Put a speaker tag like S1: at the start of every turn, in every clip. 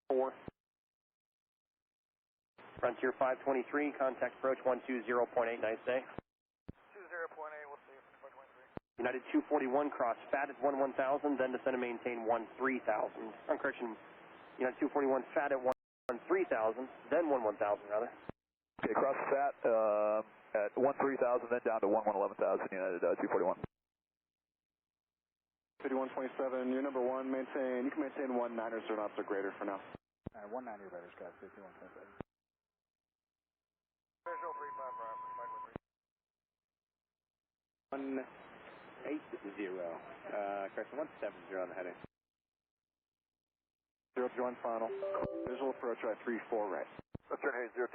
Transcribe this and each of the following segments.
S1: 4. Frontier 523, contact approach 120.8, nice day.
S2: 20.8, we'll see you for 523.
S1: United 241, cross FAT at 11,000, then descend and maintain 13,000. On correction, United 241, FAT at 13,000, then 11,000 rather.
S3: Okay, cross FAT at 13,000, then down to 11,000, United 241.
S2: 5127, you're number 1, maintain, you can maintain 19 or 0 knots or greater for now.
S4: 19 or better, Scott, 5127.
S2: Visual 35 right,
S5: 180, correction, 170 on the heading.
S2: 021 final. Visual approach right, 34 right.
S6: Western Hayes 020,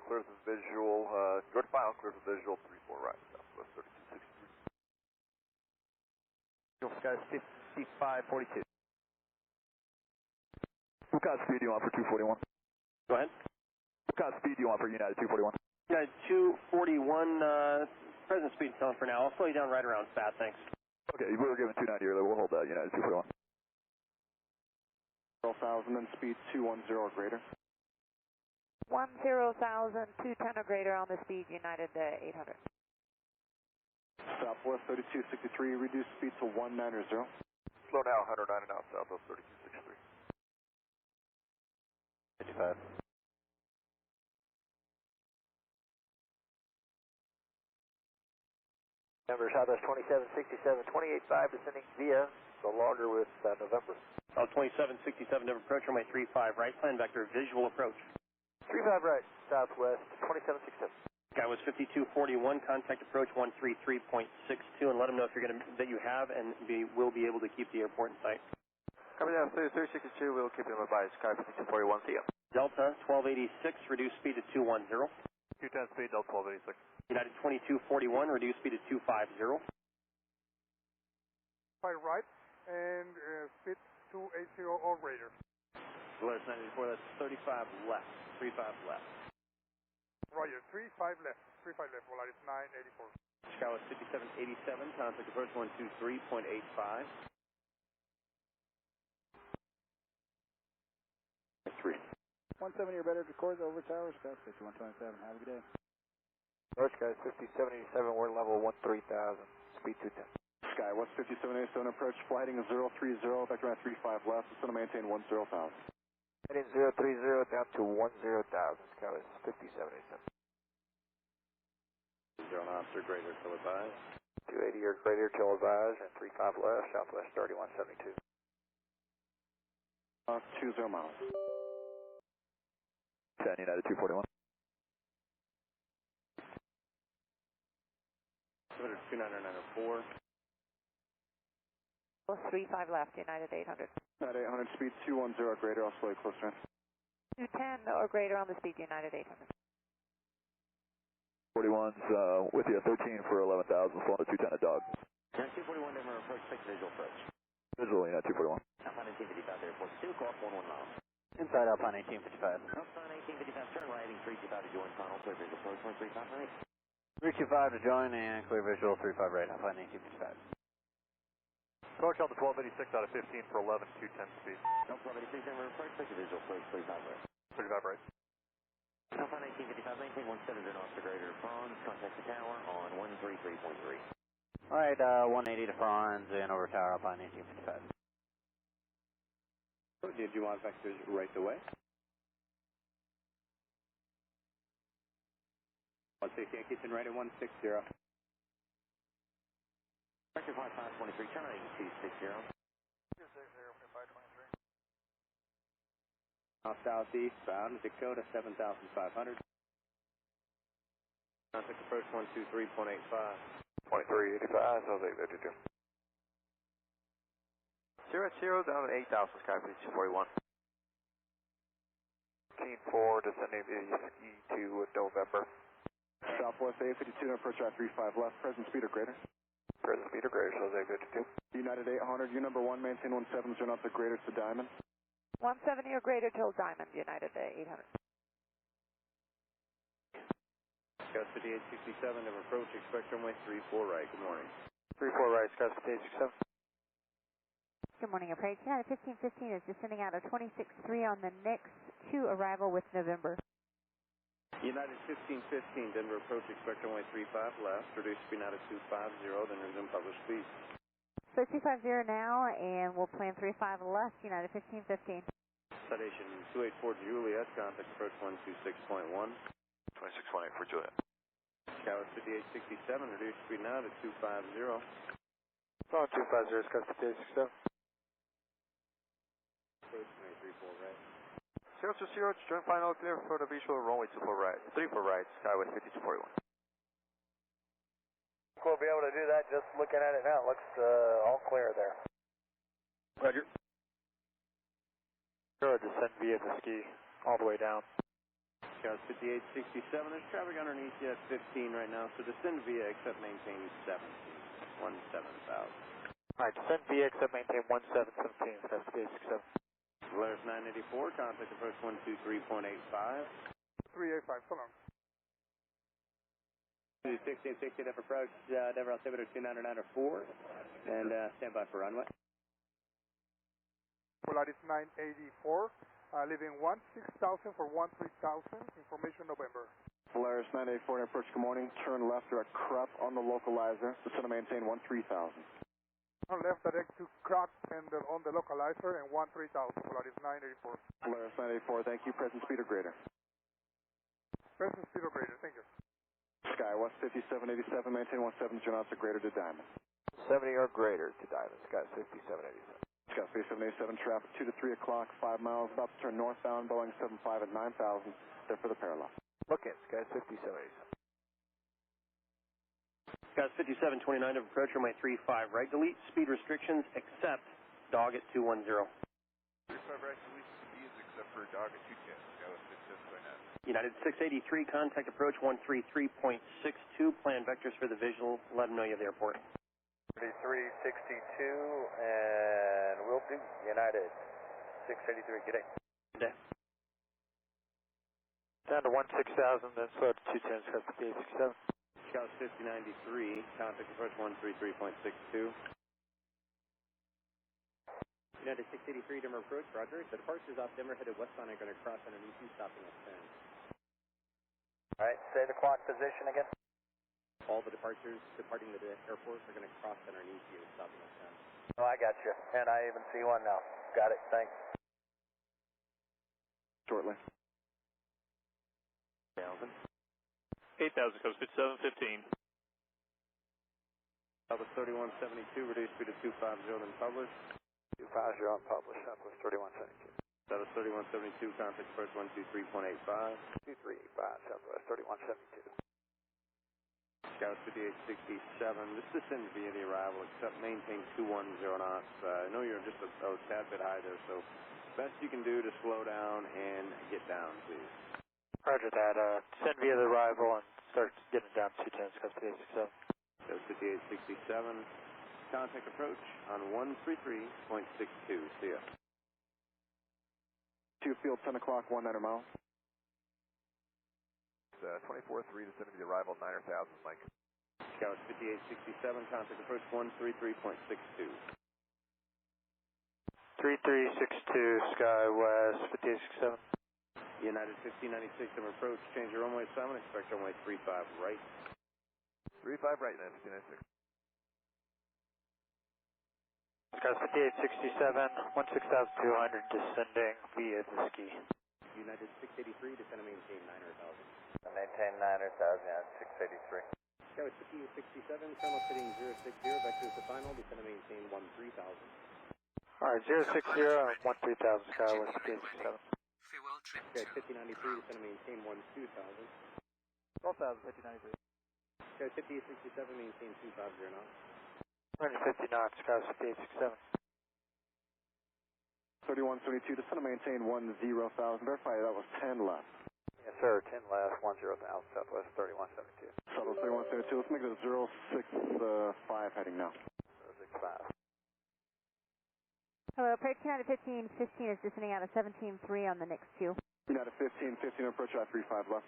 S6: clears the visual, go to final, clears the visual, 34 right, southwest 3263.
S5: Sky 5542.
S3: What kind of speed do you want for 241?
S1: Go ahead.
S3: What kind of speed do you want for United 241?
S1: United 241, present speed telling for now. I'll slow you down right around FAT, thanks.
S3: Okay, we were given 290 earlier, we'll hold that, United 241.
S2: 0,000, then speed 210 or greater.
S7: 10,000, 210 or greater on the speed, United 800.
S2: Southwest 3263, reduce speed to 19 or 0.
S6: Slow now, 190 knots, southwest 3263.
S5: 55.
S8: November, Southwest 2767, 28.5, descending via the logger with November.
S1: 2767, never approach, runway 35 right, plan vector, visual approach.
S8: 35 right, Southwest 2767.
S1: Guy was 5241, contact approach 133.62, and let them know if you're going to, that you have and will be able to keep the airport in sight.
S8: Coming down 3362, we'll keep them advised, Sky 5241, see ya.
S1: Delta 1286, reduce speed to 210.
S6: 210 speed, Delta 1286.
S1: United 2241, reduce speed to 250.
S2: 5 right, and speed 280 or greater.
S5: Alert 94, that's 35 left. 35 left.
S2: Roger, 35 left, Volaris 984.
S5: Sky was 5787, contact approach 123.85.
S4: 3. 170 or better to course over tower, Scott 5127. Have a good day.
S8: North Sky 5787, we're level 13,000, speed 210.
S2: Sky West 5787, approach flighting 030, vector at 35 left, it's going to maintain 10,000.
S8: Heading 030 down to 10,000, Sky West 5787.
S5: 0 knots or greater, till advised.
S8: 280 or greater, till advised, and 35 left, Southwest 3172.
S2: 20 miles.
S3: 10, United 241.
S5: 29904.
S7: 35 left, United 800.
S2: At 800, speed 210 or greater, I'll slow you closer in.
S7: 210 or greater on the speed, United 800.
S3: 41's with you, 13 for 11,000, slowing to 210 a dog.
S8: United 241, Denver, approach, 6 visual approach.
S3: Visual, United 241.
S8: Alpine 1855, airport 2, call 11 miles.
S5: Inside Alpine 1855.
S8: Alpine 1855, turn right, heading 325 to join final, clear visual approach, 135 right.
S5: 325 to join and clear visual 35 right, Alpine 1855.
S6: Approach Delta 1286 out of 15 for 11, 210 speed.
S8: Delta 1286, Denver, approach, 6 visual approach, 35 right.
S6: 35 right.
S8: Alpine 1855, maintain 170 knots to greater Franz, contact the tower on 133.3.
S5: Alright, 180 to Franz and over tower, Alpine 1855. Did you want vectors right away? 160, Yankee right at 160.
S8: Vector 5523, turn right 260.
S2: 260 for 523.
S5: Now southeast bound, Dakota 7,500. Contact approach 123.85.
S6: 2385, so 852.
S8: 0 down to 8,000, Sky 241.
S6: 15-4, descending E2 with November.
S2: Southwest 852, approach at 35 left, present speed or greater.
S6: Present speed or greater, shows 852.
S2: United 800, you number 1, maintain 170 knots or greater to Diamond.
S7: 170 or greater till Diamond, United 800.
S5: Sky 5867, never approach, expect runway 34 right, good morning.
S8: 34 right, Sky 5867.
S7: Good morning, approach. United 1515 is descending out of 26-3 on the next 2 arrival with November.
S5: United 1515, Denver approach, expect runway 35 left, reduce speed now to 250, then resume published speed.
S7: So 250 now, and we'll plan 35 left, United 1515.
S5: Citation 284 Juliet, contact approach 126.1.
S3: 2618 for Juliet.
S5: Skywas 5867, reduce speed now to 250.
S3: Oh, 250, Skywas 5867.
S5: Approach runway 34 right.
S3: 020, join final clear for the visual runway 24 right. 34 right, Skyway 5241.
S1: We'll be able to do that just looking at it now. It looks all clear there.
S3: Roger. Sure, descend via the ski all the way down.
S5: Skywas 5867, there's traffic underneath you at 15 right now, so descend via except maintain 17,000.
S3: Alright, descend via except maintain 1717, Skywas 5867.
S5: Polaris 984, contact approach 123.85.
S2: 385, so long.
S1: 1660 Denver approach, Denver altimeter 2994, and stand by for runway.
S2: Polaris 984, leaving 16,000 for 13,000, information November. Polaris 984, approach, good morning, turn left direct crop on the localizer, descend to maintain 13,000. Turn left direct to crop and on the localizer and 13,000, Polaris 984. Polaris 984, thank you, present speed or greater. Present speed or greater, thank you. Skywest 5787, maintain 17 knots or greater to Diamond.
S3: 70 or greater to Diamond, Skywas 5787.
S2: Skywas 5787, traffic 2 to 3 o'clock, 5 miles, about to turn northbound, Boeing 75 at 9,000, there for the parallel.
S3: Look in, Skywas 5787.
S1: Skywas 5729 Denver approach, runway 35 right, delete speed restrictions except dog at 210.
S6: 35 right, delete speeds except for dog at 210, Skywas 5729.
S1: United 683, contact approach 133.62, plan vectors for the visual, let them know you have the airport.
S3: 3362, and we'll do United 683, good day.
S1: Good day.
S3: Down to 16,000, then slow to 210, Skywas 5867.
S5: Skywas 5093, contact approach 133.62.
S1: United 683, Denver approach, roger. The departures off Denver headed westbound are going to cross underneath you, stopping at 10.
S3: Alright, say the clock position again.
S1: All the departures departing the airport are going to cross underneath you, stopping at 10.
S3: Oh, I got you, and I even see one now. Got it, thanks.
S2: Shortly.
S5: 8,000.
S3: 8,000, Coast 5715.
S5: Southwest 3172, reduce speed to 250, then publish.
S3: 250 on publish, Southwest 3172.
S5: Southwest 3172, contact approach 123.85.
S3: 2385, Southwest 3172.
S5: Skywas 5867, this is in via the arrival, except maintain 210 knots. I know you're just a tad bit high there, so best you can do to slow down and get down, please.
S3: Roger that, send via the arrival and start getting down to 210, Skywas 5867.
S5: Skywas 5867, contact approach on 133.62, see ya.
S2: 2 field, 10 o'clock, 19 miles.
S6: 24-3, descend to the arrival, 9,000, Mike.
S5: Skywas 5867, contact approach 133.62.
S3: 3362, Skywest 5867.
S5: United 1596, Denver approach, change your runway assignment, expect runway 35 right.
S6: 35 right, then, 1596.
S3: Skywest 5867, 16,200 descending via the ski.
S1: United 683, descend and maintain 900,000.
S3: Maintain 900,000, yeah, 683.
S1: Skywas 5867, terminal sitting 060, vectors to final, descend and maintain 13,000.
S3: Alright, 060 and 13,000, Skywest 5867.
S1: Skywas 5093, descend and maintain 12,000.
S4: 12,000, 5093.
S1: Skywas 5867, maintain 250 knots.
S3: 150 knots, Skywest 5867.
S2: 3172, descend to maintain 10,000. Verify that was 10 left.
S3: Yes, sir, 10 left, 10,000, Southwest 3172.
S2: Southwest 3172, let's make it a 065 heading now.
S3: 065.
S7: Hello, approach United 1515 is descending out of 17-3 on the next 2.
S2: United 1515, approach I-35 left.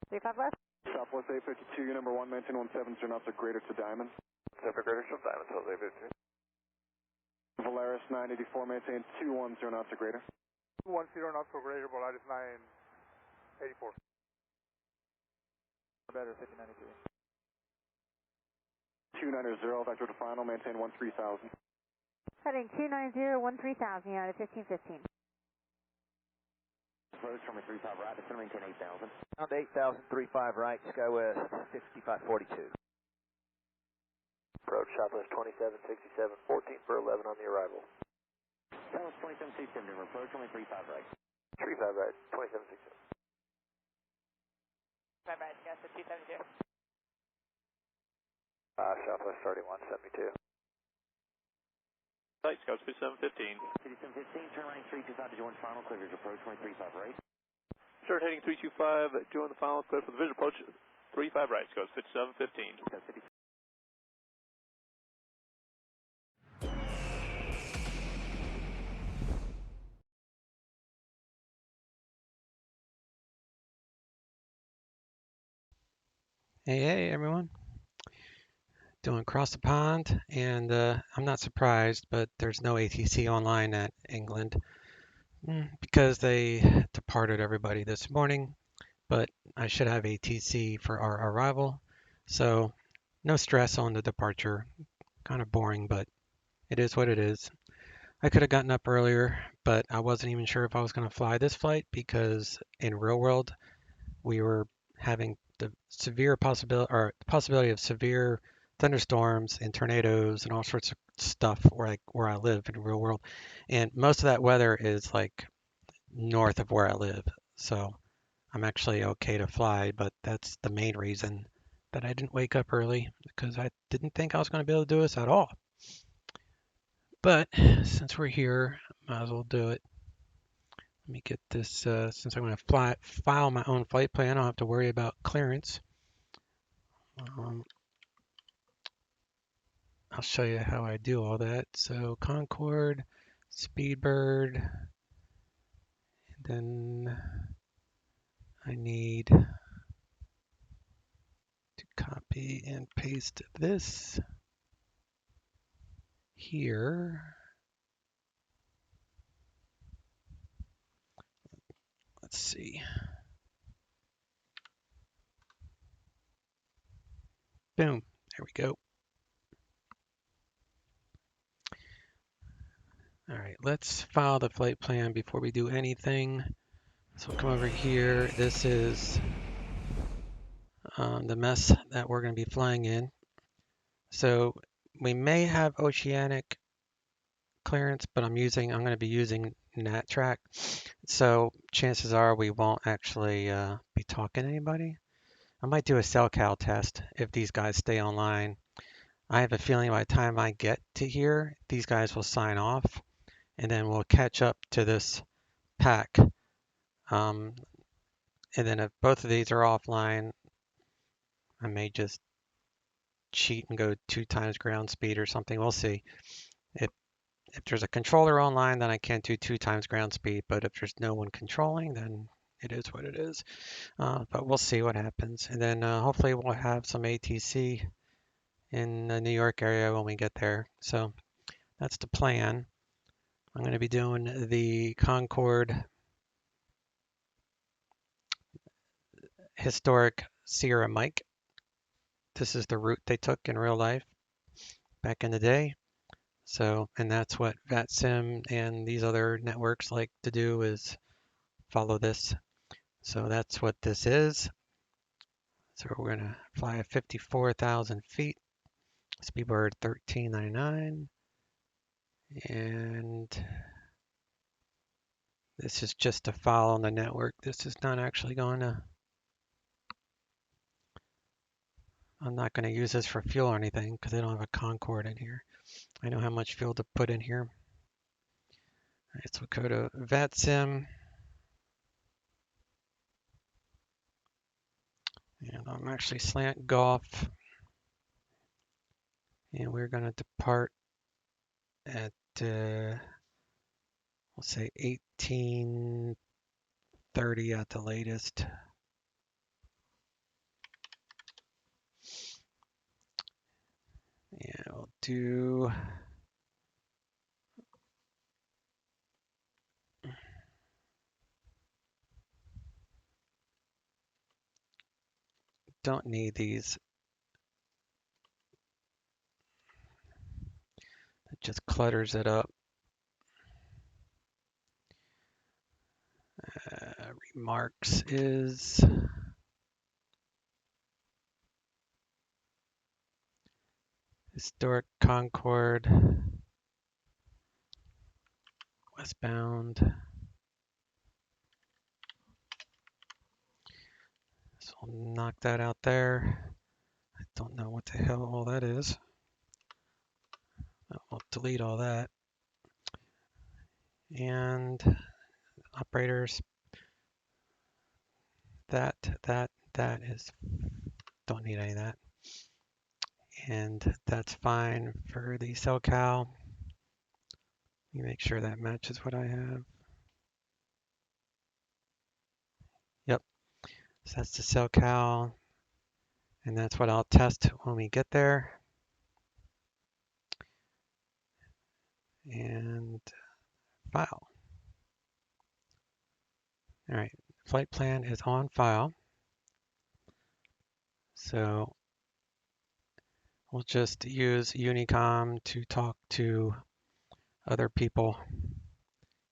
S7: 35 left?
S2: Southwest 852, your number 1, maintain 17 knots or greater to Diamond.
S3: Except for greater to Diamond, Southwest 852.
S2: Polaris 984, maintain 210 knots or greater.
S9: 210 knots or greater, Polaris 984.
S4: Better, 5093.
S2: 290, vector to final, maintain 13,000.
S7: Heading 290-13,000, United 1515.
S8: Approach from a 35 right, descend maintain 8,000.
S3: Down to 8,000, 35 right, SkyWest 6542.
S10: Approach Southwest 2767, 14 for 11 on the arrival.
S8: Southwest 2767, approach from a 35 right.
S10: 35 right, 2767.
S11: 5 right, Augusta 270.
S10: Southwest 3172.
S3: Site Scout 2715.
S8: 2715, turn right 325 to join final clearance, approach 35 right.
S3: Start heading 325, join the final clear for the visual approach 35 right, Scout 5715.
S12: Hey everyone, doing across the pond, and I'm not surprised, but there's no ATC online at England because they departed everybody this morning, but I should have ATC for our arrival, so no stress on the departure. Kind of boring, but it is what it is. I could have gotten up earlier, but I wasn't even sure if I was going to fly this flight because in real world we were having the possibility of severe thunderstorms and tornadoes and all sorts of stuff where I live in the real world. And most of that weather is like north of where I live. So I'm actually okay to fly, but that's the main reason that I didn't wake up early because I didn't think I was going to be able to do this at all. But since we're here, might as well do it. Let me get this, since I'm going to file my own flight plan, I don't have to worry about clearance. I'll show you how I do all that. So Concorde, Speedbird, and then I need to copy and paste this here. Let's see. Boom, there we go. All right, let's file the flight plan before we do anything. So come over here. This is the mess that we're going to be flying in. So we may have Oceanic Clearance, but I'm going to be using NatTrack. So chances are we won't actually be talking to anybody. I might do a CellCal test if these guys stay online. I have a feeling by the time I get to here, these guys will sign off, and then we'll catch up to this pack. And then if both of these are offline, I may just cheat and go 2 times ground speed or something. We'll see. If there's a controller online, then I can't do 2 times ground speed. But if there's no one controlling, then it is what it is. But we'll see what happens. And then hopefully we'll have some ATC in the New York area when we get there. So that's the plan. I'm going to be doing the Concorde historic Sierra Mike. This is the route they took in real life back in the day. So, and that's what Vatsim and these other networks like to do, is follow this. So that's what this is. So we're going to fly at 54,000 feet, Speedbird 1399. And this is just to follow the network. This is not actually going to, I'm not going to use this for fuel or anything because I don't have a Concorde in here. I know how much fuel to put in here. All right, so we'll go to Vatsim. And I'm actually slant Golf. And we're going to depart at, we'll say 1830 at the latest. Yeah, we'll do don't need these. It just clutters it up. Remarks is historic Concorde, westbound. So we'll knock that out there. I don't know what the hell all that is. I'll delete all that. And operators, that is, don't need any of that. And that's fine for the SoCal. Let me make sure that matches what I have. Yep, so that's the SoCal, and that's what I'll test when we get there. And file. All right, flight plan is on file. So we'll just use Unicom to talk to other people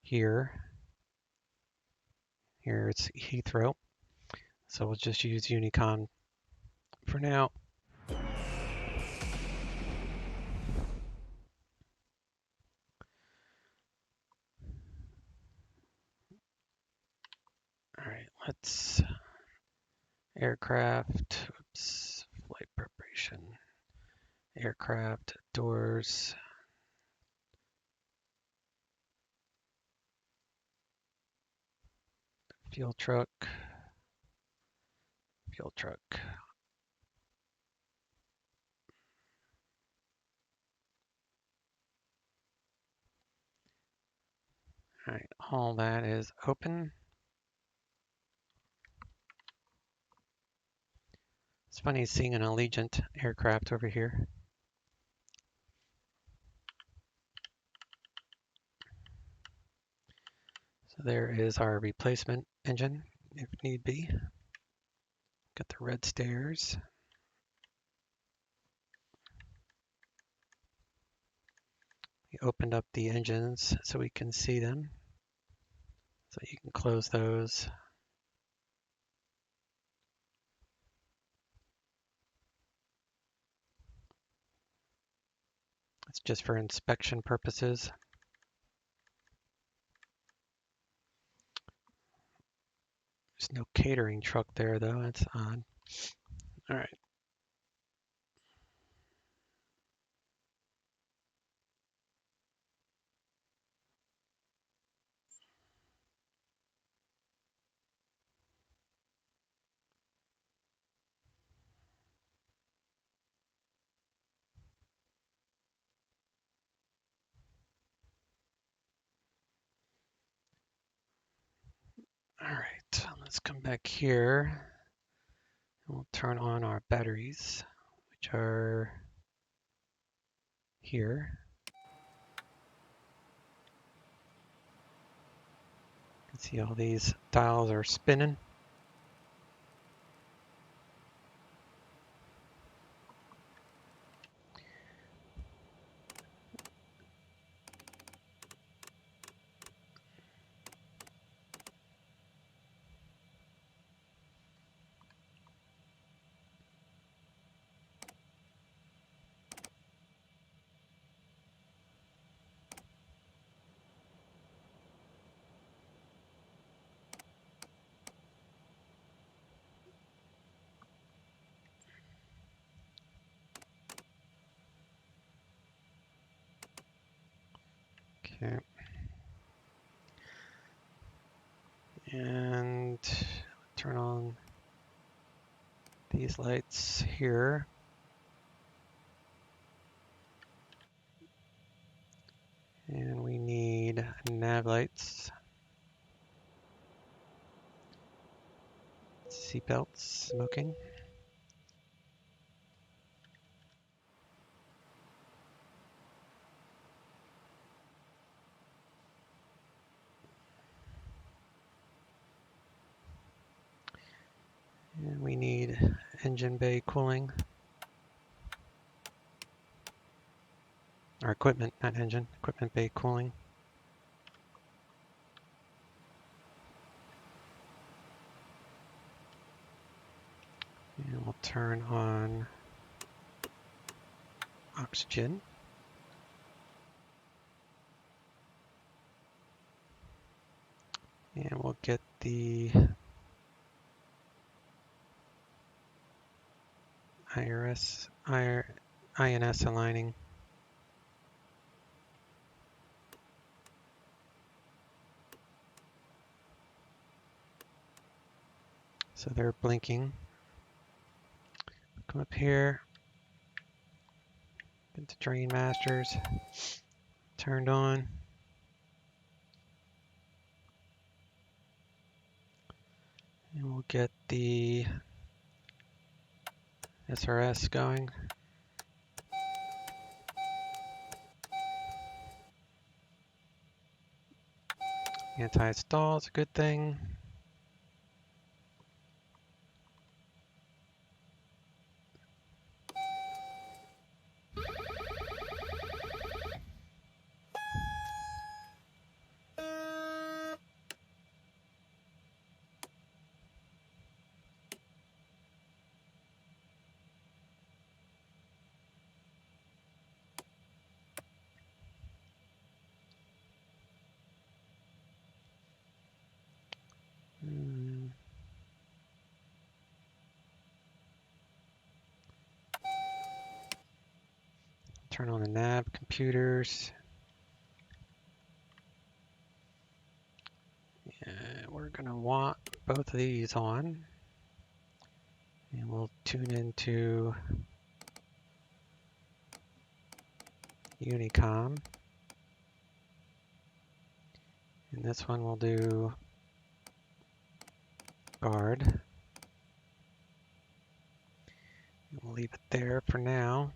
S12: here. Here it's Heathrow. So we'll just use Unicom for now. All right, let's aircraft, oops, flight preparation, aircraft, doors, fuel truck, fuel truck. All right, all that is open. It's funny seeing an Allegiant aircraft over here. So there is our replacement engine, if need be. Got the red stairs. We opened up the engines so we can see them. So you can close those. It's just for inspection purposes. There's no catering truck there though, that's odd. All right. All right, let's come back here. We'll turn on our batteries, which are here. You can see all these dials are spinning. Okay. And turn on these lights here. And we need nav lights, seatbelts, smoking. And we need engine bay cooling. Or equipment, not engine, equipment bay cooling. And we'll turn on oxygen. And we'll get the INS aligning. So they're blinking. Come up here. Get the drain masters turned on. And we'll get the SRS going. Anti-stall is a good thing. Turn on the nav computers. We're going to want both of these on. And we'll tune into Unicom. And this one we'll do guard. And we'll leave it there for now.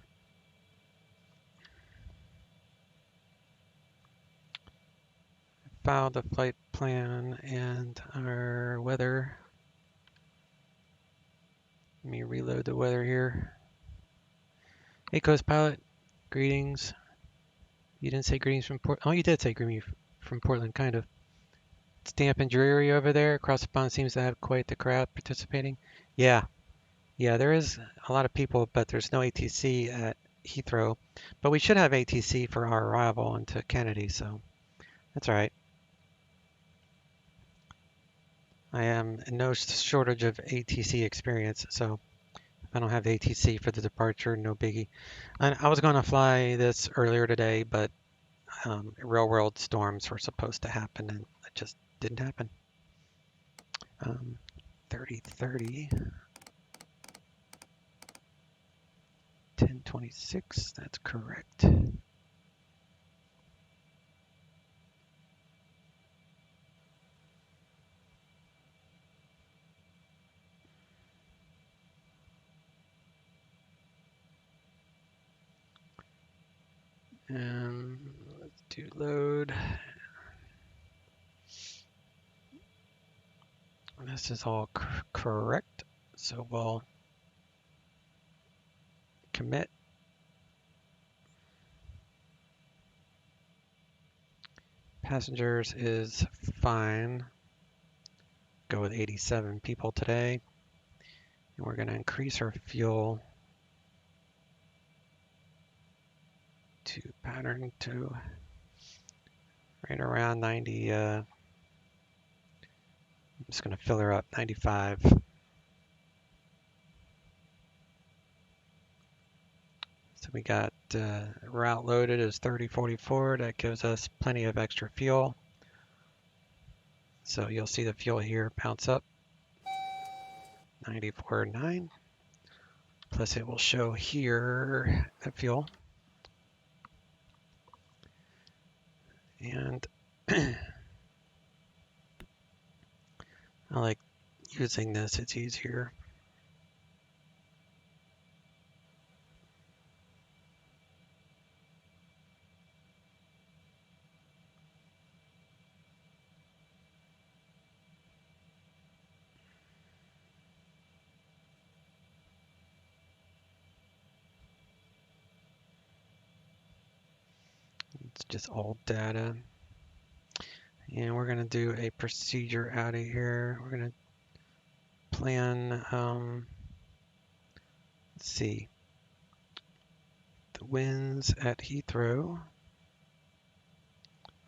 S12: Filed the flight plan and our weather. Let me reload the weather here. Hey, Coast Pilot, greetings. You didn't say greetings from Portland. Oh, you did say greetings from Portland, kind of. It's damp and dreary over there. Across the pond seems to have quite the crowd participating. Yeah, there is a lot of people, but there's no ATC at Heathrow. But we should have ATC for our arrival into Kennedy, so that's all right. I am in no shortage of ATC experience, so if I don't have ATC for the departure, no biggie. And I was going to fly this earlier today, but real world storms were supposed to happen, and it just didn't happen. 3030, 1026, that's correct. And let's do load. This is all correct, so we'll commit. Passengers is fine. Go with 87 people today. And we're going to increase our fuel to pattern to right around 90. I'm just going to fill her up, 95. So we got route loaded is 3044. That gives us plenty of extra fuel. So you'll see the fuel here bounce up, 94.9. Plus it will show here the fuel. And I like using this, it's easier. It's just old data. And we're going to do a procedure out of here. We're going to plan, let's see, the winds at Heathrow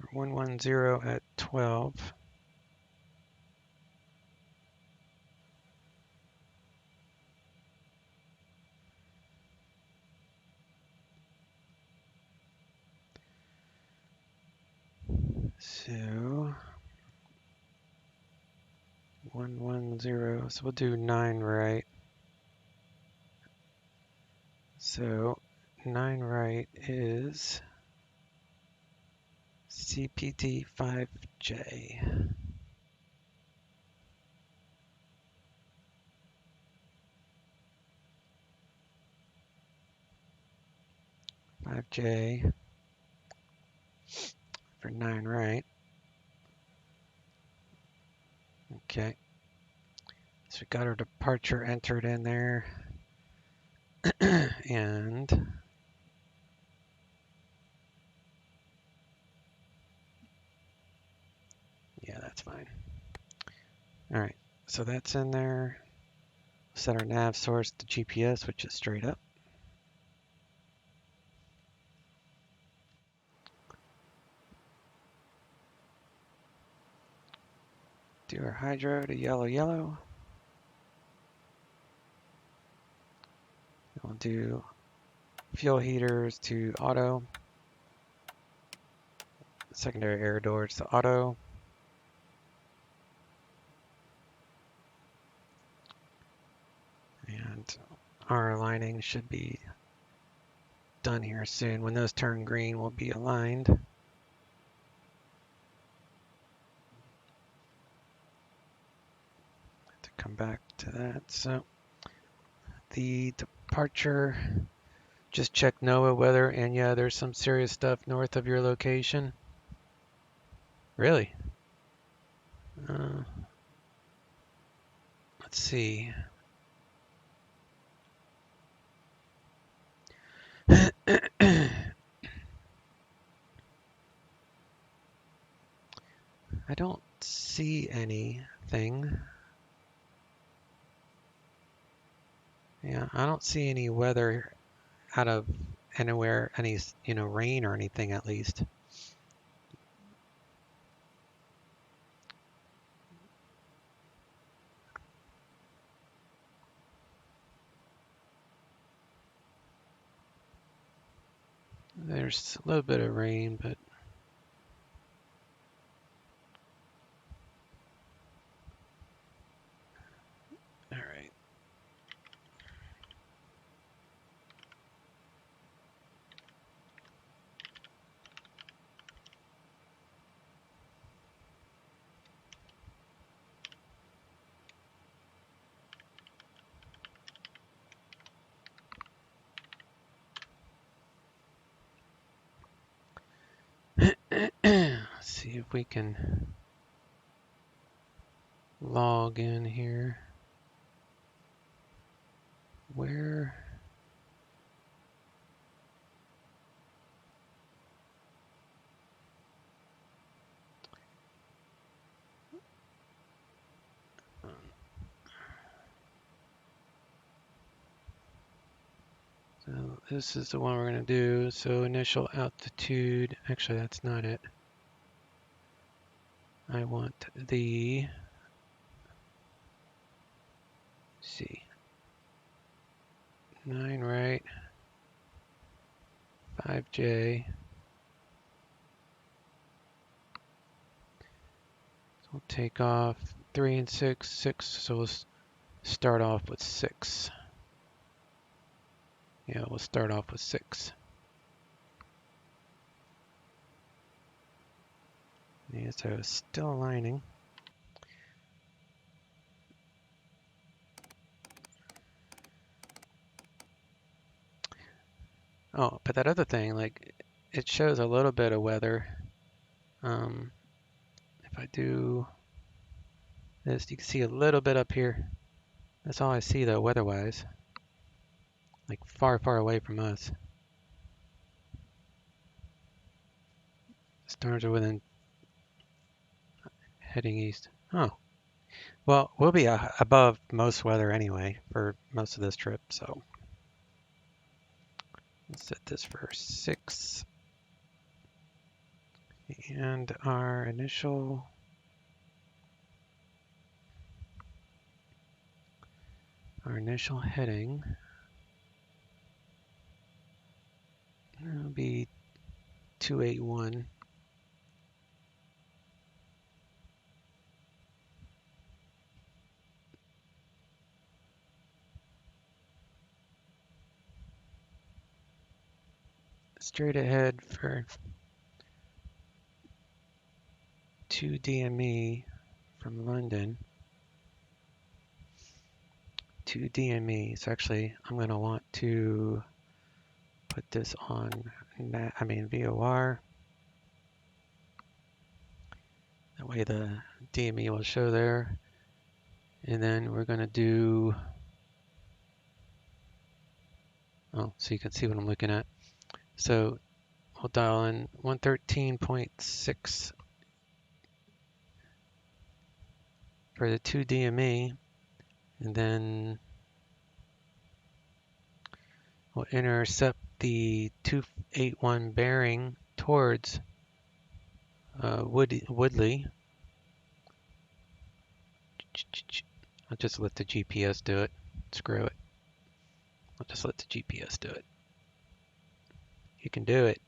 S12: are 110 at 12. So 110, so we'll do 9 right. So 9 right is CPT 5J. For 9 right. Okay. So we got our departure entered in there. And yeah, that's fine. All right, so that's in there. Set our nav source to GPS, which is straight up. Do our hydro to yellow, yellow. We'll do fuel heaters to auto. Secondary air doors to auto. And our aligning should be done here soon. When those turn green, we'll be aligned. To come back to that. So the departure, just check NOAA weather, and yeah, there's some serious stuff north of your location. Really? Let's see. I don't see anything. Yeah, I don't see any weather out of anywhere, any, rain or anything at least. There's a little bit of rain, but all right. Let's see if we can log in here. Where? So this is the one we're going to do. So initial altitude, actually that's not it. I want the, see, 9 right, 5J. So we'll take off 3 and 6, 6, so we'll start off with 6. Yeah, we'll start off with 6. Yeah, so it's still aligning. Oh, but that other thing, like, it shows a little bit of weather. If I do this, you can see a little bit up here. That's all I see though, weather-wise. Like far, far away from us. Storms are within heading east. Oh, well, we'll be above most weather anyway for most of this trip, so let's set this for 6. And our initial heading will be 281. Straight ahead for 2 DME from London. 2 DME. So actually, I'm going to want to put this on VOR. That way the DME will show there. And then we're going to do, oh, so you can see what I'm looking at. So we'll dial in 113.6 for the 2 DME. And then we'll intercept the 281 bearing towards Woodley. I'll just let the GPS do it. Screw it. I'll just let the GPS do it. You can do it.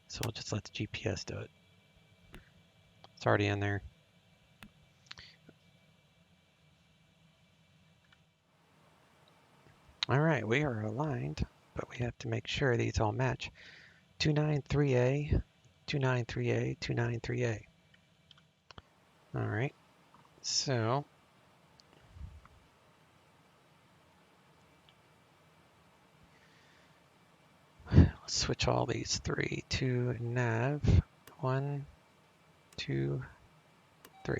S12: So we'll just let the GPS do it. It's already in there. All right, we are aligned, but we have to make sure these all match. 293A, 293A, 293A. All right, so let's switch all these 3 to nav. 1, 2, 3.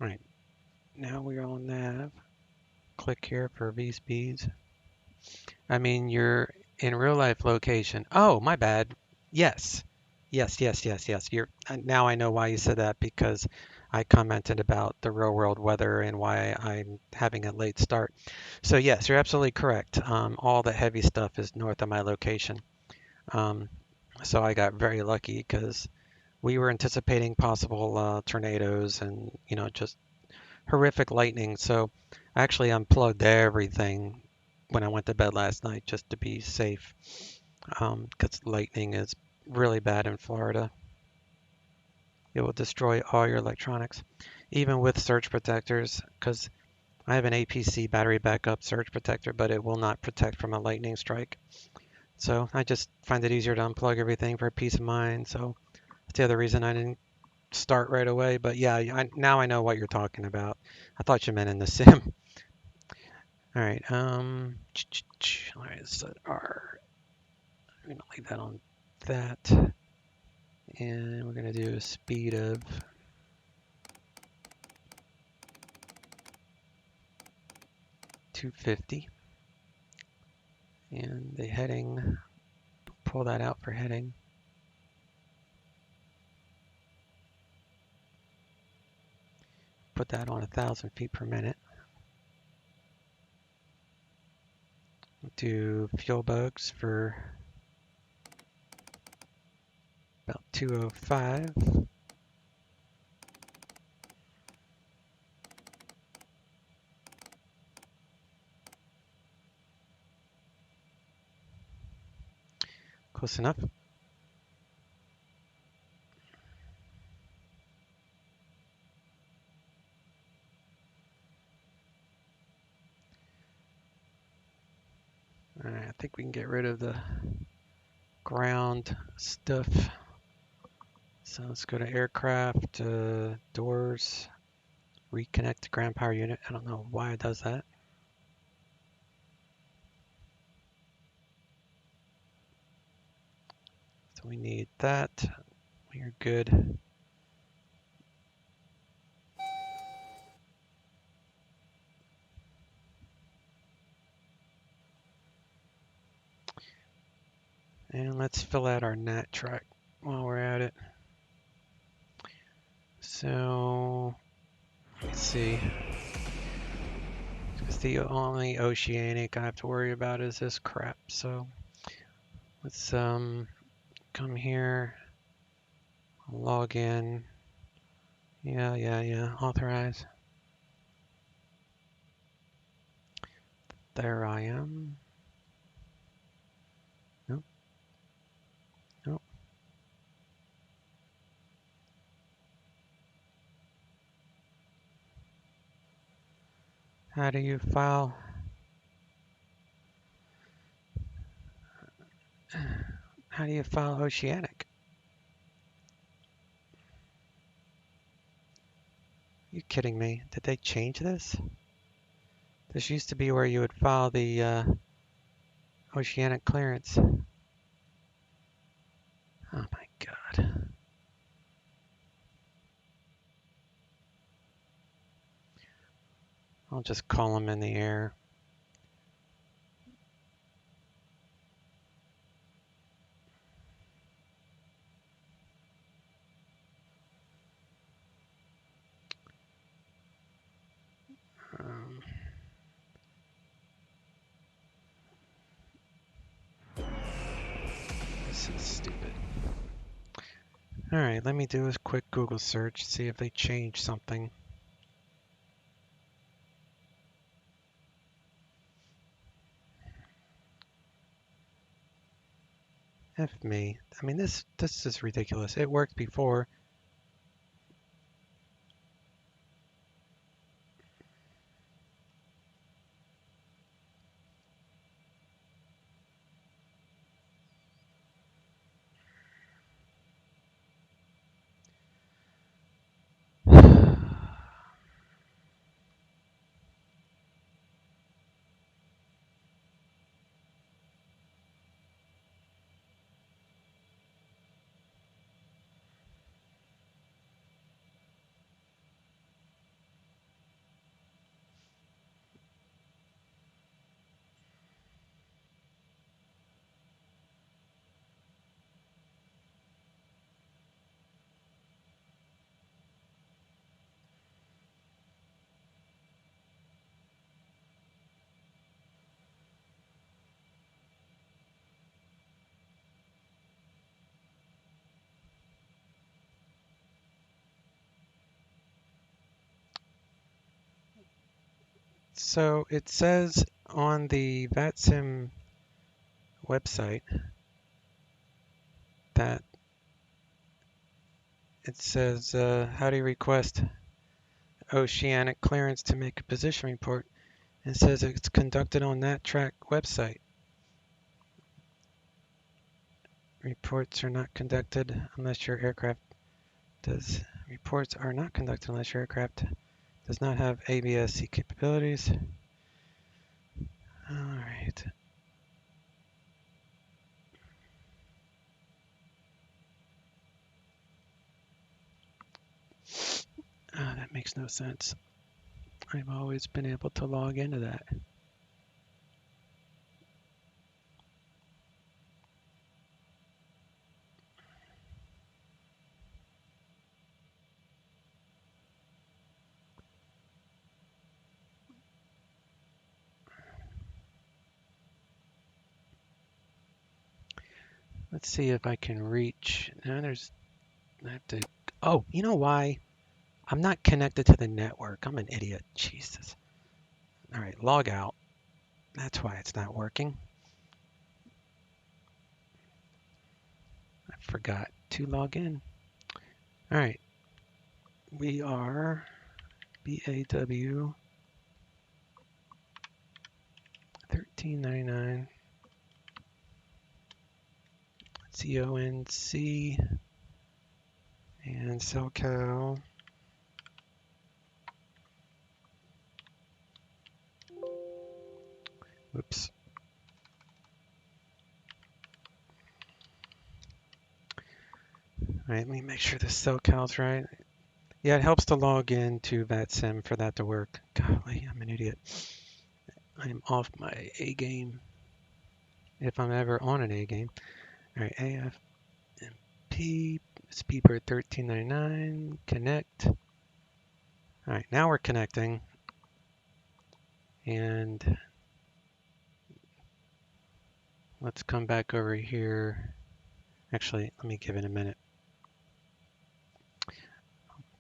S12: All right, now we're on nav. Click here for VSpeeds. I mean, you're in real life location. Oh, my bad. Yes. Yes. Now I know why you said that, because I commented about the real world weather and why I'm having a late start. So yes, you're absolutely correct. All the heavy stuff is north of my location. So I got very lucky because we were anticipating possible tornadoes and, just horrific lightning. So I actually unplugged everything when I went to bed last night just to be safe, because lightning is really bad in Florida. It will destroy all your electronics, even with surge protectors, because I have an APC battery backup surge protector, but it will not protect from a lightning strike. So I just find it easier to unplug everything for peace of mind. So that's the other reason I didn't start right away. But yeah, now I know what you're talking about. I thought you meant in the sim. All right, all right, so I'm gonna leave that on that, and we're gonna do a speed of 250, and the heading, pull that out for heading. Put that on 1,000 feet per minute. Do fuel bugs for about 205. Close enough. All right, I think we can get rid of the ground stuff. So let's go to aircraft, doors, reconnect the ground power unit. I don't know why it does that. So we need that. We're good. And let's fill out our NAT track while we're at it. So, let's see. Because the only Oceanic I have to worry about is this crap. So, let's come here, log in. Yeah, authorize. There I am. Nope. How do you file? How do you file Oceanic? You kidding me? Did they change this? This used to be where you would file the Oceanic Clearance. Oh my God. I'll just call them in the air. This is stupid. All right, let me do a quick Google search, see if they changed something. F me. I mean, this is ridiculous. It worked before. So it says on the Vatsim website that it says, how do you request Oceanic Clearance to make a position report? It says it's conducted on that track website. Reports are not conducted unless your aircraft does. Reports are not conducted unless your aircraft does not have ABS-C capabilities. All right. That makes no sense. I've always been able to log into that. Let's see if I can reach. Now I have to. Oh, you know why? I'm not connected to the network. I'm an idiot. Jesus. All right, log out. That's why it's not working. I forgot to log in. All right. We are BAW 1399 CONC and SoCal. Whoops. All right, let me make sure the SoCal's right. Yeah, it helps to log in to Vatsim for that to work. Golly, I'm an idiot. I am off my A game, if I'm ever on an A game. All right, AFMP, Speedbird 1399, connect. All right, now we're connecting. And let's come back over here. Actually, let me give it a minute.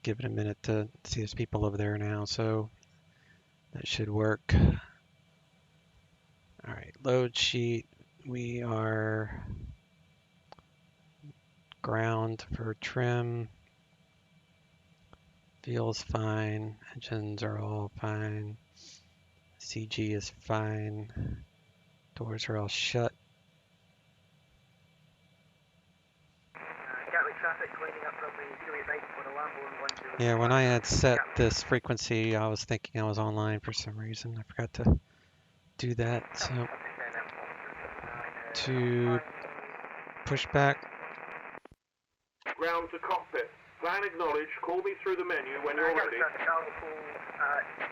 S12: Give it a minute to see there's people over there now, so that should work. All right, load sheet. We are ground for trim. Fuel's fine. Engines are all fine. CG is fine. Doors are all shut. Yeah, when I had set this frequency, I was thinking I was online for some reason. I forgot to do that. So to push back.
S13: Ground to cockpit. Plan acknowledged. Call me through the menu when you're ready.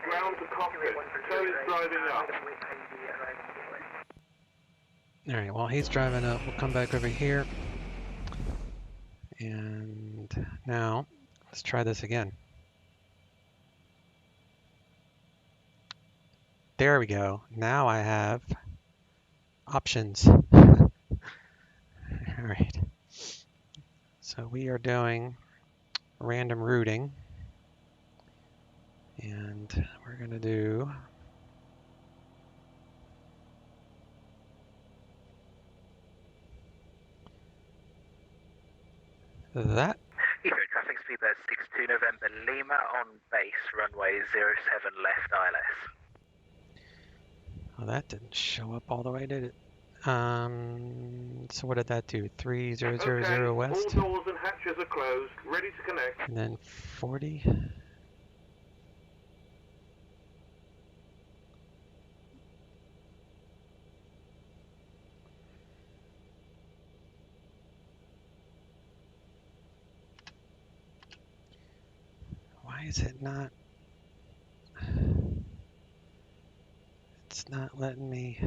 S13: Ground to cockpit. Tow is driving up.
S12: All right, while he's driving up, we'll come back over here. And now let's try this again. There we go. Now I have options. All right. So we are doing random routing. And we're going to do that.
S10: Heathrow traffic, Speedbird 62 November Lima on base, runway 07 left ILS.
S12: Oh, that didn't show up all the way, did it? So what did that do? 3000 west?
S13: All doors and hatches are closed, ready to connect.
S12: And then 40. Why is it not? It's not letting me.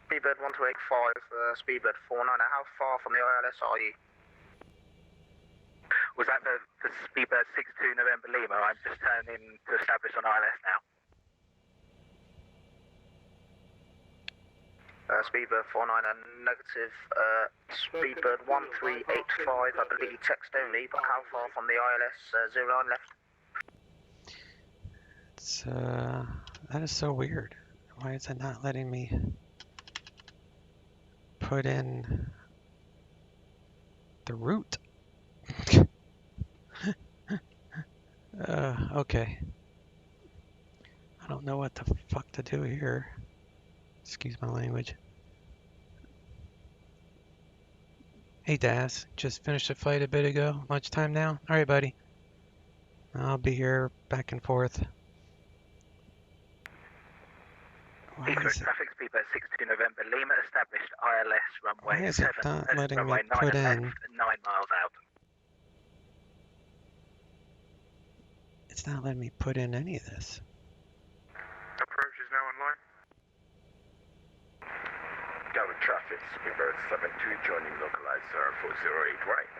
S10: Speedbird 1285, Speedbird 49. How far from the ILS are you? Was that the Speedbird 62 November Lima? I'm just turning to establish on ILS now. Speedbird 49 and negative. Speedbird 1385, I believe text only, but how far from the ILS 09 left?
S12: It's, that is so weird. Why is it not letting me put in the route? Okay. I don't know what the fuck to do here. Excuse my language. Hey Daz, just finished a flight a bit ago. Lunchtime now? Alright buddy. I'll be here back and forth. Why is it?
S10: Traffic Speedbird 62 November Lima established ILS runway
S12: Why is
S10: 7
S12: it not letting
S10: runway
S12: me
S10: 9
S12: put
S10: left,
S12: in?
S10: 9 miles out.
S12: It's not letting me put in any of this.
S13: Approach is now online.
S6: Tower traffic, Speedbird 72 joining localizer 408 right.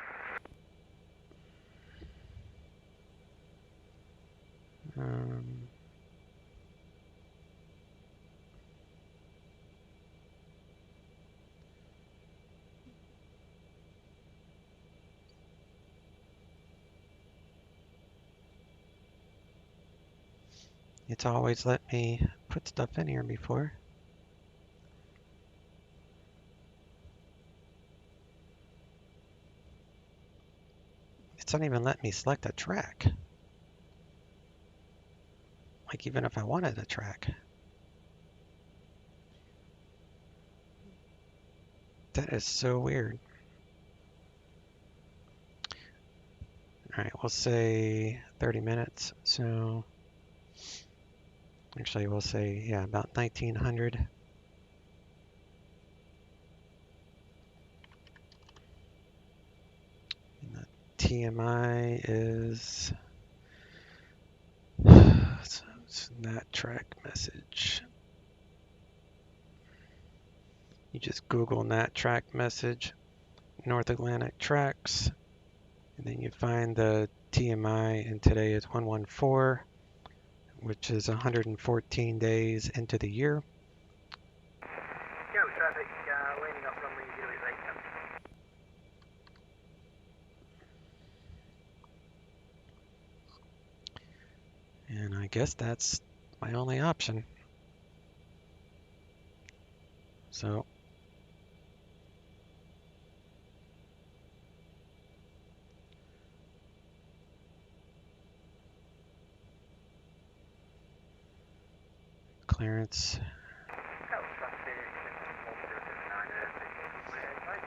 S12: It's always let me put stuff in here before. It's not even letting me select a track. Like even if I wanted a track. That is so weird. Alright, we'll say 30 minutes. So actually we'll say, yeah, about 1900. And the TMI is it's that track message. You just Google Nat track message, North Atlantic tracks, and then you find the TMI, and today is 114, which is 114 days into the year.
S10: Go traffic, landing up runway 08.
S12: And I guess that's my only option. So clearance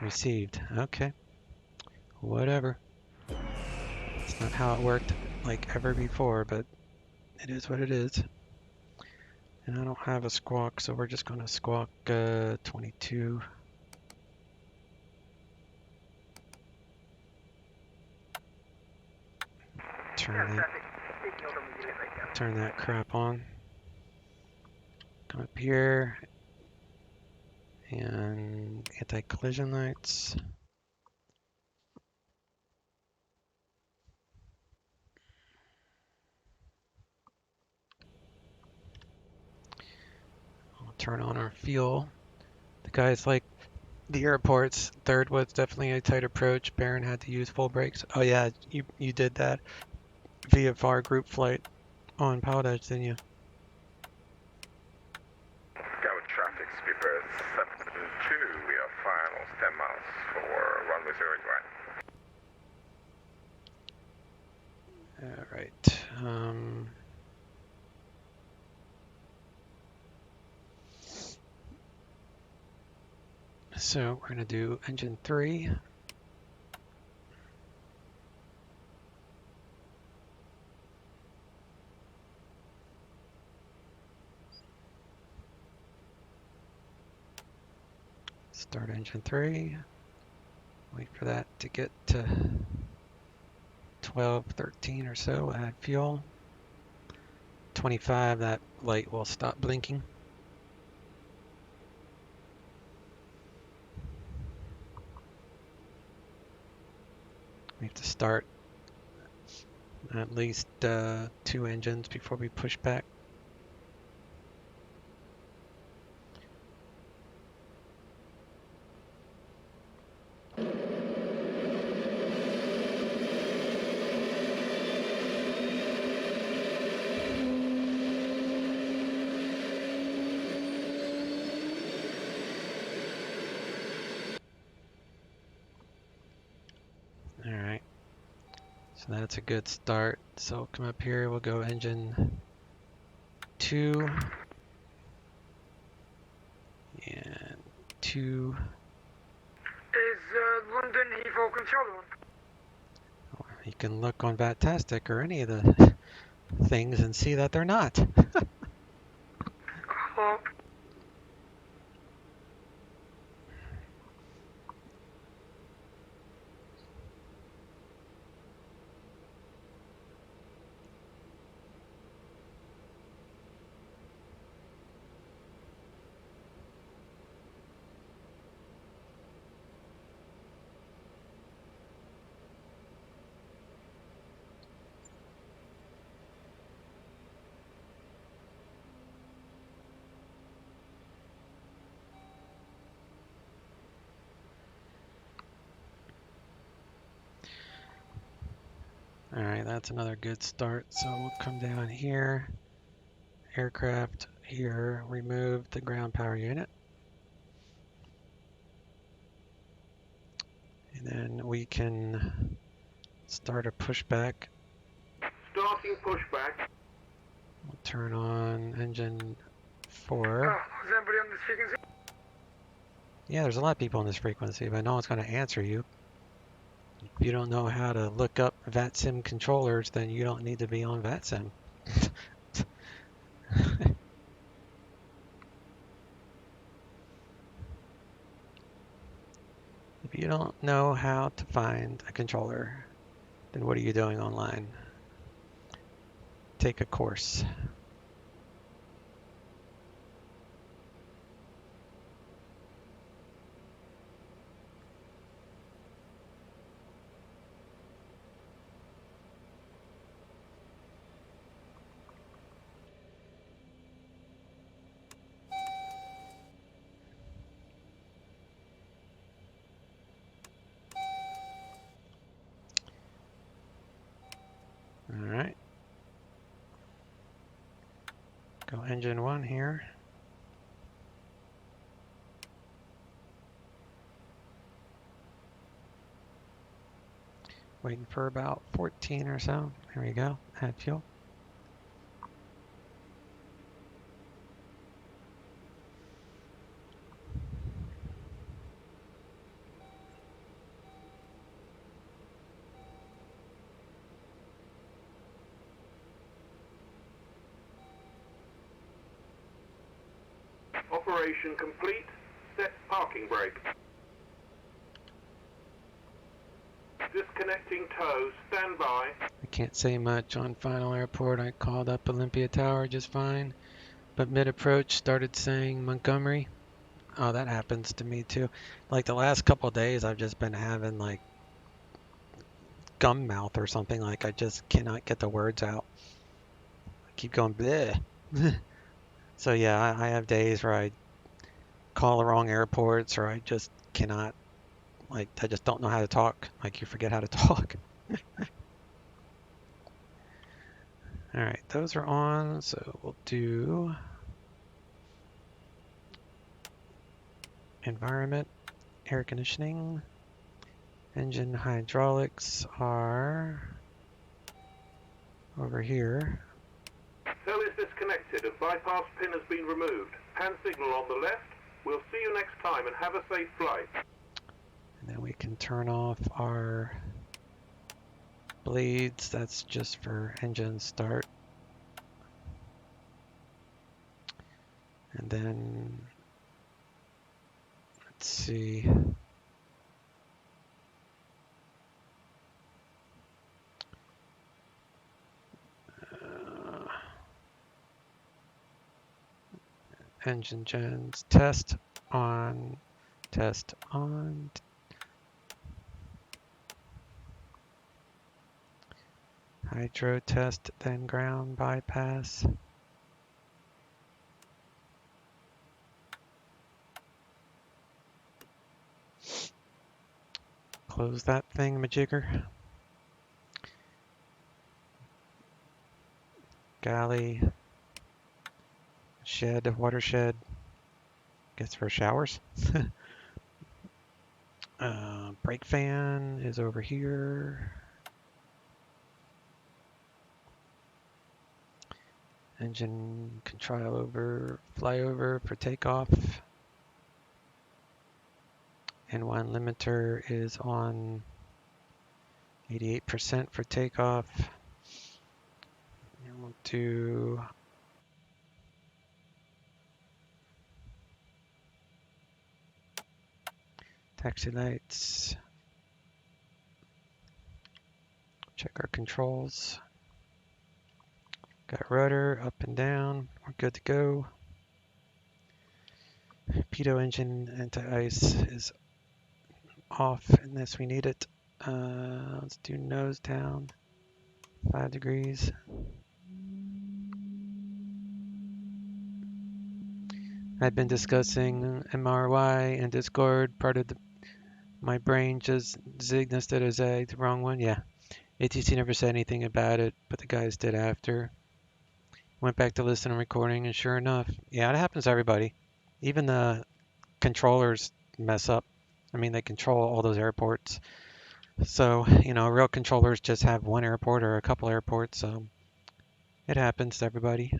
S12: received. Okay, whatever. It's not how it worked like ever before, but it is what it is. And I don't have a squawk, so we're just going to squawk 22. Turn that crap on. Come up here and anti-collision lights. I'll turn on our fuel. The guys like the airports. Third was definitely a tight approach. Barron had to use full brakes. Oh yeah, you did that VFR group flight on Pilot Edge, didn't you?
S14: Go traffic, speedbird 72. We are finals 10 miles for runway 0 right.
S12: All right. So we're going to do engine 3. Start engine 3. Wait for that to get to 12, 13 or so. Add fuel. 25, that light will stop blinking. We have to start at least 2 engines before we push back. Alright, so that's a good start. So come up here, we'll go engine 2 and 2.
S10: Is London-Heathrow control on?
S12: You can look on Vatastic or any of the things and see that they're not.
S10: Oh.
S12: Alright, that's another good start. So we'll come down here, aircraft here, remove the ground power unit. And then we can start a pushback.
S13: Starting pushback.
S12: We'll turn on engine 4.
S10: Oh, is anybody on this frequency?
S12: Yeah, there's a lot of people on this frequency, but no one's going to answer you. If you don't know how to look up Vatsim controllers, then you don't need to be on Vatsim. If you don't know how to find a controller, then what are you doing online? Take a course. Go engine 1 here. Waiting for about 14 or so. There we go. Add fuel.
S13: Operation complete. Set parking brake. Disconnecting tow. Stand by.
S12: I can't say much on final airport. I called up Olympia Tower just fine, but mid-approach started saying Montgomery. Oh, that happens to me too. Like the last couple of days, I've just been having like gum mouth or something. Like I just cannot get the words out. I keep going bleh. So yeah, I have days where I call the wrong airports, or I just cannot. Like I just don't know how to talk. Like you forget how to talk. All right, those are on, so we'll do environment, air conditioning, engine hydraulics are over here.
S13: Cell is disconnected and bypass pin has been removed. Hand signal on the left. We'll see you next time and have a safe flight.
S12: And then we can turn off our blades. That's just for engine start. And then, let's see. Engine gens, test on, test on. Hydro test, then ground bypass. Close that thingamajigger. Galley. Shed, watershed. Guess for showers. Brake fan is over here. Engine control over flyover for takeoff. N1 limiter is on 88% for takeoff. And we'll do taxi lights. Check our controls. Got rudder up and down. We're good to go. Pitot engine anti-ice is off unless we need it. Let's do nose down. 5 degrees. I've been discussing MRY and Discord. Part of my brain just zigged instead of zagged. The wrong one? Yeah. ATC never said anything about it, but the guys did after. Went back to listen and recording, and sure enough, yeah, it happens to everybody. Even the controllers mess up. I mean, they control all those airports. So, you know, real controllers just have one airport or a couple airports, so it happens to everybody.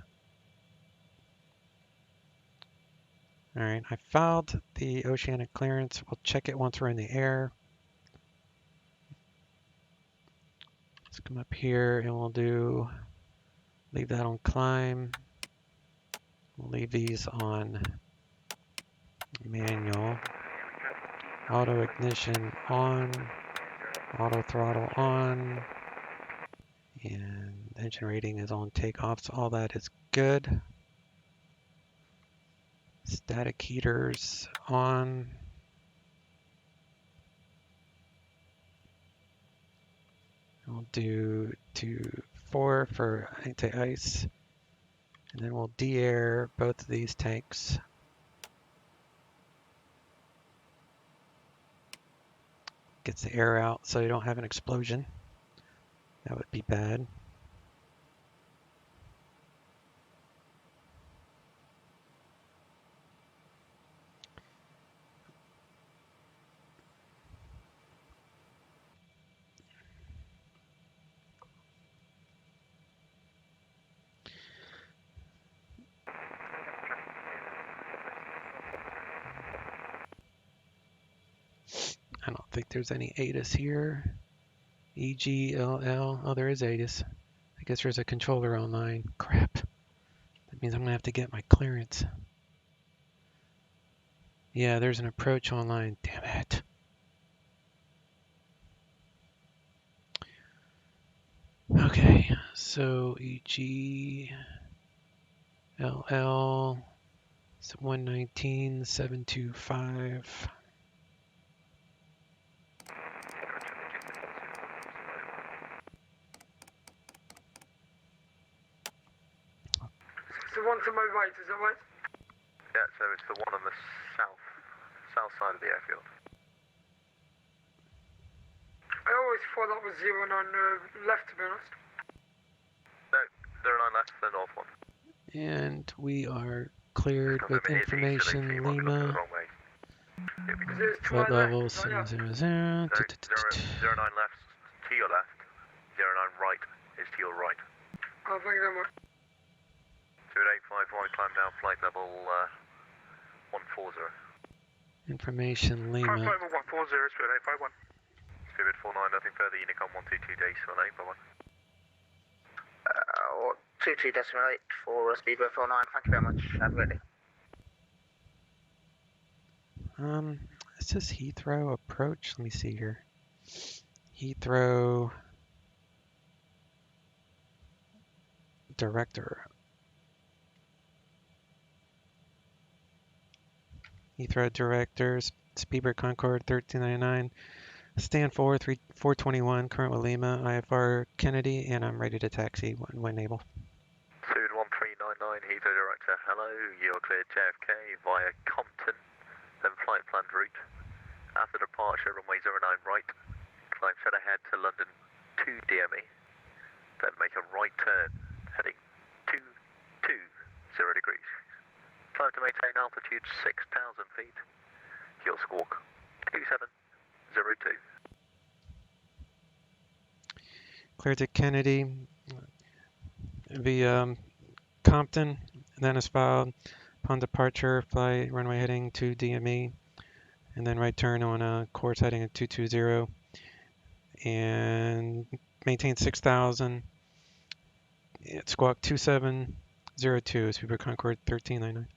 S12: All right, I filed the Oceanic Clearance. We'll check it once we're in the air. Let's come up here and we'll leave that on climb. We'll leave these on manual. Auto ignition on. Auto throttle on. And engine rating is on takeoff, so all that is good. Static heaters on. We'll do 2-4 for anti-ice. And then we'll de-air both of these tanks. Gets the air out so you don't have an explosion. That would be bad. I don't think there's any ATIS here. EGLL. Oh, there is ATIS. I guess there's a controller online. Crap. That means I'm going to have to get my clearance. Yeah, there's an approach online. Damn it. Okay, so EGLL 119.725.
S15: The one to my right, is that right?
S6: Yeah, so it's the one on the south side of the airfield.
S15: I always thought that was 09 left, to be honest.
S6: No, 09 left, the north one.
S12: And we are cleared with information Lima. Flight level 700.
S6: 09 left to your left. 09 right is to your right.
S15: Oh, thank you very much.
S6: 2851, climb down, flight level 140.
S12: Information Lima.
S15: Flight level 140, Spirit 851.
S6: Spirit 49, nothing further, Unicom 122 days for 8, bye-bye.
S10: 22.8 for Speedbird 49, thank you very much, have a great day.
S12: It says Heathrow approach. Let me see here. Heathrow director. Heathrow directors. Speedbird Concorde 1399. Stand forward 421. Current with Lima. IFR Kennedy, and I'm ready to taxi when able.
S6: Food 1399, Heathrow director. Hello, you're cleared JFK via Compton. Then flight planned route. After departure, runway 09 right. Climb straight ahead to London 2 DME. Then make a right turn, heading 220 degrees. Climb to maintain altitude 6,000 feet. Heel squawk 2702.
S12: Cleared to Kennedy via Compton, then is filed. Upon departure, fly runway heading to DME, and then right turn on a course heading at 220, and maintain 6,000. Squawk 2702, Speedbird Concorde 1399.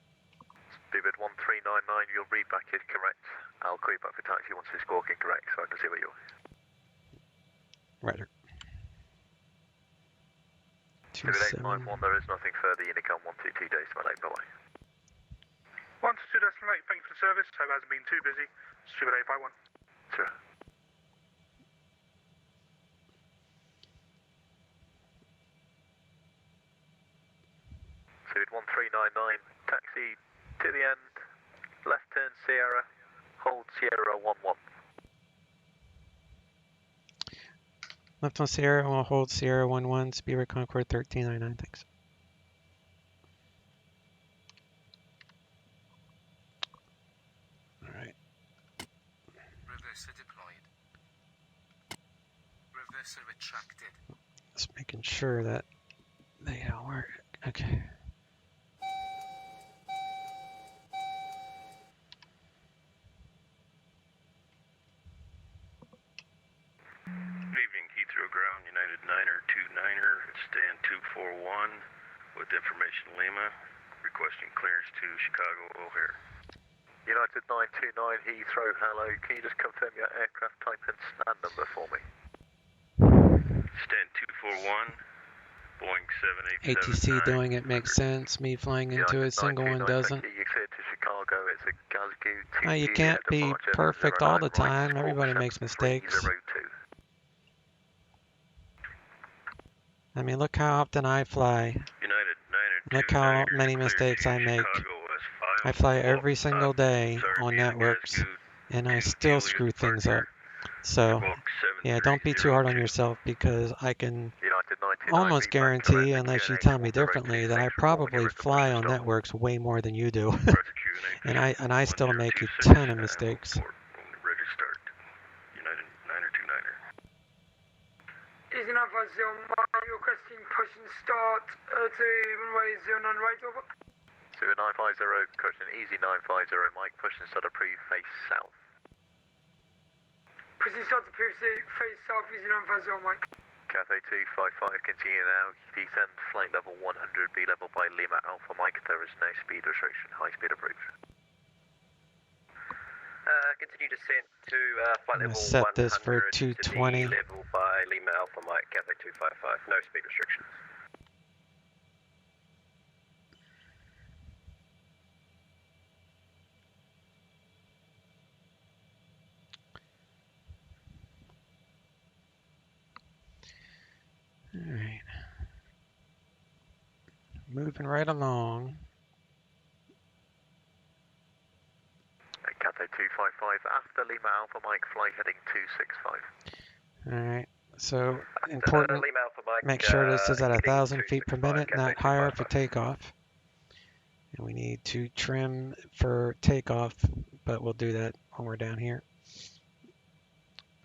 S6: Speedbird 1399, your readback is correct. I'll call you back for taxi once the squawk is correct, so I can see where you are.
S12: Righter.
S6: Speedbird 851, there is nothing further. Unicom 122 days to my late, bye-bye.
S15: 122.8, thank you for the service. Hope it hasn't been too busy. Speedbird 851.
S6: Sure. Speedbird 1399, taxi to the end, left turn Sierra, hold Sierra 11.
S12: Left on Sierra, we'll hold Sierra 11, Speedbird Concorde 1399, thanks. Alright.
S16: Reverser deployed. Reverser retracted.
S12: Just making sure that they all work. Okay.
S17: Evening, Heathrow Ground, United 9er, stand 241 with information Lima, requesting clearance to Chicago O'Hare.
S6: United 929, Heathrow, hello. Can you just confirm your aircraft type and stand number for me?
S17: Stand 241, Boeing 787.
S12: ATC doing it makes sense. Me flying into a single one doesn't.
S6: You cleared to Chicago, it's a Glasgow 2.
S12: Oh, you can't be perfect all the time. Everybody makes mistakes. I mean, look how often I fly. Look how many mistakes I make. I fly every single day on networks, and I still screw things up. So, yeah, don't be too hard on yourself, because I can almost guarantee, unless you tell me differently, that I probably fly on networks way more than you do. and I still make a ton of mistakes.
S15: Easy 950, requesting push and start to runway 09 right, over.
S6: 0950, correction, easy 950, Mike, push and start a pre-face south.
S15: Pushing start to face south using Alpha Zero Mike.
S6: Cathay 255, continue now. Descend flight level 100, B level by Lima Alpha Mike. There is no speed restriction. High speed approved.
S10: Continue descent to flight
S12: I'm
S10: level
S12: gonna set
S10: 100
S12: this for
S10: to
S12: 220.
S10: D level by Lima Alpha Mike, Cathay 255. No speed restrictions.
S12: All right. Moving right along.
S6: Cathay 255, after Lima Alpha Mike, flight heading 265.
S12: All right. So important.
S10: Lima Alpha Mike,
S12: Make sure this is at
S10: heading
S12: 1,000 feet per
S10: 265,
S12: minute,
S10: Cathay
S12: not higher
S10: 255.
S12: for takeoff. And we need to trim for takeoff, but we'll do that when we're down here.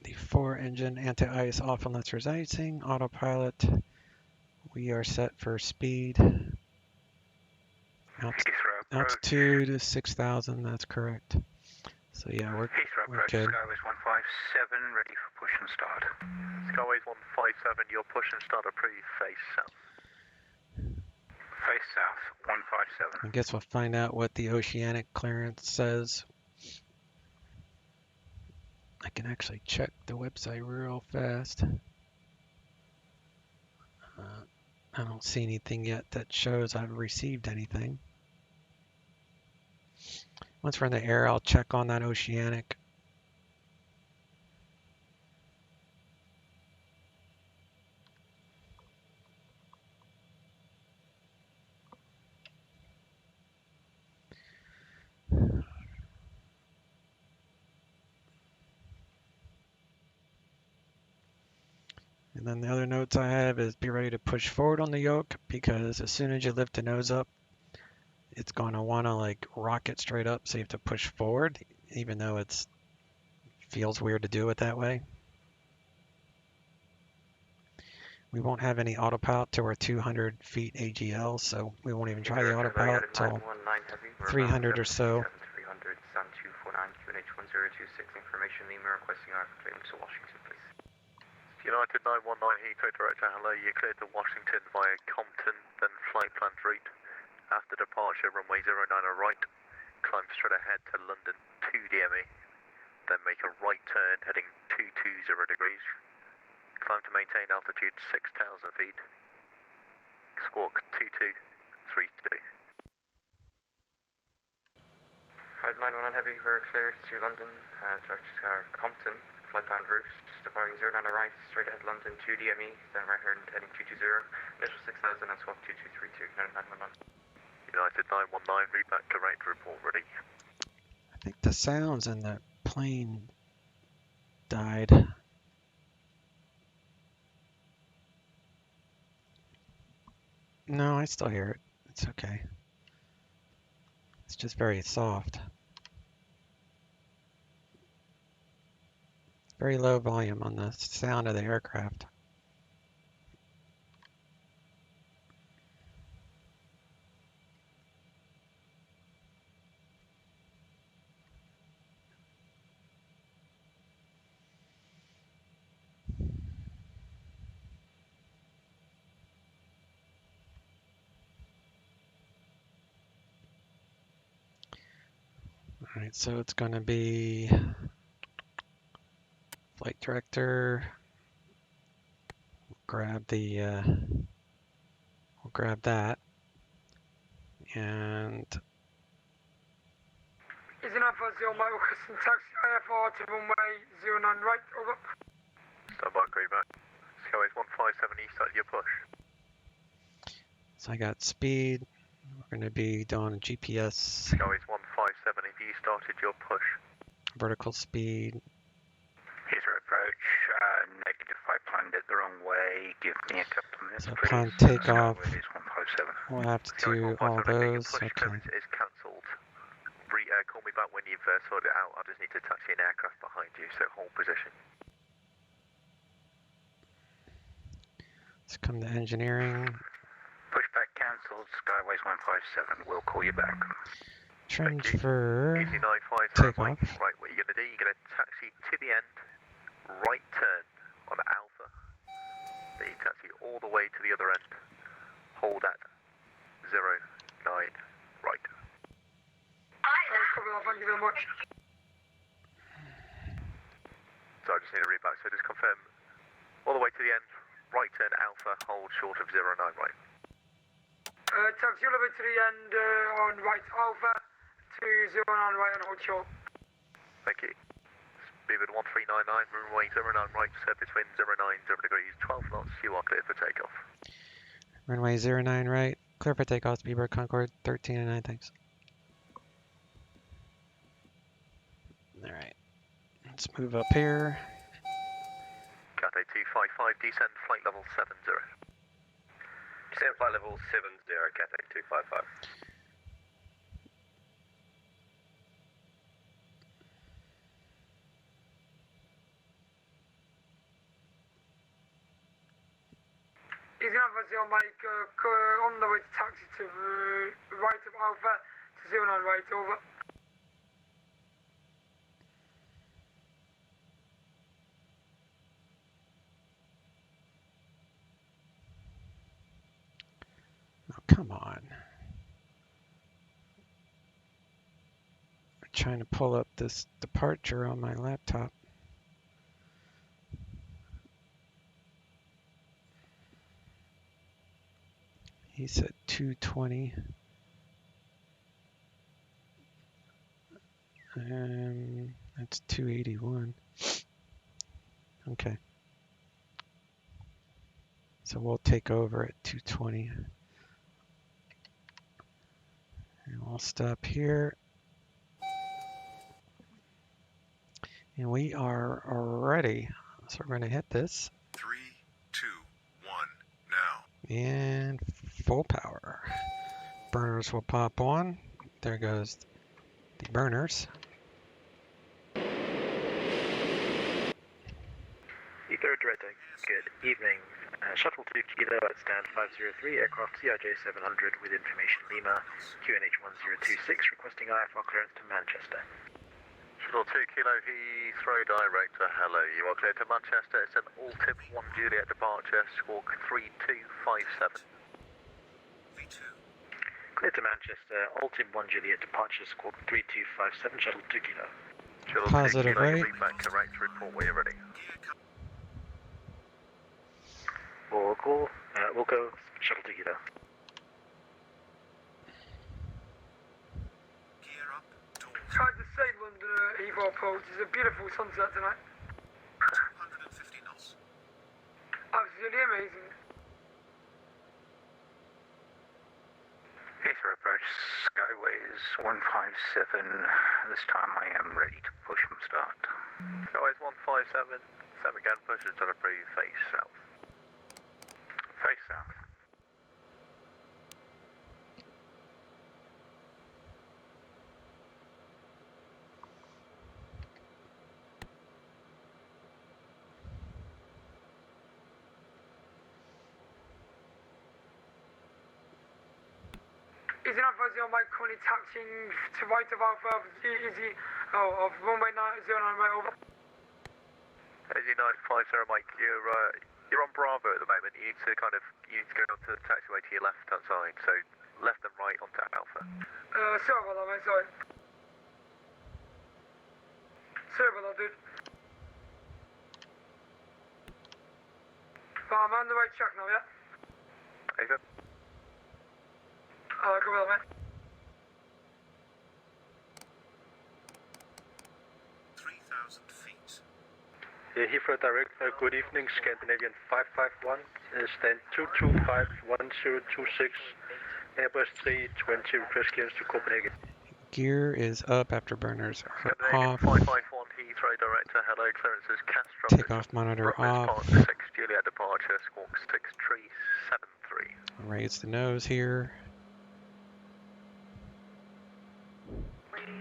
S12: The 4-engine anti-ice off unless there's icing. Autopilot. We are set for speed. Altitude is 6,000. That's correct. So yeah, we're good.
S14: Skyways 157, ready for push and start.
S6: Skyways 157, your push and start approved, face south.
S14: Face south, 157.
S12: I guess we'll find out what the Oceanic Clearance says. I can actually check the website real fast. I don't see anything yet that shows I've received anything. Once we're in the air, I'll check on that Oceanic. And then the other notes I have is be ready to push forward on the yoke, because as soon as you lift the nose up, it's going to want to like rocket straight up, so you have to push forward, even though it feels weird to do it that way. We won't have any autopilot till we're 200 feet AGL, so we won't even try the autopilot till 300 or so.
S10: 300, Sun 249, QNH 1026, information Lima requesting our clearance to Washington, please.
S6: United 919, Heathrow director, hello, you cleared to Washington via Compton, then flight plan route. After departure, runway 09 right, climb straight ahead to London 2 DME, then make a right turn heading 220 degrees. Climb to maintain altitude 6,000 feet. Squawk 2232.
S10: Flight 919 Heavy, we're cleared to London, Compton, flight plan route, departing 09 right, straight ahead London 2 DME, then right hand heading 220, initial 6,000 and squawk 2232, United 919.
S6: United 919, read back correct, report ready.
S12: I think the sounds in the plane died. No, I still hear it. It's okay. It's just very soft. Very low volume on the sound of the aircraft. All right, so it's going to be flight director. Grab the, we'll grab that, and
S15: Is an Alpha Zero Mike requesting taxi IFR to runway 09 right, over.
S6: Stand by, green back. Skyways 157, you started your push.
S12: so I got speed. We're going to be doing GPS.
S6: Skyways 157, if you started your push.
S12: Vertical speed.
S14: Heathrow approach, negative 5 planned it the wrong way, give me a couple of minutes
S12: So
S14: please.
S12: upon takeoff,
S14: Skyways 157.
S12: we'll have to do all those.
S6: Push
S12: Okay.
S6: service is cancelled. Call me back when you've sorted it out. I just need to taxi an aircraft behind you, so hold position.
S12: Let's come to engineering.
S14: Pushback cancelled, Skyways 157, we'll call you back.
S12: Transfer.
S6: Easy 95,
S12: Takeoff.
S6: right, what you're going to do, you're going to taxi to the end,
S15: thank you very much.
S6: So I just need a read back, so just confirm all the way to the end, right turn Alpha, hold short of 09 right.
S15: Taxi all the way to the end on right Alpha to 09 right and hold short.
S6: Thank you. Speedbird 1399, runway 09 right, surface wind 090 degrees, 12 knots, you are clear for takeoff.
S12: Runway 09 right, clear for takeoff, Speedbird Concorde 1399, thanks. Alright, let's move up here.
S6: Cathay 255, descend flight level 70.
S18: Descend flight level 70, Cathay 255.
S15: Easy enough, I'll make on the way to taxi to right of Alpha to 09 right, over.
S12: Oh, come on. I'm trying to pull up this departure on my laptop. He said 220. That's 281. Okay. So we'll take over at 220. And we'll stop here. And we are ready. So we're going to hit this.
S19: 3, 2, 1, now.
S12: And full power. Burners will pop on. There goes the burners.
S20: Heathrow director, good evening. Shuttle 2 Kilo at stand 503, aircraft CRJ 700 with information Lima, QNH 1026, requesting IFR clearance to Manchester.
S6: Shuttle 2 Kilo Heathrow director, hello, you are clear to Manchester. It's an all-tip 1 Juliet departure, squawk 3257.
S19: V2.
S20: Clear to Manchester, all-tip 1 Juliet departure, squawk 3257, Shuttle 2 Kilo.
S6: Shuttle
S12: Positive,
S6: 2 Kilo,
S12: right?
S6: read back correct, report when you're ready.
S20: We'll go Shuttle 2 Kilo.
S15: Tried to say London Heathrow approach. It's a beautiful sunset tonight.
S19: 150 knots.
S15: Absolutely amazing.
S21: Heathrow approach, Skyways 157. This time I am ready to push from start.
S6: Skyways 157, 7 again, pushes to the pre, face south.
S21: Face south.
S15: Easy enough, I'll make currently taxiing to right of Alpha of runway 09 right over.
S6: Easy 950 Mike, you're on Bravo at the moment. You need to go onto the taxiway to your left hand side, so left and right onto Alpha.
S15: Sorry about that, mate, sorry. Sorry about that, dude. I'm on the right track now, yeah?
S6: Over.
S15: Go with that, mate.
S19: 3,000 feet.
S20: Heathrow director, good evening. Scandinavian 551, stand 2251026, Airbus 320, request clearance to Copenhagen.
S12: Gear is up after burners are off.
S6: 551 Heathrow director, hello, clearances Castro.
S12: Takeoff monitor off.
S6: 6 Juliet departure, squawk 6373.
S12: Raise the nose here.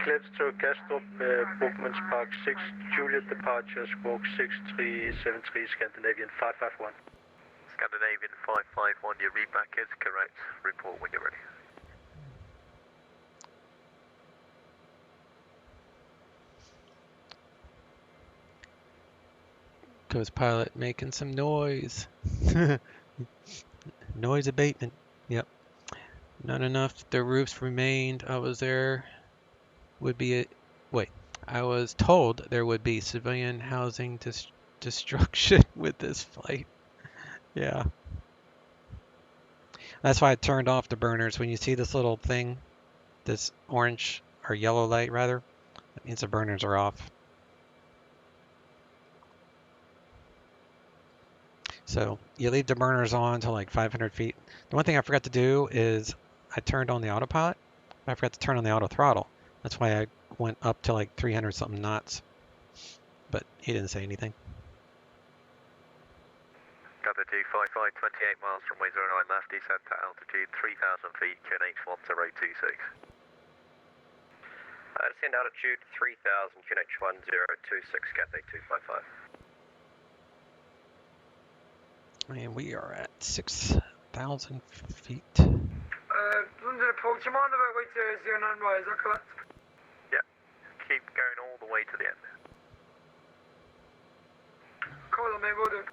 S20: Cleared to Castro, Bookman's Park 6, Juliet departure, squawk 6373, Scandinavian 551.
S6: Scandinavian 551, your readback is correct. Report when you're ready.
S12: Goes pilot making some noise. Noise abatement. Yep. Not enough. The roofs remained. I was there. Would be Wait, I was told there would be civilian housing destruction with this flight. Yeah. That's why I turned off the burners. When you see this little thing, this orange or yellow light rather, that means the burners are off. So you leave the burners on to like 500 feet. The one thing I forgot to do is I turned on the autopilot. I forgot to turn on the auto throttle. That's why I went up to like 300 something knots. But he didn't say anything.
S6: Gather 255, 28 miles from way 09 left, descent to altitude 3,000 feet, QNH 1026.
S18: Descend altitude 3,000, QNH 1026, Cathay 255.
S12: And we are at 6,000 feet.
S15: London approach, I'm on the way to 09 right, is that correct?
S6: Yeah, keep going all the way to the end.
S15: Call on me, will do.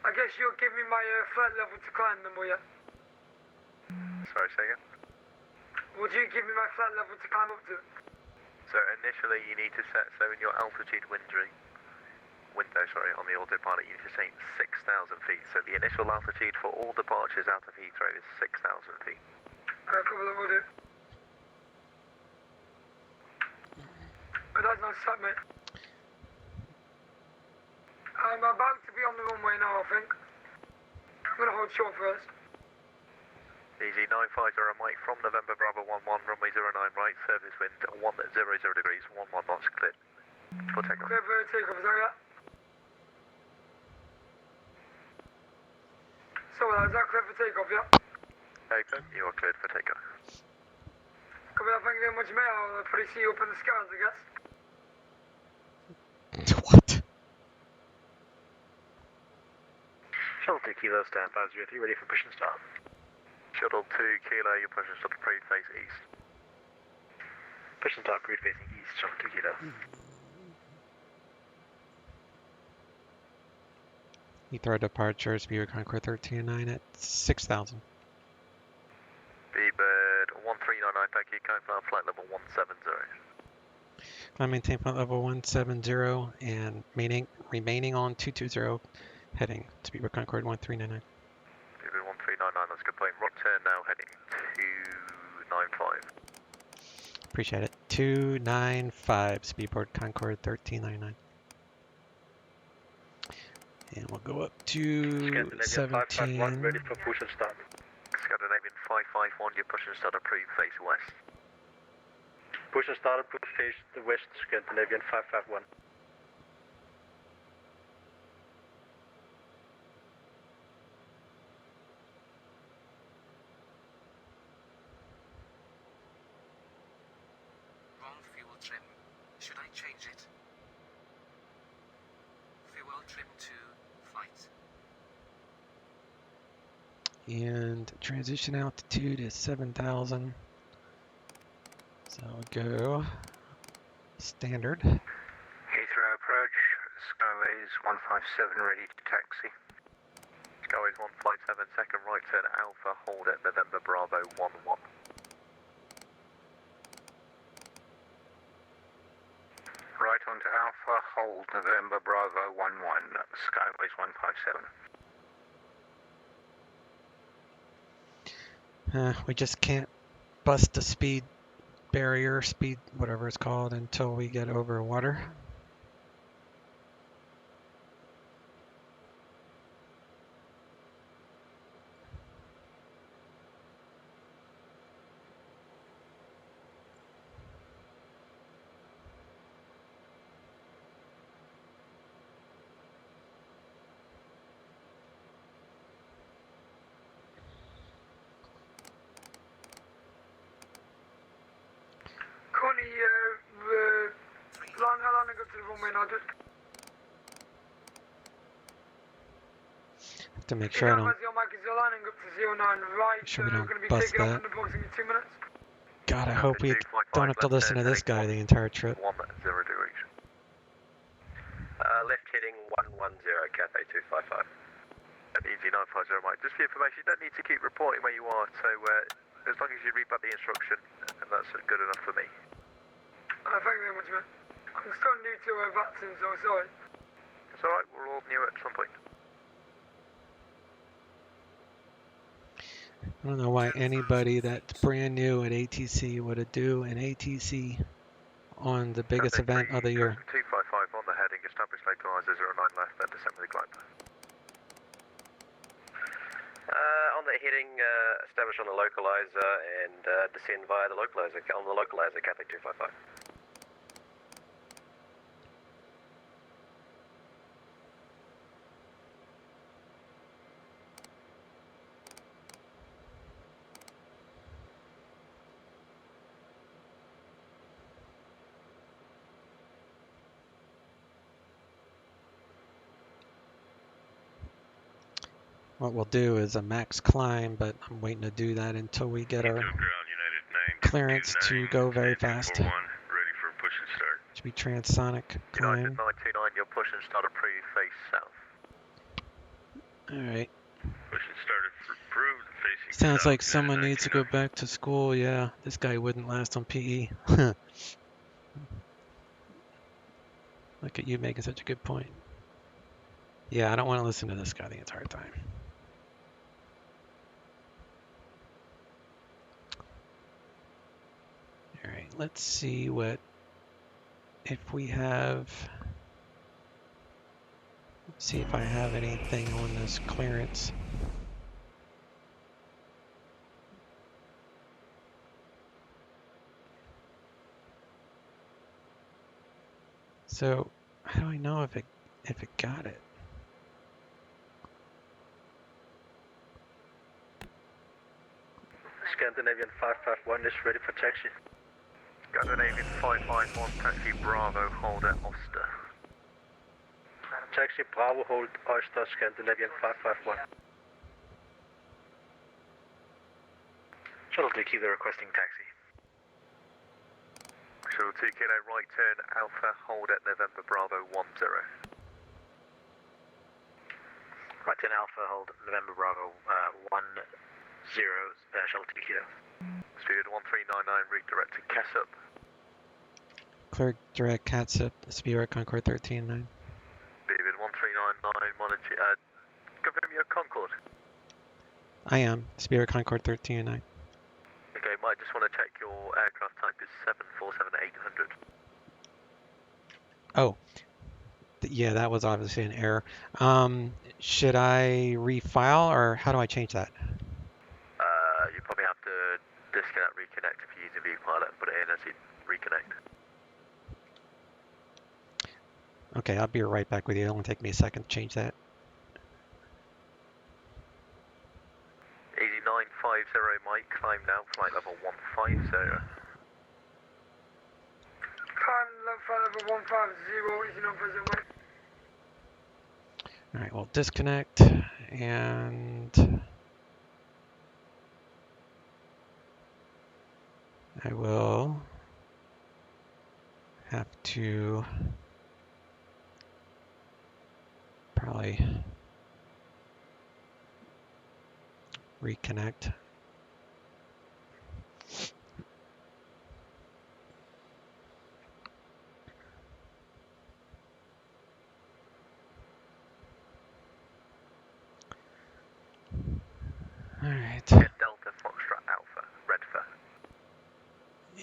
S15: I guess you'll give me my flight level to climb then, will you?
S6: Sorry, say again?
S15: Would you give me my flight level to climb up to?
S6: So initially you need to set, so in your altitude window, on the autopilot you need to set 6,000 feet. So the initial altitude for all departures out of Heathrow is 6,000 feet.
S15: Cover that, will do. But that's not set, mate. I'm about to be on the runway now, I think. I'm going to hold short first.
S6: Easy 950 Mike from November Bravo 11, runway 09 right, surface wind 100 degrees, 11 knots, cleared for takeoff.
S15: Clear for takeoff, is that right? So is that clear for takeoff, yeah?
S6: Open, you are cleared for takeoff.
S15: Copy that, thank you very much, mate. I'll probably see you up in the skies, I guess.
S12: What?
S20: Shuttle 2 Kilo, stand 503, ready for push and start.
S6: Shuttle 2 Kilo, your push and start approved, face east.
S20: Push and start approved facing east, Shuttle 2 Kilo.
S12: Heathrow departure, Spirit Concord 1309 at 6,000.
S6: B-Bird 1399, thank you, climb flight level 170.
S12: Climb maintain flight level 170 and remaining on 220, heading Spirit Concord 1399.
S6: B-Bird 1399, that's a good point. Rock turn now, heading 295.
S12: Appreciate it. 295, Speedport Concord 1399. And we'll go up to 17.
S20: Ready for push and start.
S6: Scandinavian 551, your push and start approved, face west.
S20: Push and start approved, face the west, Scandinavian 551.
S16: Wrong fuel trim. Should I change it? Fuel trim to flight.
S12: And transition altitude is 7,000. So we'll go standard.
S21: Heathrow approach, Skyways 157 ready to taxi.
S6: Skyways 157, second right turn Alpha, hold at November Bravo 11.
S21: Right onto Alpha, hold November Bravo 11, Skyways 157.
S12: We just can't bust the speed barrier, speed whatever it's called, until we get over water.
S15: Connie, landing up to the runway now, dude.
S12: Have to make sure I don't. Sure we don't bust that. God, I hope we don't have to listen to this guy the entire trip.
S6: 10 degrees.
S18: Left heading 11 Cathay 255.
S6: Easy 950, Mike. Just for information, you don't need to keep reporting where you are, so as long as you read back the instruction, and that's good enough for me.
S15: Thank you very much, man. I'm still new to Vatsim, so sorry.
S6: It's alright, we're all new at some point.
S12: I don't know why anybody that's brand new at ATC would do an ATC on the biggest event of the year.
S6: 255 on the heading, establish localizer 09 left, then descend with the climb.
S18: On the heading, establish on the localizer and descend via the localizer, on the localizer, Cathay 255.
S12: What we'll do is a max climb, but I'm waiting to do that until we get our clearance to go very fast.
S17: Ready for push and start.
S12: Should be Transonic Climb.
S6: United 929, your push and start approved, face south.
S12: Alright.
S17: Push and start approved, facing
S12: Sounds
S17: south,
S12: like someone needs to go back to school. Yeah, this guy wouldn't last on PE. Look at you making such a good point. Yeah, I don't want to listen to this guy the entire time. Alright, let's see if we have, let's see if I have anything on this clearance. So, how do I know if it got it?
S20: Scandinavian 551 is ready for taxi.
S6: Scandinavian 551, taxi Bravo, hold at Oster.
S20: Taxi Bravo, hold Oster, Scandinavian 551. Shuttle 2 Kilo requesting taxi.
S6: Shuttle 2 Kilo, right turn, Alpha, hold at November Bravo 10.
S20: Right turn Alpha, hold November Bravo 10, Shuttle 2 Kilo.
S6: Speed 1399, route direct to Cassup.
S12: Clear direct Catsup, Spirit Concorde 13-9.
S6: David 1399, monitor, confirm your Concorde.
S12: I am, Spirit Concorde 13-9.
S6: Okay, Mike, just want to check your aircraft type is 747-800.
S12: Oh, yeah, that was obviously an error. Should I refile, or how do I change that?
S6: You probably have to disconnect, reconnect if you use a VPilot and put it in as you reconnect.
S12: Okay, I'll be right back with you. It'll only take me a second to change that.
S6: Easy 950, Mike, climb now, flight level 150.
S15: Climb flight level 150, easy 950, Mike.
S12: Alright, we'll disconnect, and I will have to probably reconnect. Alright.
S6: Delta Foxtrot Alpha, Redford.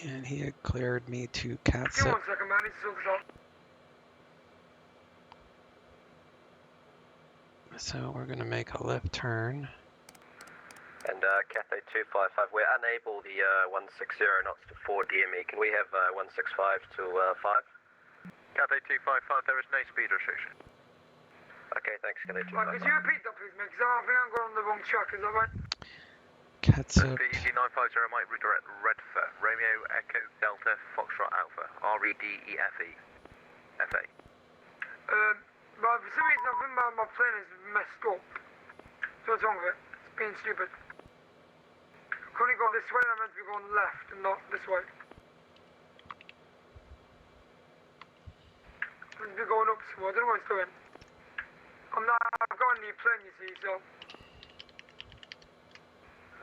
S12: And he had cleared me to
S15: Give me
S12: Catsup.
S15: 1 second, man. I need to sort this out.
S12: So we're going to make a left turn.
S18: And Cathay 255, we're unable the 160 knots to 4 DME. Can we have 165 to 5?
S6: Cathay 255, there is no speed restriction.
S18: Okay, thanks, Cathay 255.
S15: Mike, could you repeat that, please, mate? Because I think I'm going on the wrong track, is that right?
S12: Catsup.
S6: Easy 950, Mike, redirect Redford, Romeo Echo Delta Foxtrot Alpha, REDEFE, FA.
S15: But for some reason I think my plane is messed up. So what's wrong with it? It's being stupid. I couldn't go this way and I'm meant to be going left and not this way. I'm meant to be going up somewhere, I don't know what it's doing. I've got a new plane, you see, so.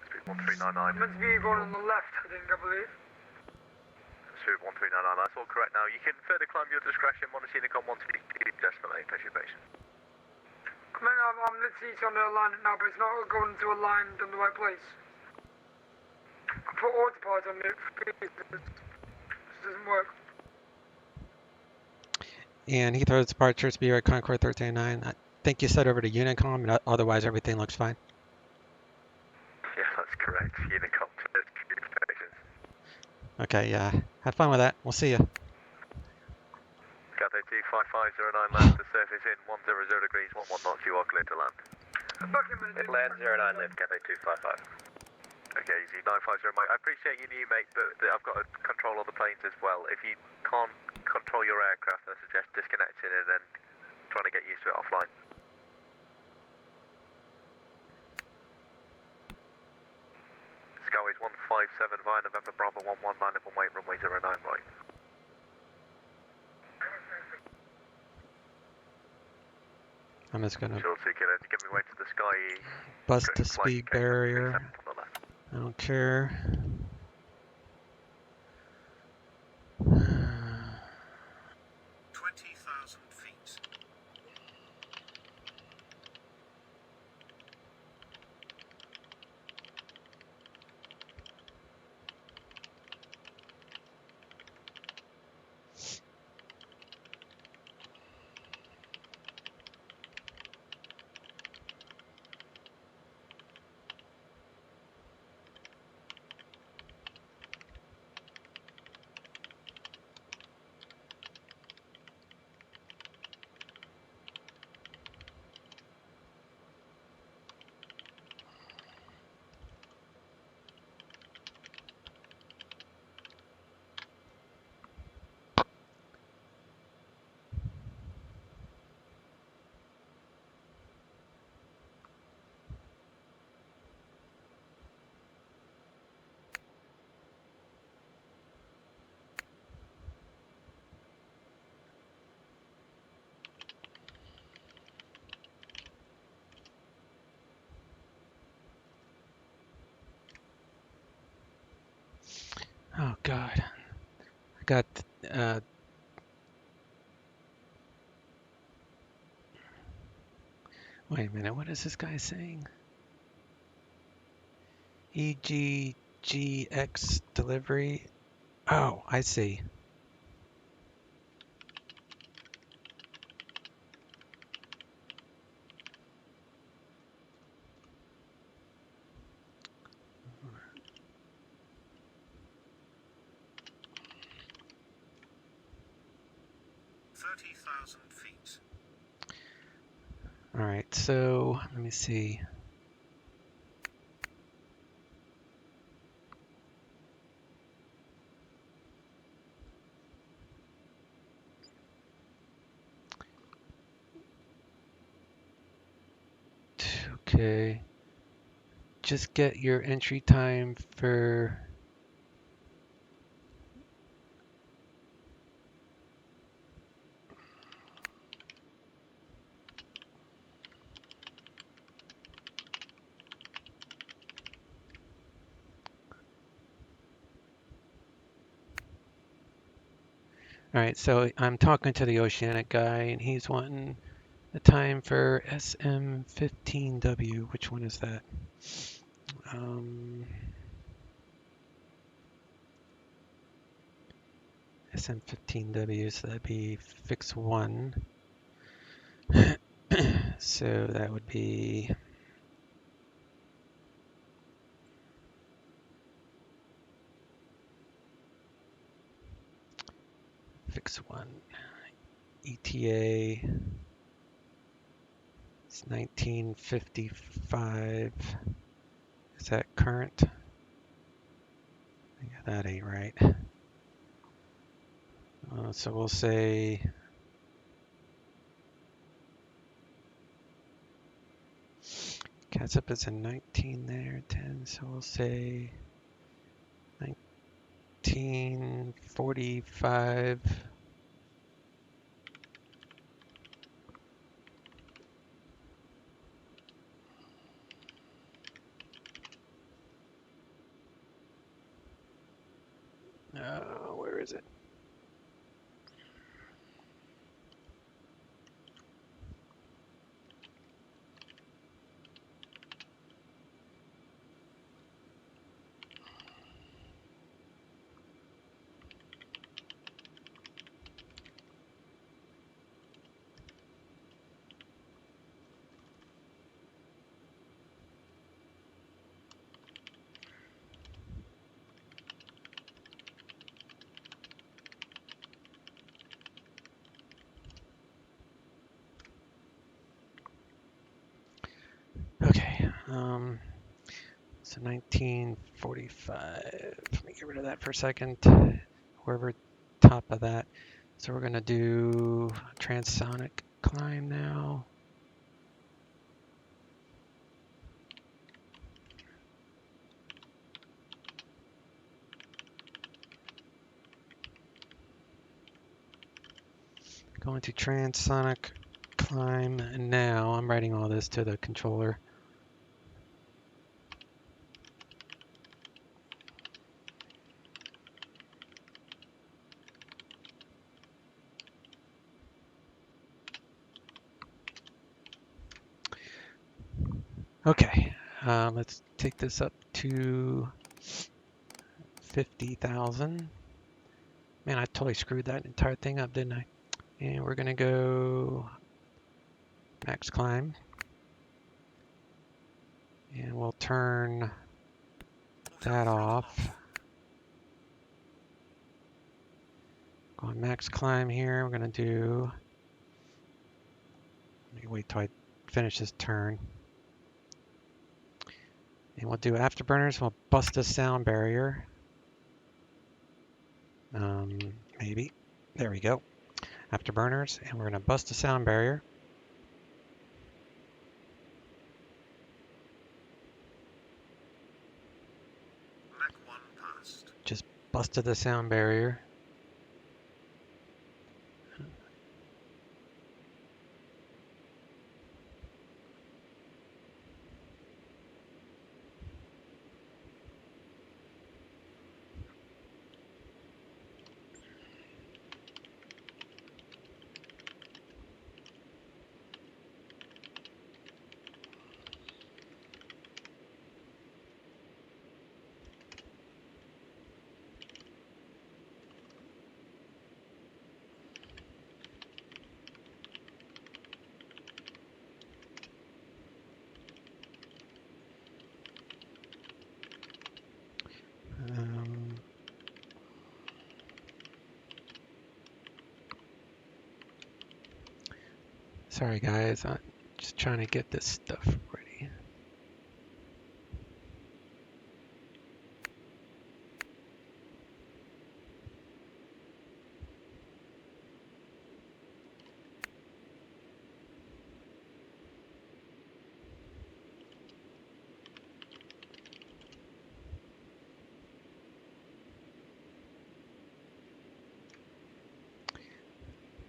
S6: Speed 1399.
S15: I'm meant to be going on the left, I believe.
S6: Speed 1399, that's all correct now. You can further climb your discretion, Montesinic on 122, decimal 8, pressure patient.
S15: I mean, I'm literally trying to align it now, but it's not going to align in the right place. I put autopilot on it, it doesn't work.
S12: And Heathrow's departure, Spirit Concord 1309. I think you set over to Unicom, and otherwise everything looks fine.
S6: Yeah, that's correct. Unicom to communications.
S12: Okay, yeah. Have fun with that. We'll see you.
S6: Cathay 25509 land to surface in 100 degrees, 11 knots, you are clear to land.
S18: Land 09 left, Cathay 255.
S6: Okay, easy, 950 mate. I appreciate you new mate, but I've got to control all the planes as well. If you can't control your aircraft, I suggest disconnecting and then trying to get used to it offline. Skyways 157 via November Bravo 119 up on weight, runway 09 right.
S12: I'm just gonna
S6: Sure, so give me way to the sky.
S12: bust the speed barrier. I don't care.
S19: 20,000 feet.
S12: Oh God. I got wait a minute, what is this guy saying? EGGX delivery. Oh, I see.
S19: Feet.
S12: All right, so let me see. Okay. Just get your entry time for all right, so I'm talking to the Oceanic guy, and he's wanting the time for SM15W. Which one is that? SM15W, so that'd be fix 1. So that would be fix 1. ETA is 1955. Is that current? Yeah, that ain't right. So we'll say catch up is a 19 there, 10. So we'll say 1945. is it? Okay, so 1945. Let me get rid of that for a second. Wherever top of that. So we're gonna do Transonic Climb now. Going to Transonic Climb, and now I'm writing all this to the controller. Okay, let's take this up to 50,000. Man, I totally screwed that entire thing up, didn't I? And we're gonna go max climb. And we'll turn that off. Go on max climb here. We're gonna do, let me wait till I finish this turn. And we'll do afterburners. We'll bust a sound barrier. Maybe. There we go. Afterburners, and we're gonna bust a sound barrier.
S19: Mach 1 passed.
S12: Just busted the sound barrier. Sorry guys, I'm just trying to get this stuff ready.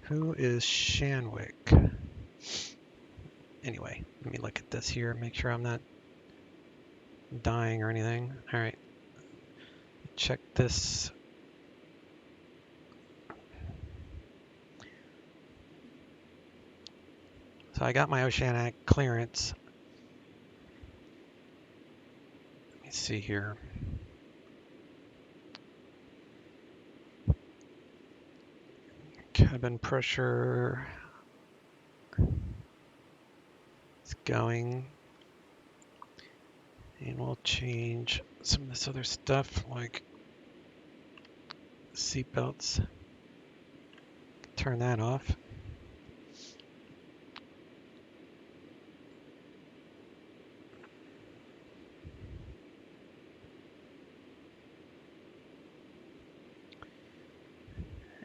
S12: Who is Shanwick? Anyway, let me look at this here, make sure I'm not dying or anything. All right, check this. So I got my Oceanic Clearance. Let me see here. Cabin pressure is going. And we'll change some of this other stuff like seatbelts. Turn that off.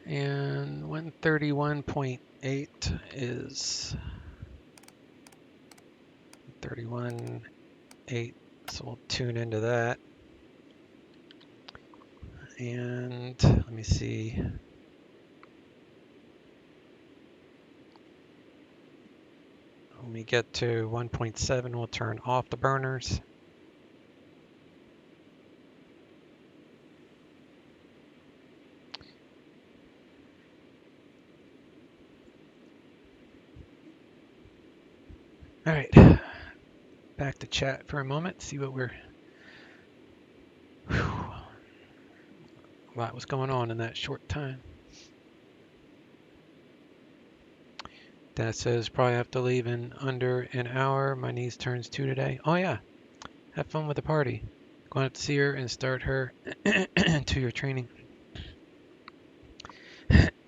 S12: And 131.8 is 31.8, so we'll tune into that. And let me see. When we get to 1.7, we'll turn off the burners. All right, back to chat for a moment, see what we're... Whew. A lot was going on in that short time. Dad says probably have to leave in under an hour. My niece turns 2 today. Oh yeah, have fun with the party. Going up to see her and start her 2-year training.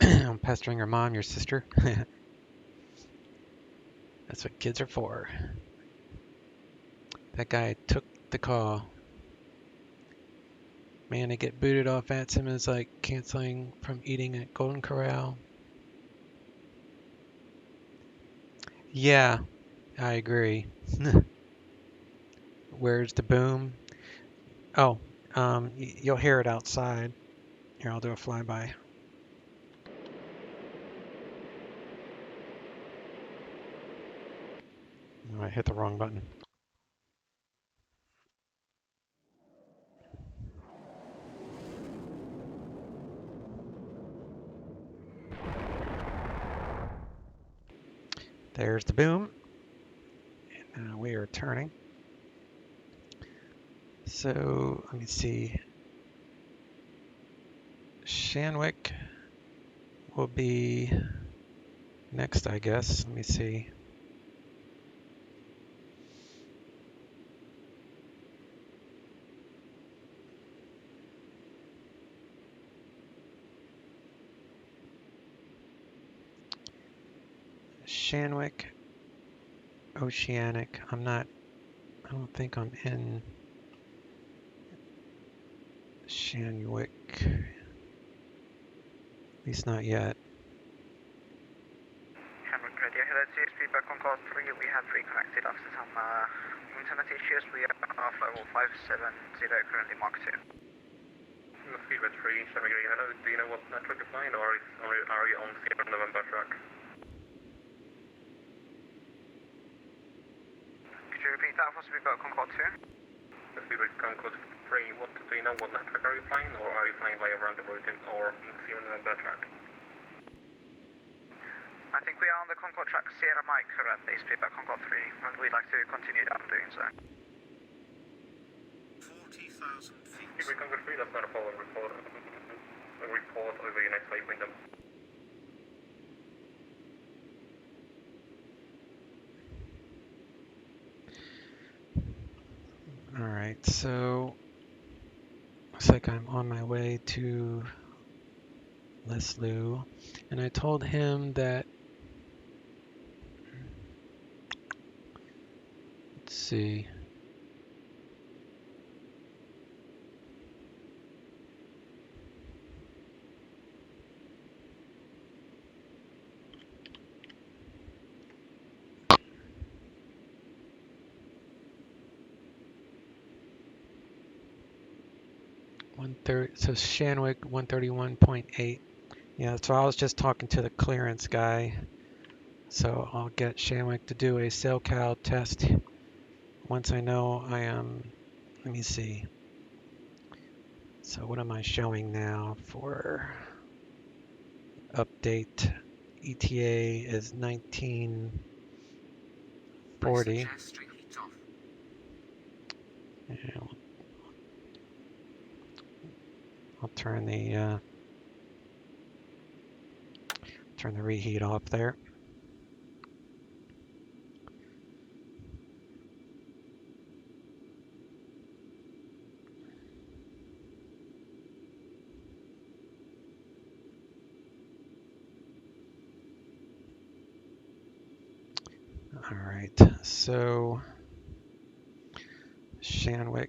S12: I'm pestering her mom, your sister. That's what kids are for. That guy took the call. Man, to get booted off Vatsim is like canceling from eating at Golden Corral. Yeah, I agree. Where's the boom? Oh, you'll hear it outside. Here, I'll do a flyby. Oh, I hit the wrong button. There's the boom. And now we are turning. So, let me see. Shanwick will be next, I guess. Let me see. Shanwick, Oceanic. I don't think I'm in Shanwick. At least not yet.
S21: Shanwick ready. Hello, CSP back on call 3. We have reconnected after some internet issues. We are off level 570, currently Mark 2.
S13: Feedback 3, Shanwick ready. Hello, do you know what network you're flying, or are you on Sierra November track?
S21: Could you repeat that for speedback on call 2?
S13: Feedback on call 3, do you know what network are you flying, or are you flying via random routing or Sierra November track?
S21: I think we are on the Concorde track Sierra Mike currently, speedback on call 3, and we'd like to continue down doing so.
S19: 40,000 feet.
S13: Feedback on call 3, that's not a follow report over your next flight window.
S12: Alright, so looks like I'm on my way to Leslu, and I told him that, let's see, so Shanwick 131.8. Yeah, so I was just talking to the clearance guy. So I'll get Shanwick to do a SailCal test once I know I am. Let me see. So what am I showing now for update? ETA is 1940. Yeah, I'll turn the reheat off there. All right, so Shanwick.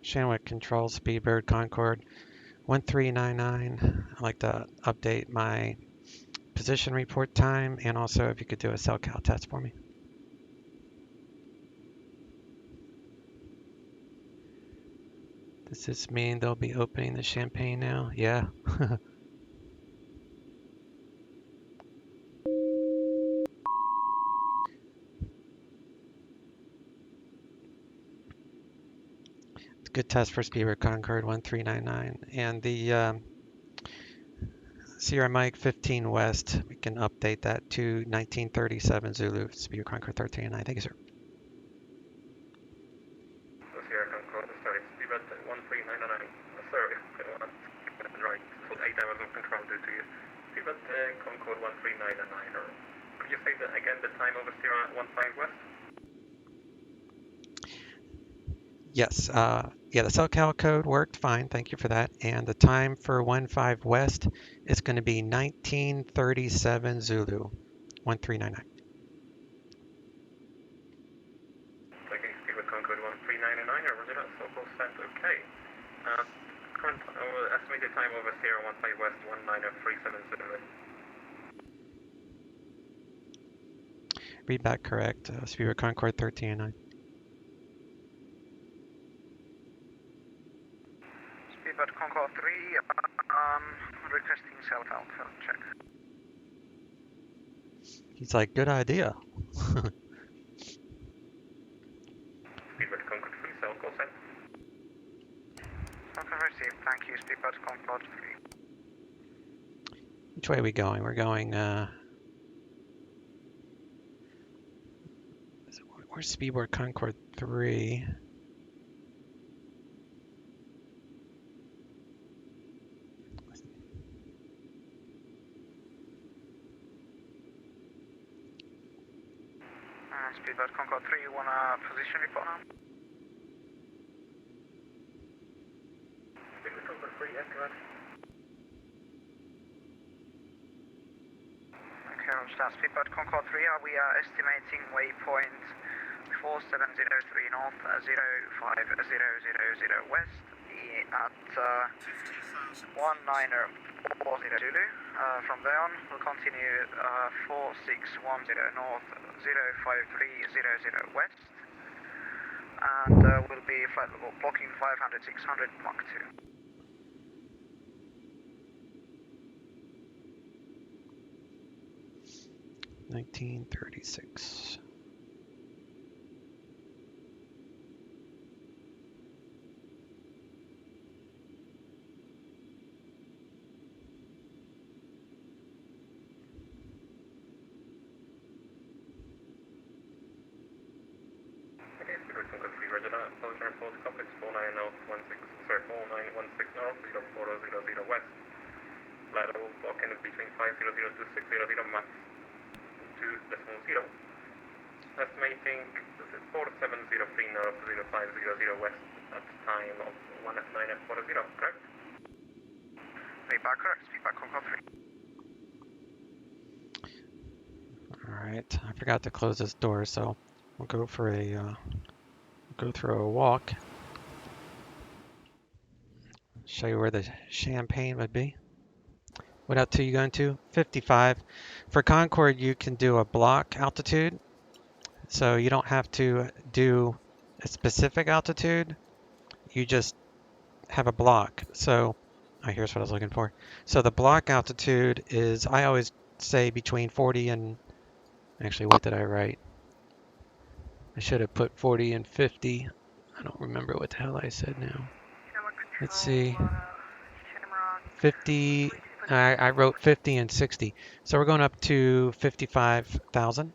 S12: Shanwick control Speedbird Concorde 1399. I'd like to update my position report time, and also if you could do a SailCal test for me. Does this mean they'll be opening the champagne now? Yeah. good test for Speedbird Concorde 1399. And the Sierra Mike 15 West, we can update that to 1937 Zulu, Speedbird Concorde 1399. Thank you, sir.
S10: Sierra Concorde, sorry, Speedbird 1399. Sorry, right, so 8 hours of control due to you. Speedbird Concorde 1399. Could you say that again, the time over Sierra 15 West?
S12: Yes, yeah, the SoCal code worked fine. Thank you for that. And the time for 15 West is going to be 1937 Zulu, 1399.
S10: Taking Speedbird Concorde 1399, or was it at SoCal sent? Okay. Current estimated time over Sierra 15 West 19037 Zulu.
S12: Read back correct. Speedbird Concorde 1399.
S21: Speedbird Concorde 3, requesting self-alpha check.
S12: He's like, good idea.
S10: Speedbird Concorde 3, self-call sent.
S21: Self received, thank you, Speedbird Concorde 3.
S12: Which way are we going? We're going, where's Speedbird Concorde 3?
S21: Speedbird Concorde 3, you want a position report now?
S10: Speedbird Concorde 3, estimate.
S21: Okay, understand. Speedbird Concorde 3, we are estimating waypoint 4703 north, 05000 west at 1940 Zulu. From there on, we'll continue 4610 north, 05300 west, and we'll be flight level blocking 500 600 Mach 2.
S12: $1936.
S10: Okay, Speedbird Concorde 3, roger that. Approach report complex 49 north, 4916 north, 04000 west. Flight level blocking is between 500 to 600 Mach 2.0. Estimating 4703 north, 0500 west at time of 1940, correct?
S21: Feedback correct, Speedbird Concorde 3.
S12: Alright, I forgot to close this door, so we'll go for a, go through a walk. Show you where the champagne would be. What altitude you going to? 55. For Concorde, you can do a block altitude. So you don't have to do a specific altitude. You just have a block. So, here's what I was looking for. So the block altitude is, I always say between 40 and, actually, what did I write? I should have put 40 and 50. I don't remember what the hell I said now. Let's see. 50, I wrote 50 and 60. So we're going up to 55,000.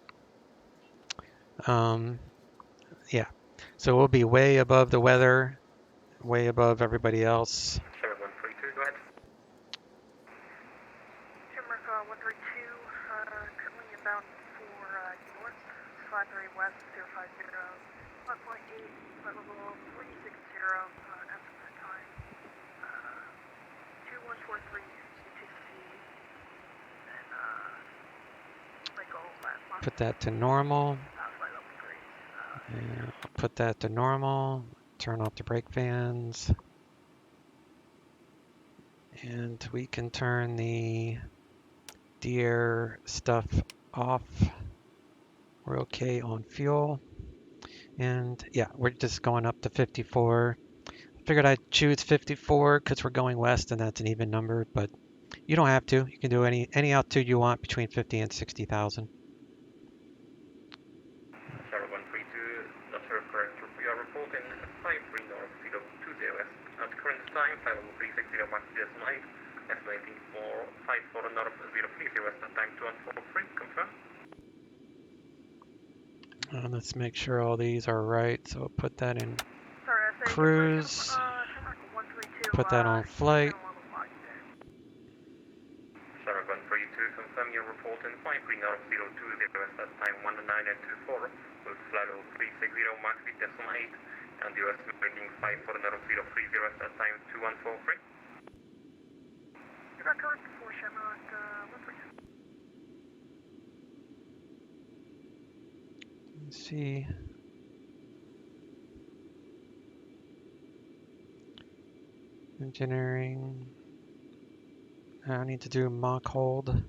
S12: Yeah. So we'll be way above the weather, way above everybody else.
S10: 7132, go ahead.
S21: America 132, currently inbound for north, 53 west, 050, 5.8, flight level 360, estimate time, 2143 CTP, and like all that.
S12: Put that to normal. And put that to normal. Turn off the brake fans. And we can turn the de-air stuff off. We're okay on fuel. And yeah, we're just going up to 54. Figured I'd choose 54 because we're going west and that's an even number, but you don't have to. You can do any altitude you want between 50 and 60,000.
S10: 3132, that's correct. We are reporting 53 North 020 west. At current time, flight level 360 Max decimal 8, estimating for 54 North 030 west at time 2143, confirm.
S12: Let's make sure all these are right. So we'll put that in cruise. Put that on flight.
S10: Sarah 132, confirm your report in 53 North 020 west at time 19824 with flight level 360 Max decimal 8 and you estimating 54 North 030 west at time 2143.
S15: You got correct before Chevron 132.
S12: Let's see. Engineering. I need to do mock hold.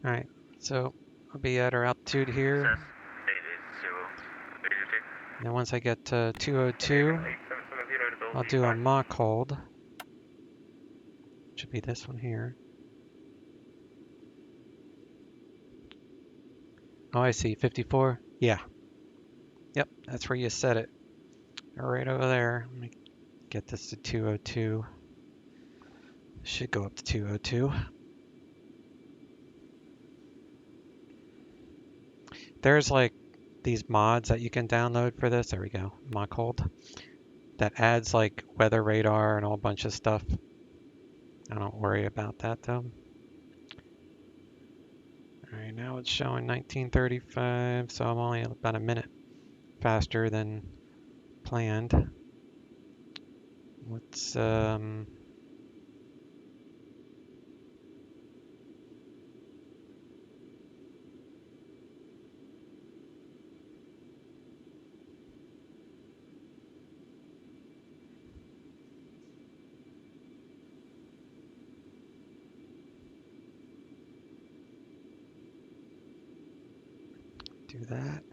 S12: Alright, so I'll be at our altitude here. And once I get to 202, I'll do a mock hold. Should be this one here. Oh, I see, 54. Yeah. Yep, that's where you set it. Right over there. Let me get this to 202. Should go up to 202. There's like these mods that you can download for this. There we go. Mock hold. That adds like weather radar and a whole bunch of stuff. I don't worry about that though. Alright, now it's showing 1935, so I'm only about a minute faster than planned. Let's do that.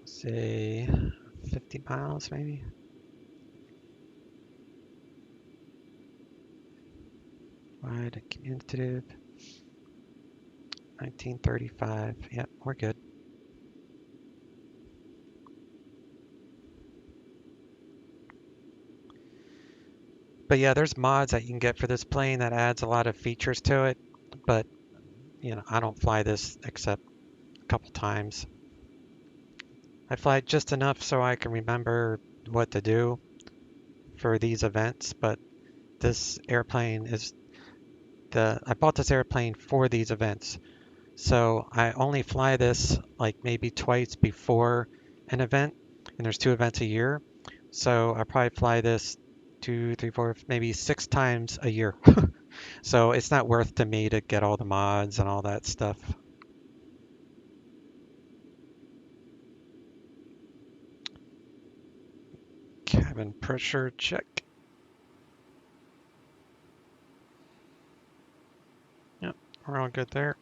S12: Say 50 miles maybe. Wide commutative. 1935. Yep, we're good. But yeah, there's mods that you can get for this plane that adds a lot of features to it. But, you know, I don't fly this except a couple times. I fly just enough so I can remember what to do for these events. But this airplane is I bought this airplane for these events. So I only fly this like maybe twice before an event. And there's 2 events a year. So I probably fly this 2, 3, 4, maybe 6 times a year. So it's not worth to me to get all the mods and all that stuff. Cabin pressure check. Yep, we're all good there.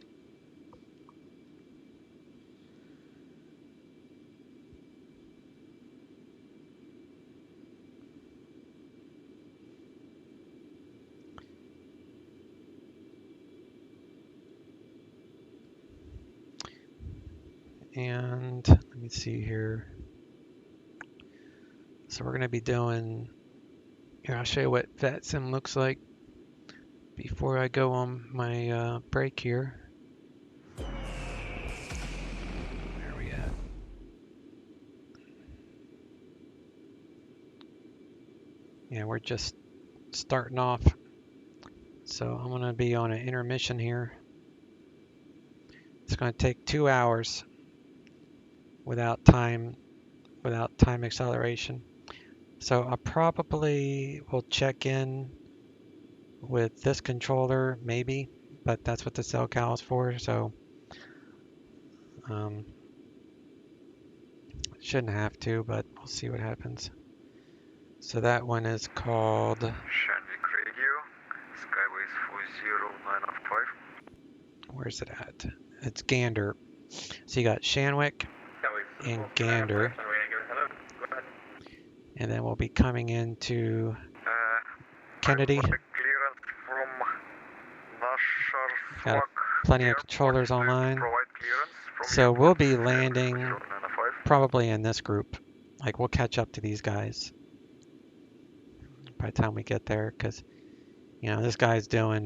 S12: And let me see here. So we're going to be doing, here I'll show you what Vatsim looks like before I go on my break here. Where are we at? Yeah, we're just starting off. So I'm going to be on an intermission here. It's going to take 2 hours without time acceleration. So I probably will check in with this controller maybe, but that's what the cell cal is for, so shouldn't have to, but we'll see what happens. So that one is called
S5: Shanvik Radio, Skyways 40905.
S12: Where's it at? It's Gander. So you got Shanwick and Gander. And then we'll be coming into Kennedy.
S5: Clearance from
S12: Got plenty of controllers online. So we'll be landing probably in this group. Like we'll catch up to these guys by the time we get there, because you know this guy's doing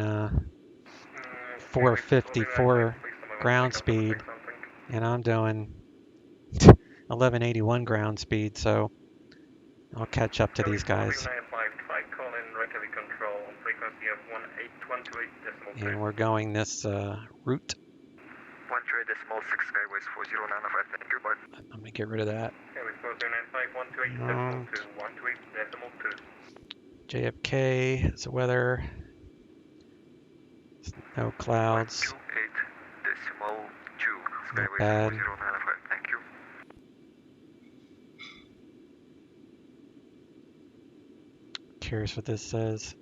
S12: 454 ground speed, and I'm doing 1181 ground speed. So I'll catch up to these guys. And we're going this route.
S5: 13.6 Skyways 4095, thank you, bye.
S12: I'm going to get rid of that. JFK is the weather. No clouds.
S5: 128.2
S12: Not
S5: Skyways
S12: bad.
S5: 4095, thank you.
S12: Curious what this says.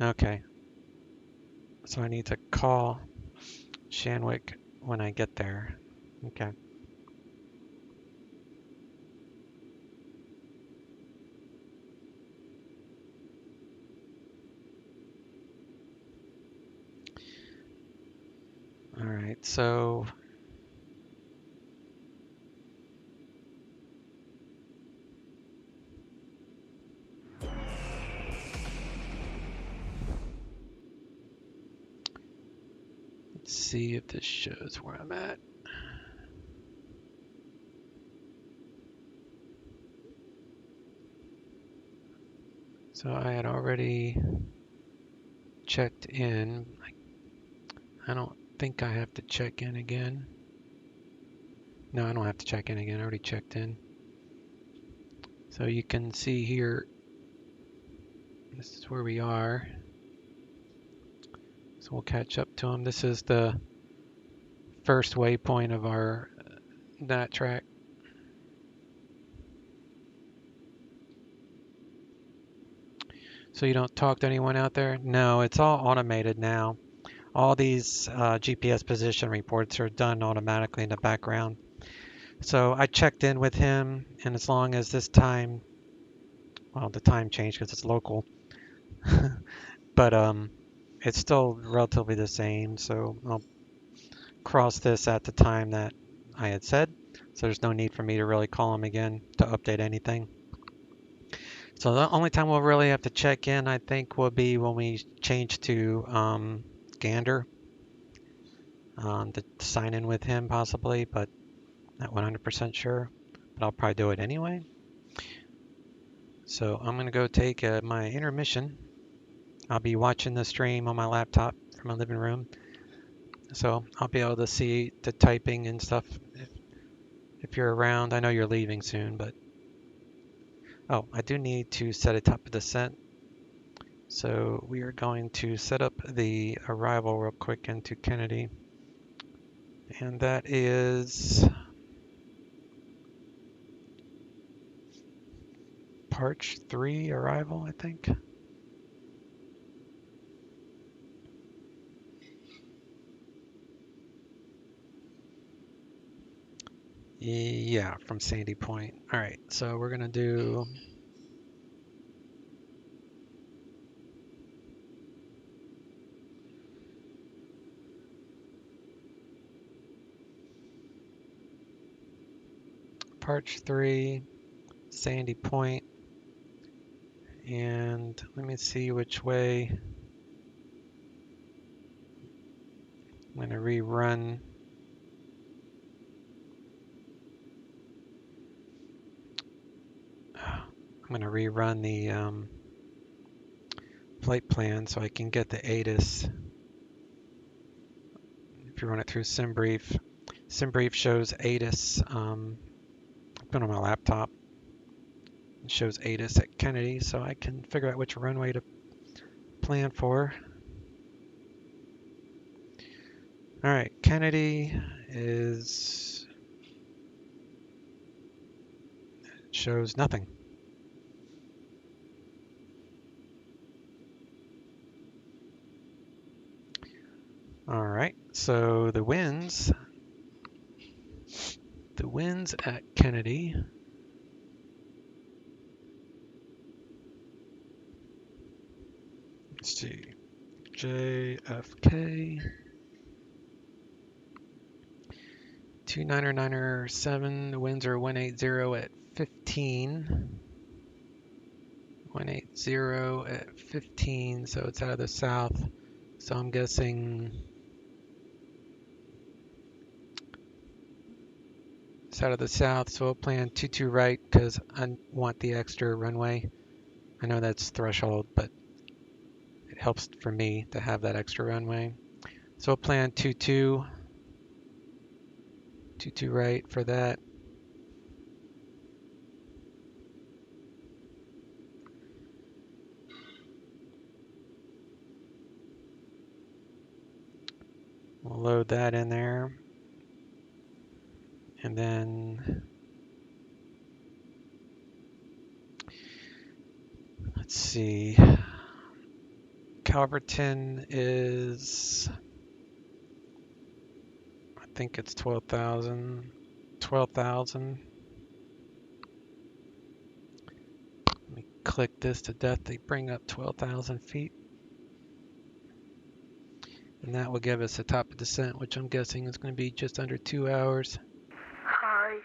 S12: Okay. So I need to call Shanwick when I get there. Okay. All right, so let's see if this shows where I'm at. So I had already checked in. I don't think I have to check in again. No, I don't have to check in again. I already checked in. So you can see here, this is where we are. So we'll catch up to them. This is the first waypoint of our NAT track. So you don't talk to anyone out there? No, it's all automated now. All these GPS position reports are done automatically in the background. So I checked in with him, and as long as this time, well, the time changed because it's local, but it's still relatively the same. So I'll cross this at the time that I had said. So there's no need for me to really call him again to update anything. So the only time we'll really have to check in, I think, will be when we change to Gander. To sign in with him possibly, but not 100% sure. But I'll probably do it anyway. So I'm going to go take my intermission. I'll be watching the stream on my laptop from my living room. So I'll be able to see the typing and stuff if you're around. I know you're leaving soon, but... Oh, I do need to set a top of descent. So we are going to set up the arrival real quick into Kennedy. And that is... Parch 3 arrival, I think. Yeah, from Sandy Point. All right, so we're gonna do Parch 3, Sandy Point, and let me see which way. I'm gonna rerun. I'm gonna rerun the flight plan so I can get the ATIS. If you run it through SimBrief, SimBrief shows ATIS. I've been on my laptop. It shows ATIS at Kennedy, so I can figure out which runway to plan for. All right, Kennedy is... shows nothing. All right, so the winds winds at Kennedy. Let's see, JFK 299er7. The winds are 180 at 15. 180 at 15, so it's out of the south. So I'm guessing it's out of the south. So we'll plan 22 right because I want the extra runway. I know that's threshold, but it helps for me to have that extra runway. So we'll plan 22 right for that. We'll load that in there. And then let's see. Calverton is, I think it's 12,000. 12,000. Let me click this to death. They bring up 12,000 feet. And that will give us a top of descent, which I'm guessing is going to be just under 2 hours.
S15: Hi.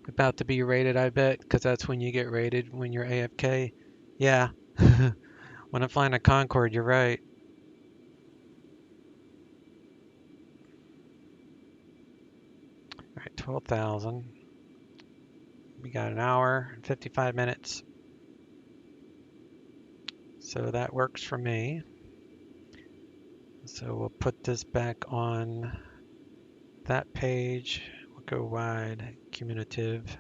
S12: About to be rated, I bet, because that's when you get rated, when you're AFK. Yeah. When I'm flying a Concorde, you're right. Alright, 12,000. We got an hour and 55 minutes. So that works for me. So we'll put this back on that page. We'll go wide, cumulative.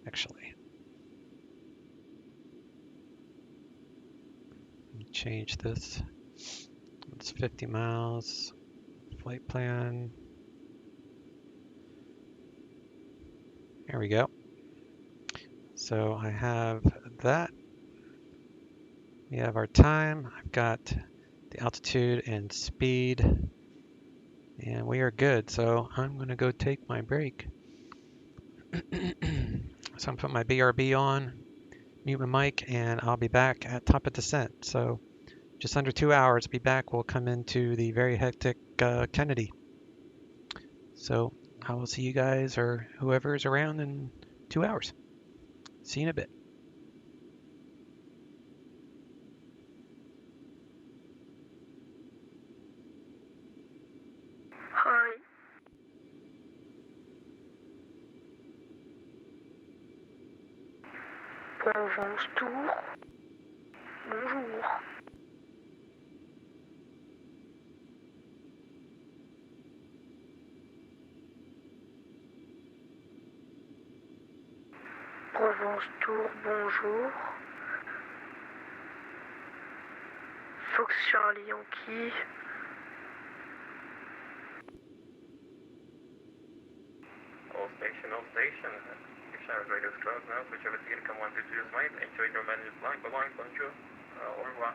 S12: Actually, let me change this. It's 50 miles. Flight plan. There we go. So I have that. We have our time. I've got the altitude and speed. And we are good. So I'm going to go take my break. So I'm going to put my BRB on, mute my mic, and I'll be back at top of descent. So just under 2 hours, be back. We'll come into the very hectic Kennedy. So I will see you guys or whoever is around in 2 hours. See you in a bit.
S15: Hi. Provence Tour. Bonjour. Provence Tour, bonjour. Fox Charlie Yankee.
S10: All station. Your shower radio is closed now. Switch over to Unicom 122 is right. Enjoy your managed flight. Bye-bye. Bonjour. Au revoir.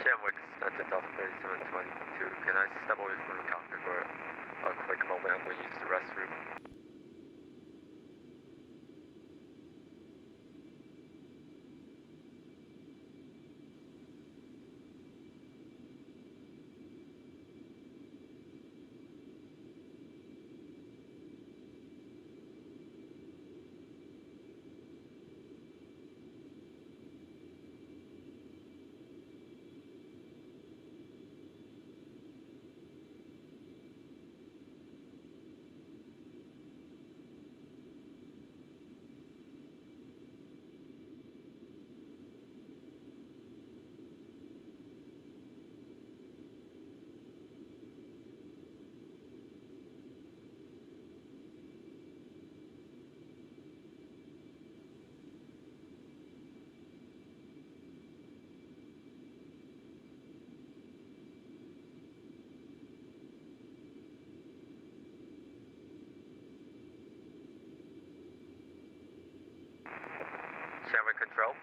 S6: Shamrock extended Delta 3722. Can I step away from the cockpit for a quick moment? I'm going to use the restroom. Shamrock control.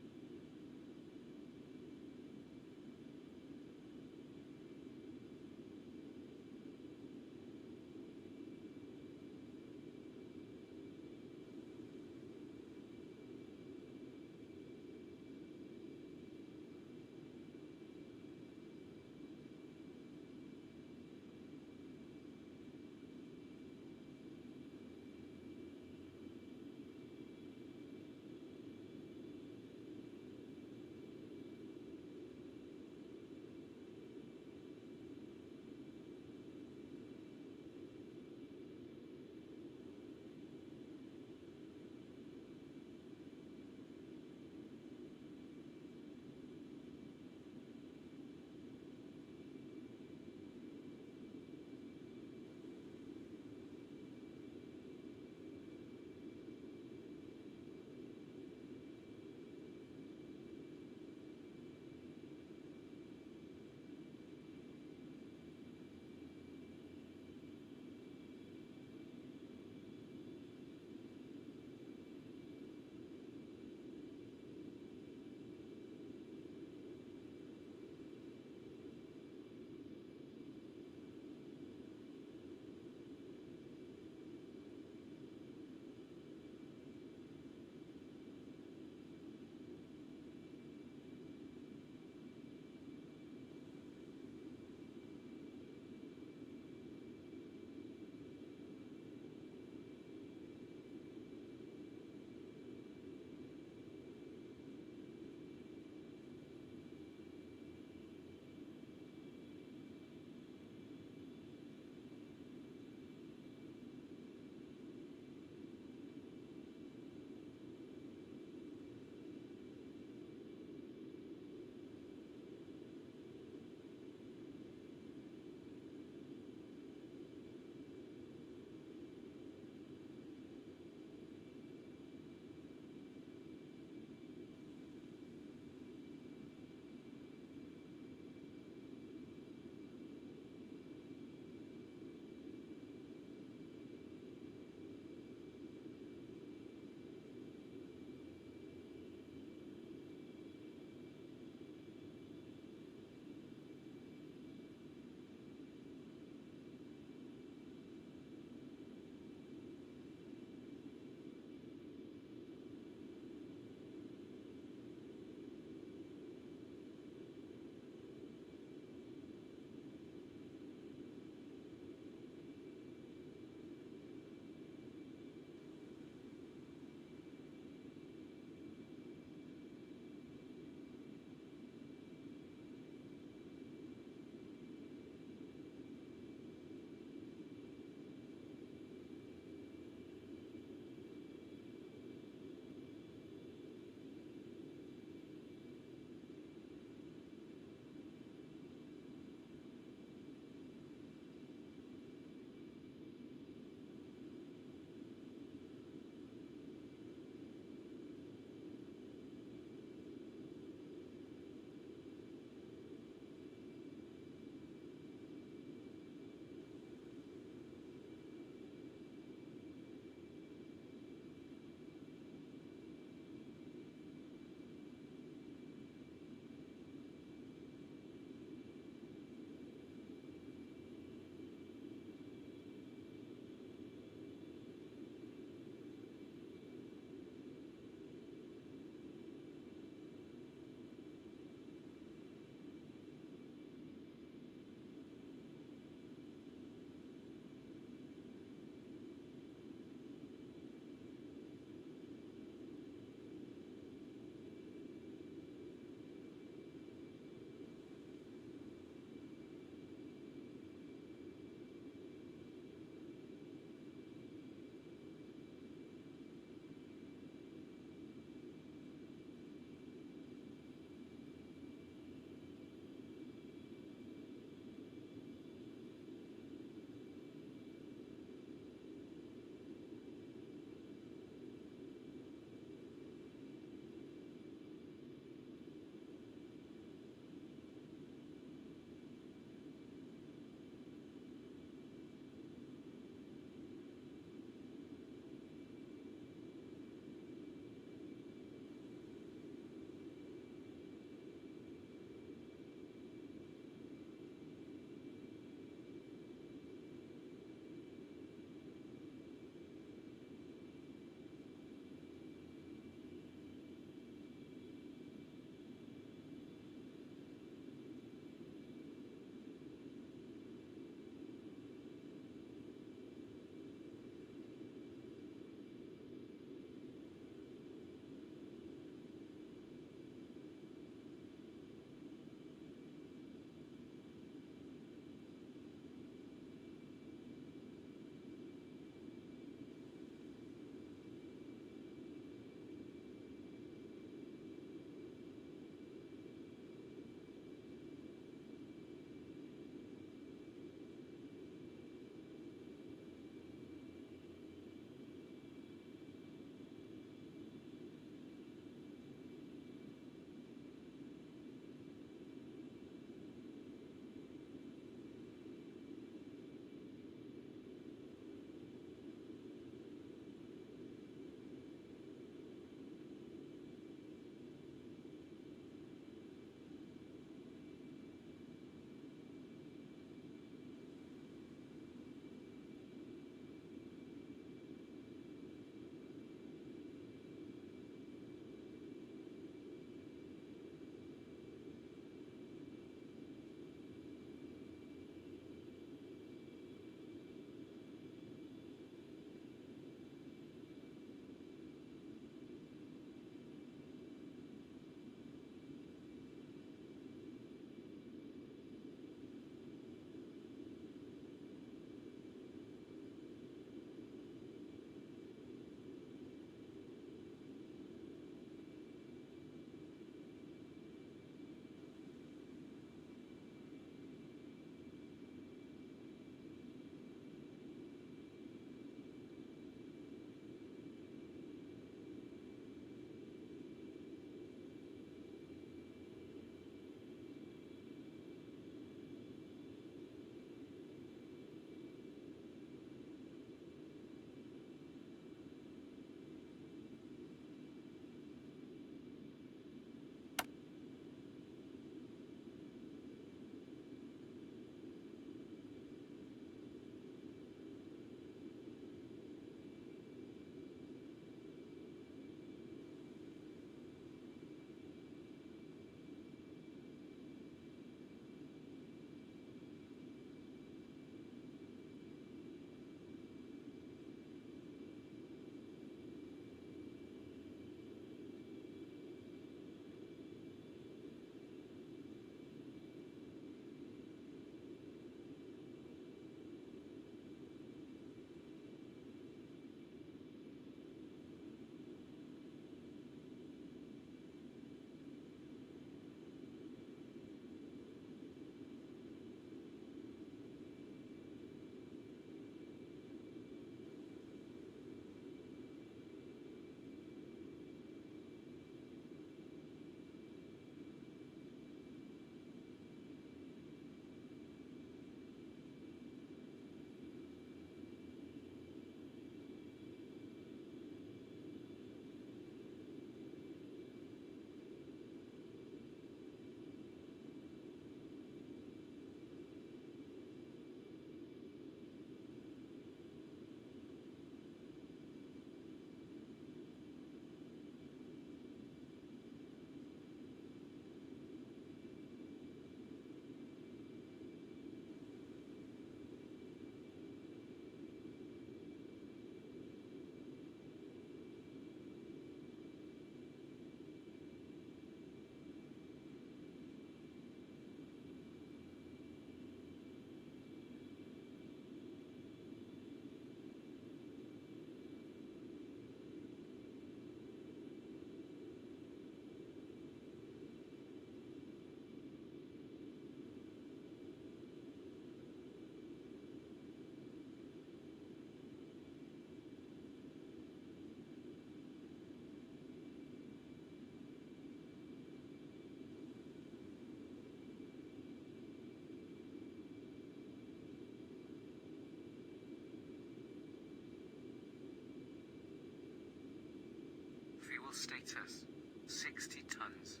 S16: fuel status, 60 tons.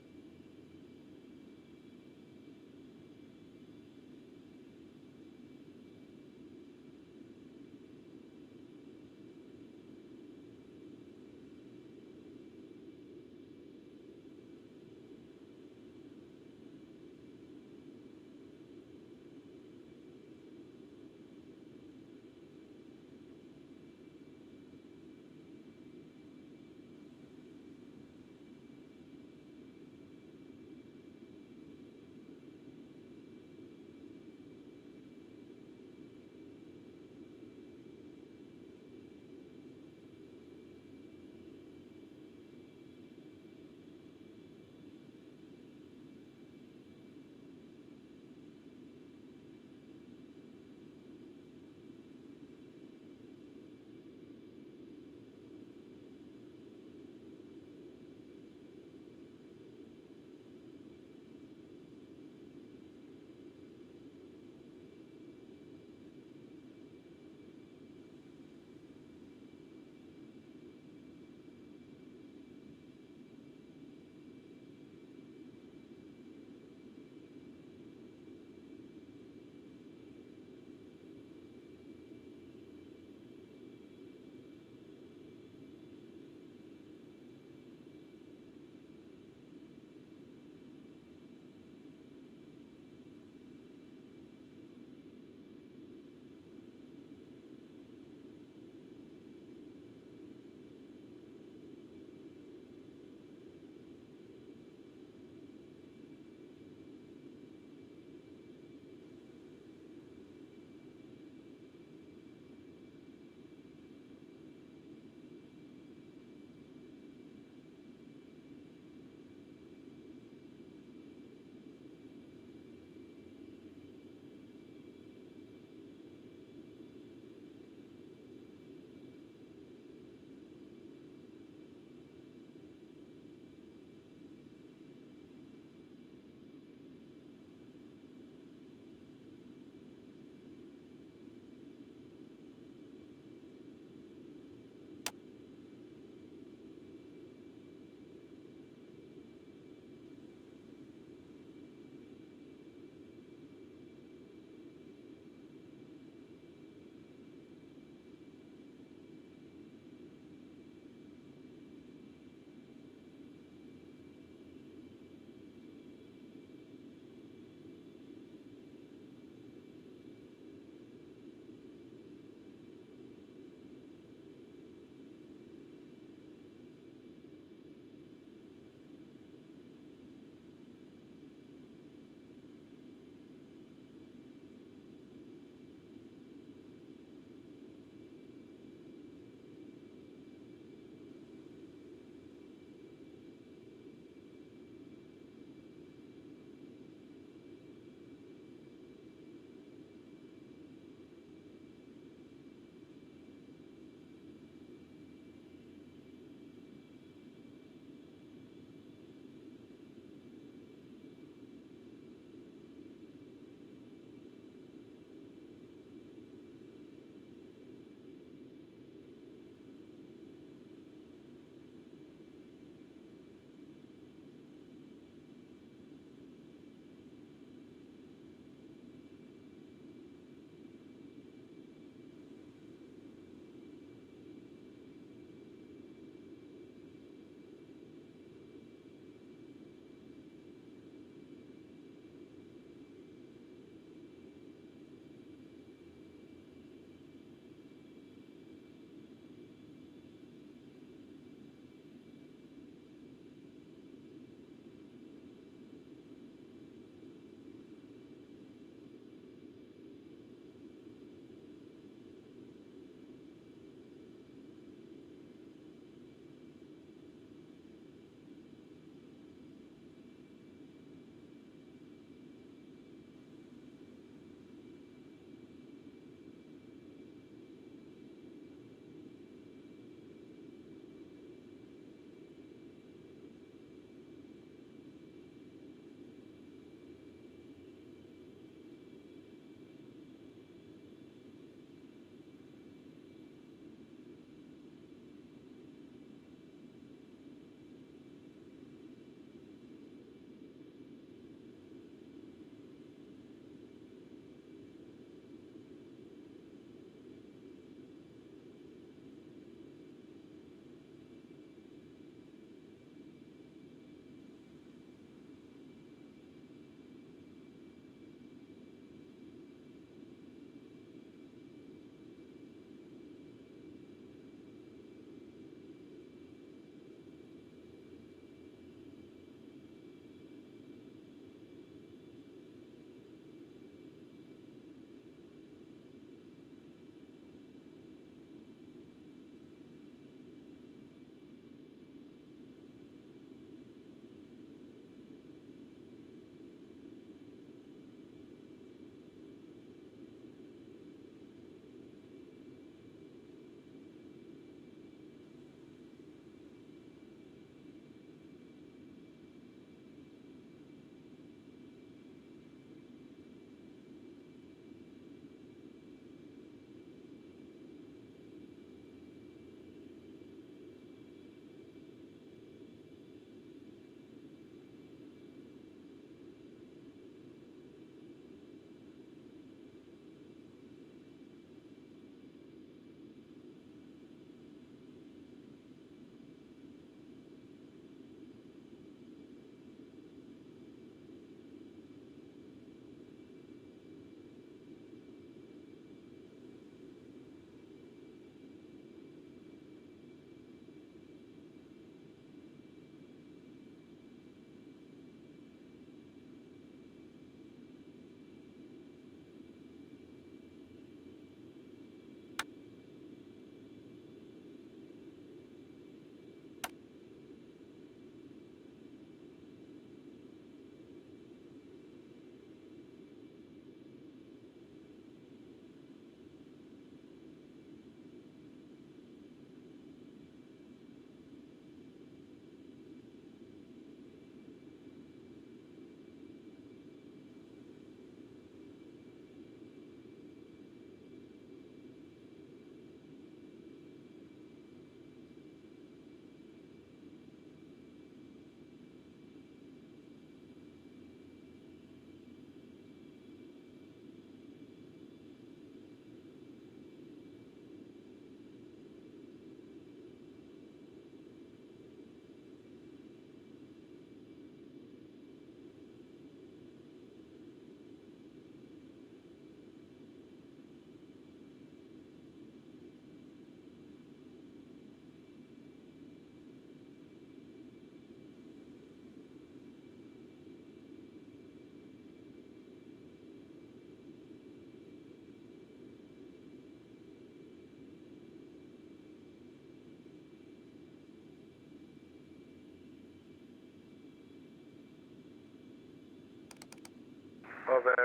S10: over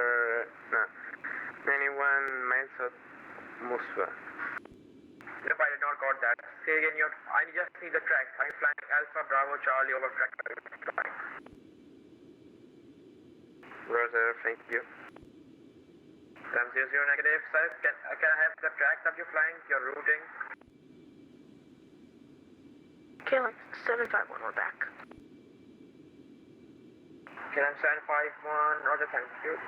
S10: 91 miles of Muswa. Yep, I did not got that. Say again, I just see the track. I'm flying Alpha Bravo Charlie over track. Roger, thank you. Time 00 negative, sir. Can I have the track that you're flying, your routing?
S11: KLM 751, we're back.
S10: KLM 751, Roger, thank you.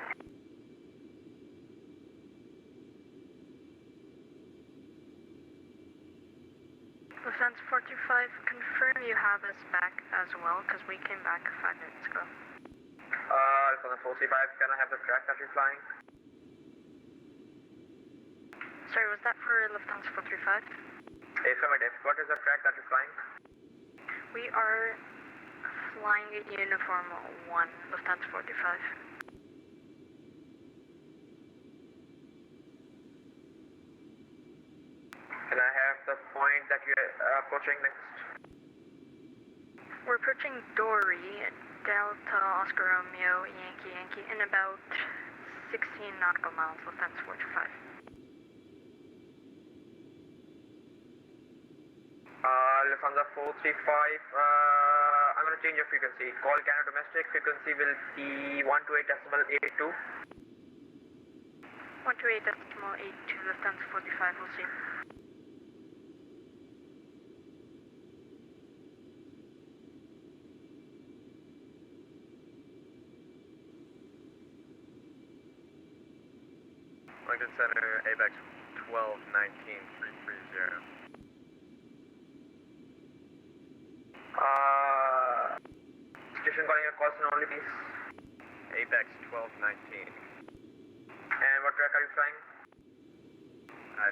S11: Lufthansa 425, confirm you have us back as well, because we came back 5 minutes ago.
S10: Lufthansa 435, can I have the track that you're flying?
S11: Sorry, was that for Lufthansa 435?
S10: Affirmative. What is the track that you're flying?
S11: We are flying uniform 1, Lufthansa 435.
S10: Can I have the point that you're approaching next?
S11: We're approaching Dory, Delta, Oscar Romeo, Yankee, Yankee, in about 16 nautical miles, Lufthansa 425.
S10: Lufthansa 435, I'm going to change your frequency. Call Canada Domestic, frequency will be 128.82.
S11: 128.82, Lufthansa 45, we'll see.
S6: London Center, ABEX 1219-330.
S10: Station calling your call only, please.
S6: ABEX 1219.
S10: And what track are you flying?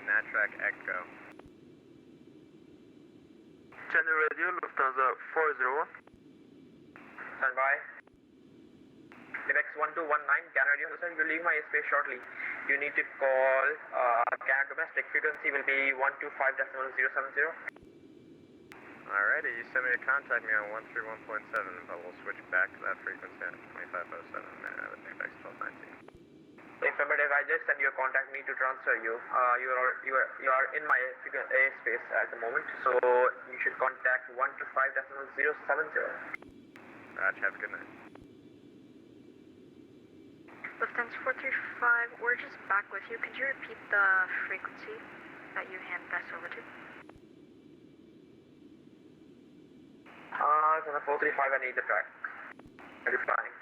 S6: Natrack Echo.
S10: Channel radio, Lufthansa 401. Stand by. ABEX 1219, Canada radio. Listen, you leave my airspace shortly. You need to call Canada Domestic. Frequency will be 125.070.
S6: Alrighty, you sent me to contact me on 131.7, but we'll switch back to that frequency at 2507 with ABEX 1219.
S10: Affirmative, I just sent you a contact me to transfer you. You are in my airspace at the moment, so you should contact 125.070.
S6: Roger, have a good night.
S11: Lufthansa 435, we're just back with you. Could you repeat the frequency that you hand us over to?
S10: Lufthansa 435, I need the track. Are you flying?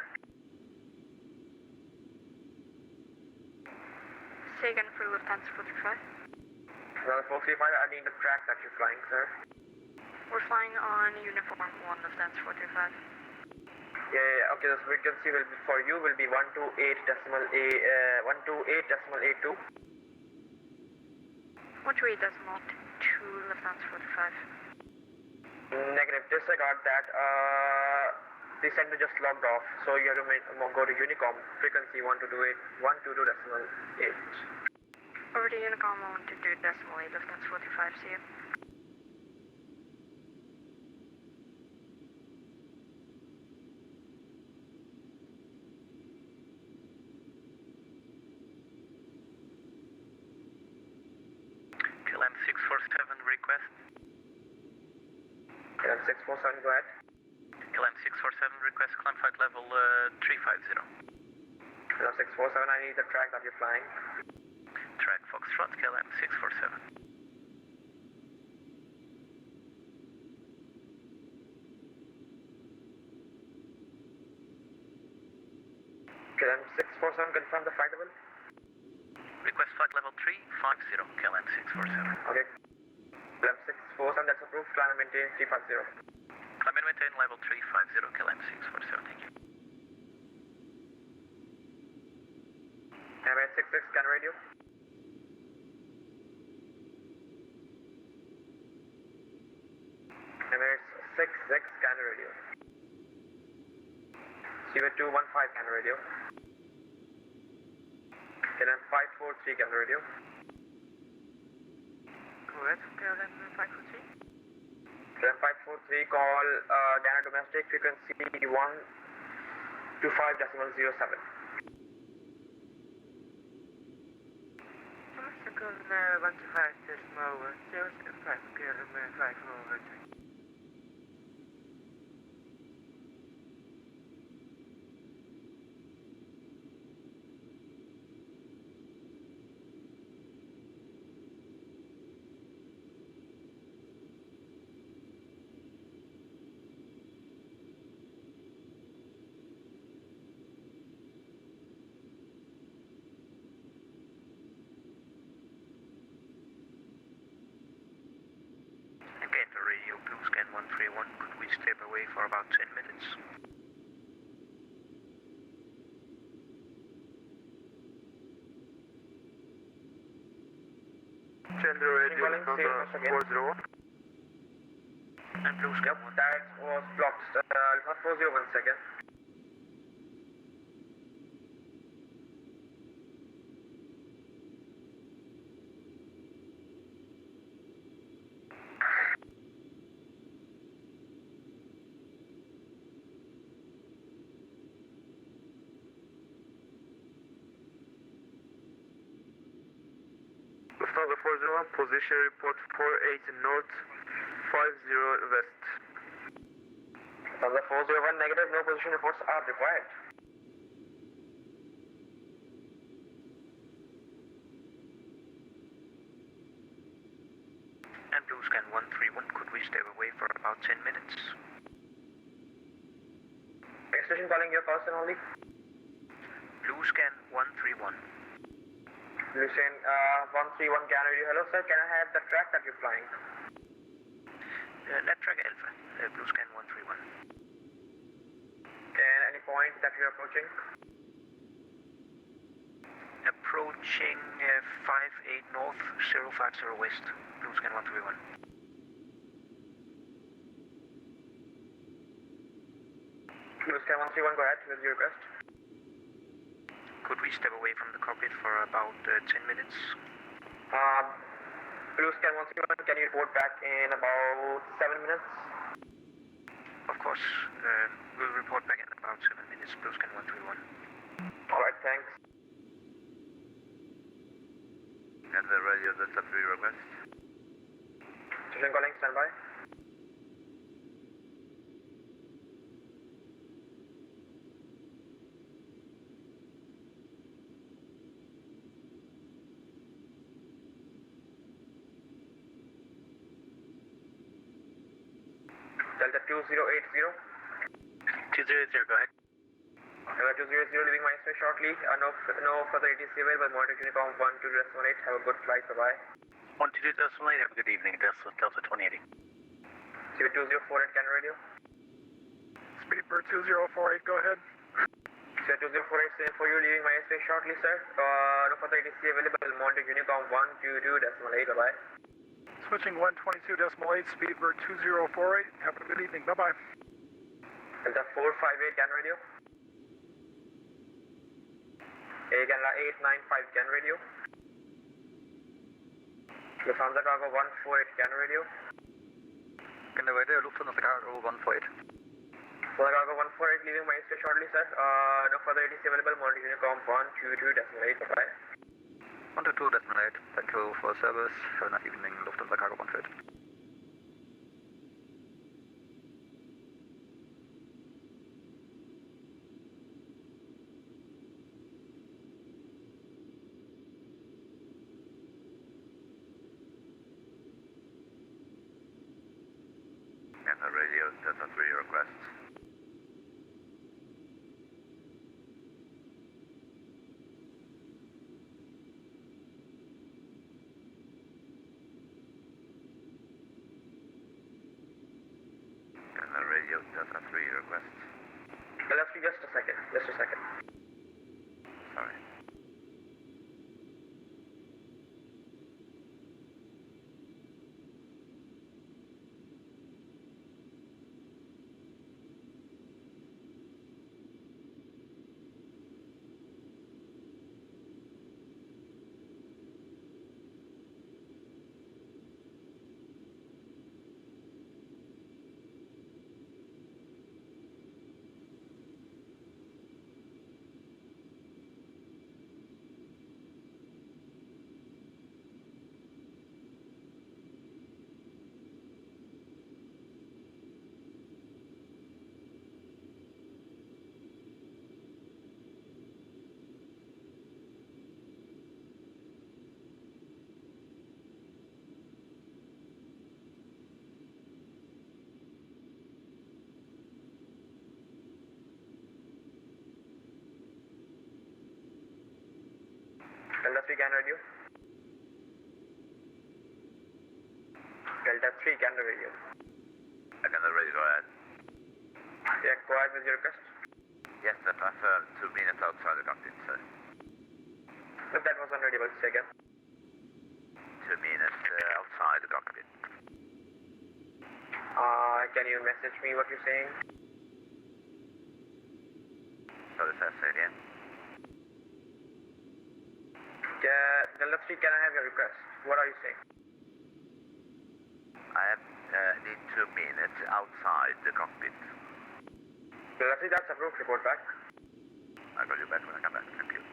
S11: Say again for Lufthansa 435.
S10: Lufthansa 435, I need the track that you're flying, sir.
S11: We're flying on uniform 1, Lufthansa 435.
S10: Yeah, okay, the frequency will be, for you will be 128.82.
S11: 128.2, Lufthansa 435.
S10: Negative, disregard that. The center just logged off, so you have to go to Unicom. Frequency 122.8.
S11: Over to Unicom 122.8, Lufthansa 435, see you.
S6: KLM 647 request.
S10: KLM 647, go ahead.
S6: KLM 647 request climb flight level 350.
S10: KLM 647, I need the track that you're flying.
S6: Track Foxtrot, KLM 647.
S10: KLM 647, confirm the flight level.
S6: Request flight level 350, KLM 647.
S10: Okay. KLM 647, that's approved. Climb and maintain 350.
S6: Climb and maintain level 350, KLM 647, thank you.
S10: Emirates 66, scan radio. Emirates 66, scan radio. Seaway 215, scan radio. KLM 543, scan radio.
S11: Go ahead, KLM 543.
S10: KLM 543, call Canada Domestic, frequency 125.07. Falcon 125.075 km 5 over. Radio Blue Scan 131, could we step away for about 10 minutes?
S21: Chandra Radio 40.
S10: And Blue Scan 1.
S21: That was blocked. Alpha 40, 1 second.
S10: Lufthansa 401, position report 48 north, 50 west.
S21: Lufthansa 401, negative, no position reports are required.
S10: And Blue Scan 131, could we step away for about 10 minutes?
S21: Station calling your person only.
S10: Blue Scan 131.
S21: Lucien 131 Can Radio. Hello sir, can I have the track that you're flying?
S10: Net track Alpha, Blue Scan 131.
S21: And any point that you're approaching?
S10: Approaching 58 north, 050 west, Blue Scan 131.
S21: Blue Scan 131, go ahead with your request.
S10: Could we step away from the cockpit for about 10 minutes?
S21: Blue Scan 131, can you report back in about 7 minutes?
S10: Of course, we'll report back in about 7 minutes, Blue Scan 131.
S21: Alright, thanks.
S6: And the radio, that's a 3 request.
S21: Station calling, standby. Delta 2080.
S10: 2080, go ahead.
S21: 200 leaving my space shortly. No further ATC available. Monitor Unicom 12.8. Have a good flight. Bye-bye.
S10: 12.8, have a good evening. Delta 2080.
S21: Speed 2048 Can Radio.
S9: Speedbird 2048, go ahead.
S21: Speed 2048, same for you. Leaving my space shortly, sir. No further ATC available. Monitor Unicom 122.8. Bye-bye.
S9: Switching 122.8, Speedbird 2048. Have a good evening. Bye-bye.
S21: Delta 458 Can Radio. Canada 895 Can Radio. Lufthansa Cargo 148 Can Radio.
S10: Canada Lufthansa Cargo 148.
S21: Lufthansa Cargo 148 leaving my space shortly, sir. No further ATC available. Monitor Unicom 122.8. Bye-bye.
S10: 122.8. Thank you for service. Have a nice evening. Lufthansa Cargo 148.
S6: And the radio, Delta 3 requests. And the radio, Delta 3 requests.
S21: Delta 3, just a second. Just a second.
S6: Sorry.
S10: 3 can radio. Delta 3 can radio.
S6: I can already go ahead.
S10: Yeah, go ahead with your request.
S6: Yes, sir. Confirm 2 minutes outside the cockpit, sir.
S10: Look, that was unreadable. Say again.
S6: 2 minutes outside the cockpit.
S10: Can you message me what you're saying?
S6: Sorry, sir. Say again.
S10: Yeah, Delta 3, can I have your request? What are you saying?
S6: I need 2 minutes outside the cockpit.
S10: Delta 3, that's approved. Report back.
S6: I'll call you back when I come back. Thank you.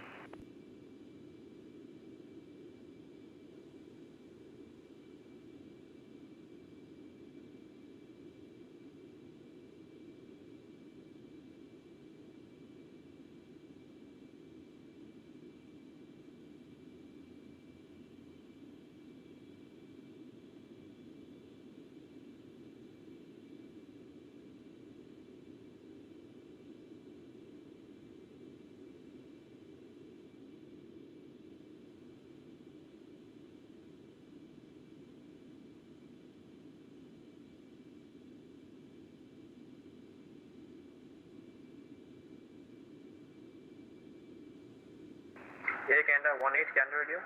S10: Air Canada 18 can radio.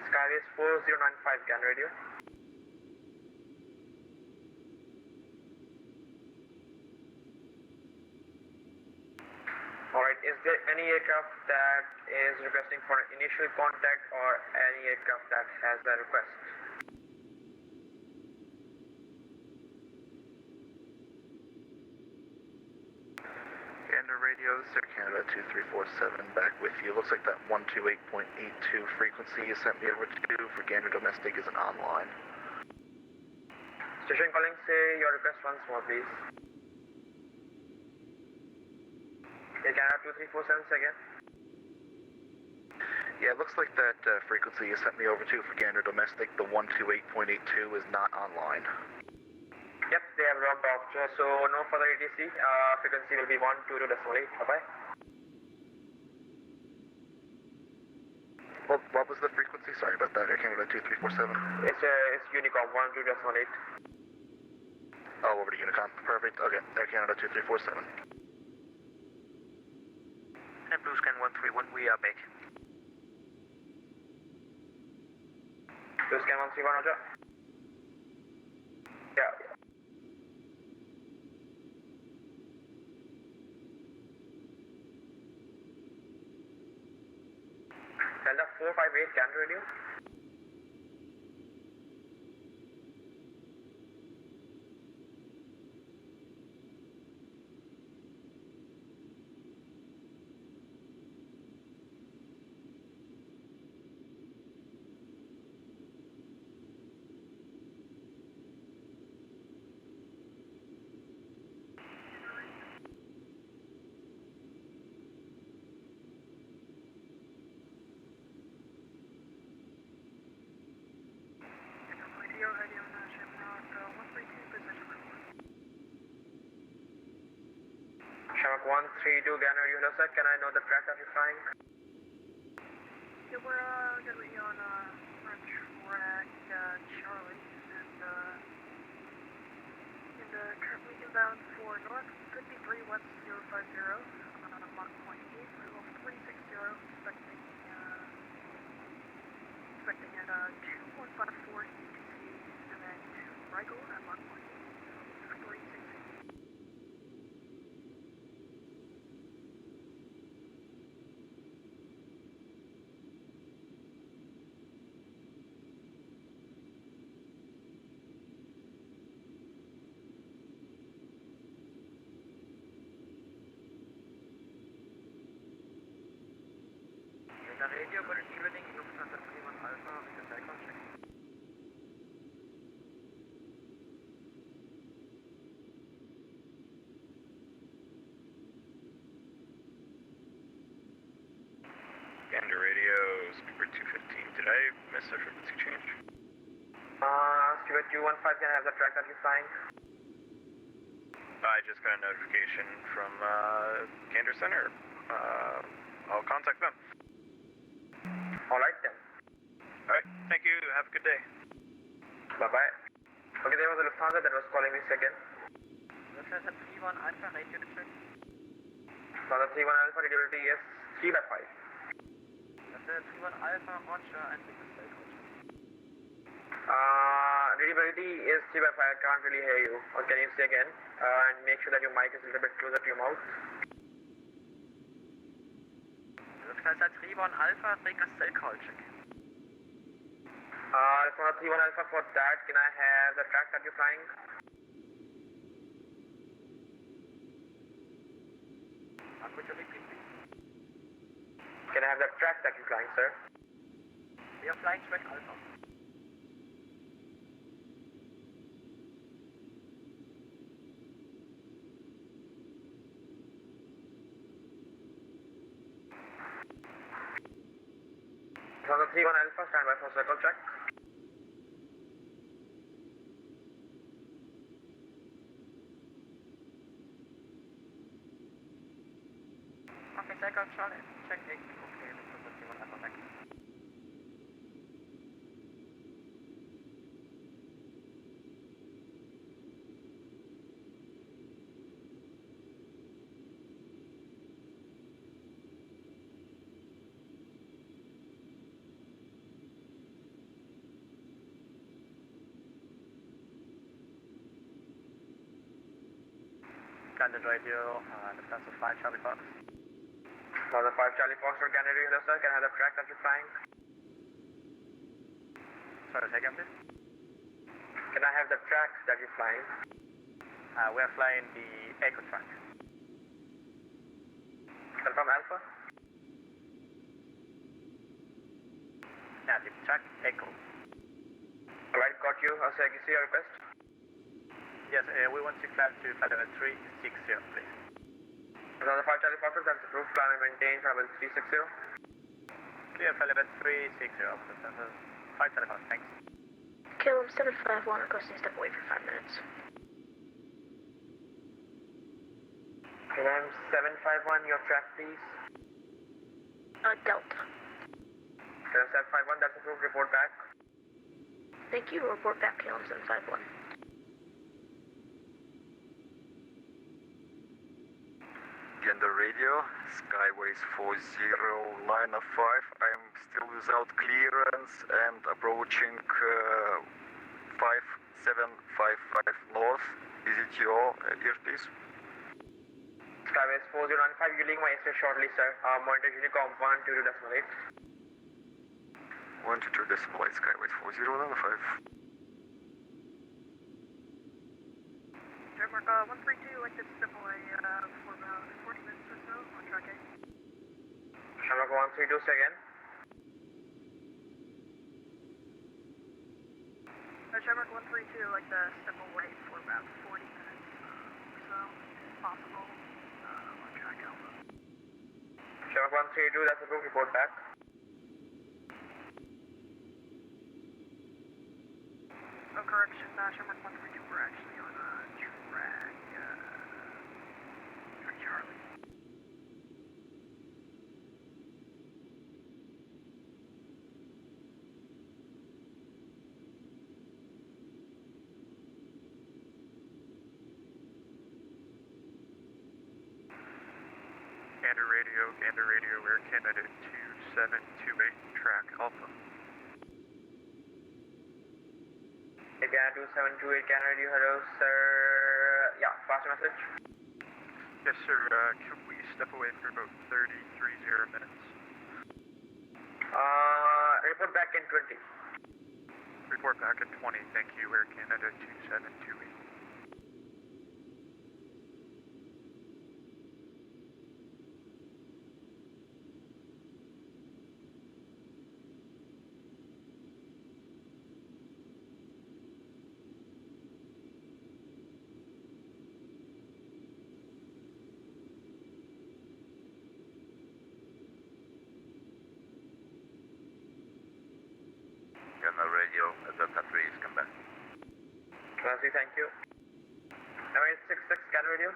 S10: Skyways 4095 can radio. Alright, is there any aircraft that is requesting for an initial contact or any aircraft that has a request?
S1: Gander radio, Sir Canada 2347 back with you. Looks like that 128.82 frequency you sent me over to for Gander Domestic isn't online.
S10: Station calling, say your request once more, please. Air Canada 2347 again.
S1: Yeah, it looks like that frequency you sent me over to for Gander Domestic, the 128.82, is not online.
S10: Yep, they have dropped off, so no further ATC. Frequency will be 122.8. Bye-bye.
S1: What was the frequency? Sorry about that, Air Canada 2347.
S10: It's Unicom 122.8.
S1: Oh, over to Unicom. Perfect. Okay, Air Canada 2347.
S5: And Blue Scan 131, we are back.
S10: Blue Scan 131, Roger. Yeah. Delta 458 can radio. Shamrock 132 Ghana radio, hello sir, can I know the track that you're flying?
S11: Yeah, we're going to be on track Charlie, and currently inbound for north 53 west 050, Mach 0.8, level 360, expecting at 2154 UTC, and then to Rigel at Mach 0.8, so 360.
S10: Radio currently running Lufthansa 31 Alpha with a cyclone check.
S1: Gander radio, Skipper 215. Did I miss a frequency change?
S10: Skipper 215, can I have the track that you're flying?
S1: I just got a notification from Gander Center.
S10: I'll contact them.
S21: Alright then.
S10: Alright, thank you. Have a good day.
S21: Bye-bye. Okay, there was a Lufthansa that was calling me second.
S10: Lufthansa 31 Alpha, radio check.
S21: Lufthansa 31 Alpha, radiability is 3 by 5.
S10: Lufthansa 31 Alpha, Roger, and
S21: Radiability is 3 by 5, I can't really hear you. Or can you say again? And make sure that your mic is a little bit closer to your mouth.
S10: Lufthansa 31 Alpha, take a cell call check.
S21: Lufthansa 31 Alpha, for that, can I have the track that you're flying?
S10: Could you repeat, please?
S21: Can I have the track that you're flying, sir?
S10: We are flying track Alpha.
S21: Lufthansa 31 Alpha, stand by for circle check.
S10: Okay, check out Charlie. Check 8. Okay, Lufthansa 31 Alpha back. Condorde radio, Lufthansa 5 Charlie Fox.
S21: Lufthansa 5 Charlie Fox for Condorde, hello sir, can I have the track that you're flying?
S10: Sorry, say again please?
S21: Can I have the track that you're flying?
S10: We are flying the Echo track.
S21: Confirm Alpha?
S10: Yeah, the track Echo.
S21: Alright, got you. I'll say your request.
S10: Yes, we want to climb to flight level 360, please.
S21: Lufthansa 5 Charlie Fox, that's approved. Climb and maintain flight level 360.
S10: Clear flight level 360, Lufthansa 5 Charlie Fox, thanks.
S11: Killam 751, requesting step away for 5 minutes.
S21: Killam 751, your track please.
S11: Delta.
S21: Killam 751, that's approved. Report back.
S11: Thank you. Report back, Killam 751.
S4: Condorde radio, Skyways 40, line of 5. I am still without clearance and approaching 5755 north. Is it your airspace?
S21: Skyways 4095, you leave my airspace shortly, sir. Monitor Unicom 122.8.
S4: 122.8, Skyways 4095.
S11: Trademark 132, like this step away for about 40 minutes or so on track 8.
S21: Trademark 132, say again.
S11: Trademark 132, like the step away for about 40 minutes or so, if possible, on track Alpha.
S21: Trademark 132, that's approved. Report back.
S11: Oh, correction, Trademark 132, we're actually on track Charlie.
S10: Condorde radio, we're Canada 2728, track Alpha.
S21: Again, 2728, Canada radio, hello sir. Yeah, fast message.
S10: Yes sir, can we step away for about 30 minutes?
S21: Report back in 20.
S10: Report back in 20, thank you, Air Canada 2728.
S4: Condorde radio, Delta 3 is come back.
S21: Thank you. 7866, Condorde radio.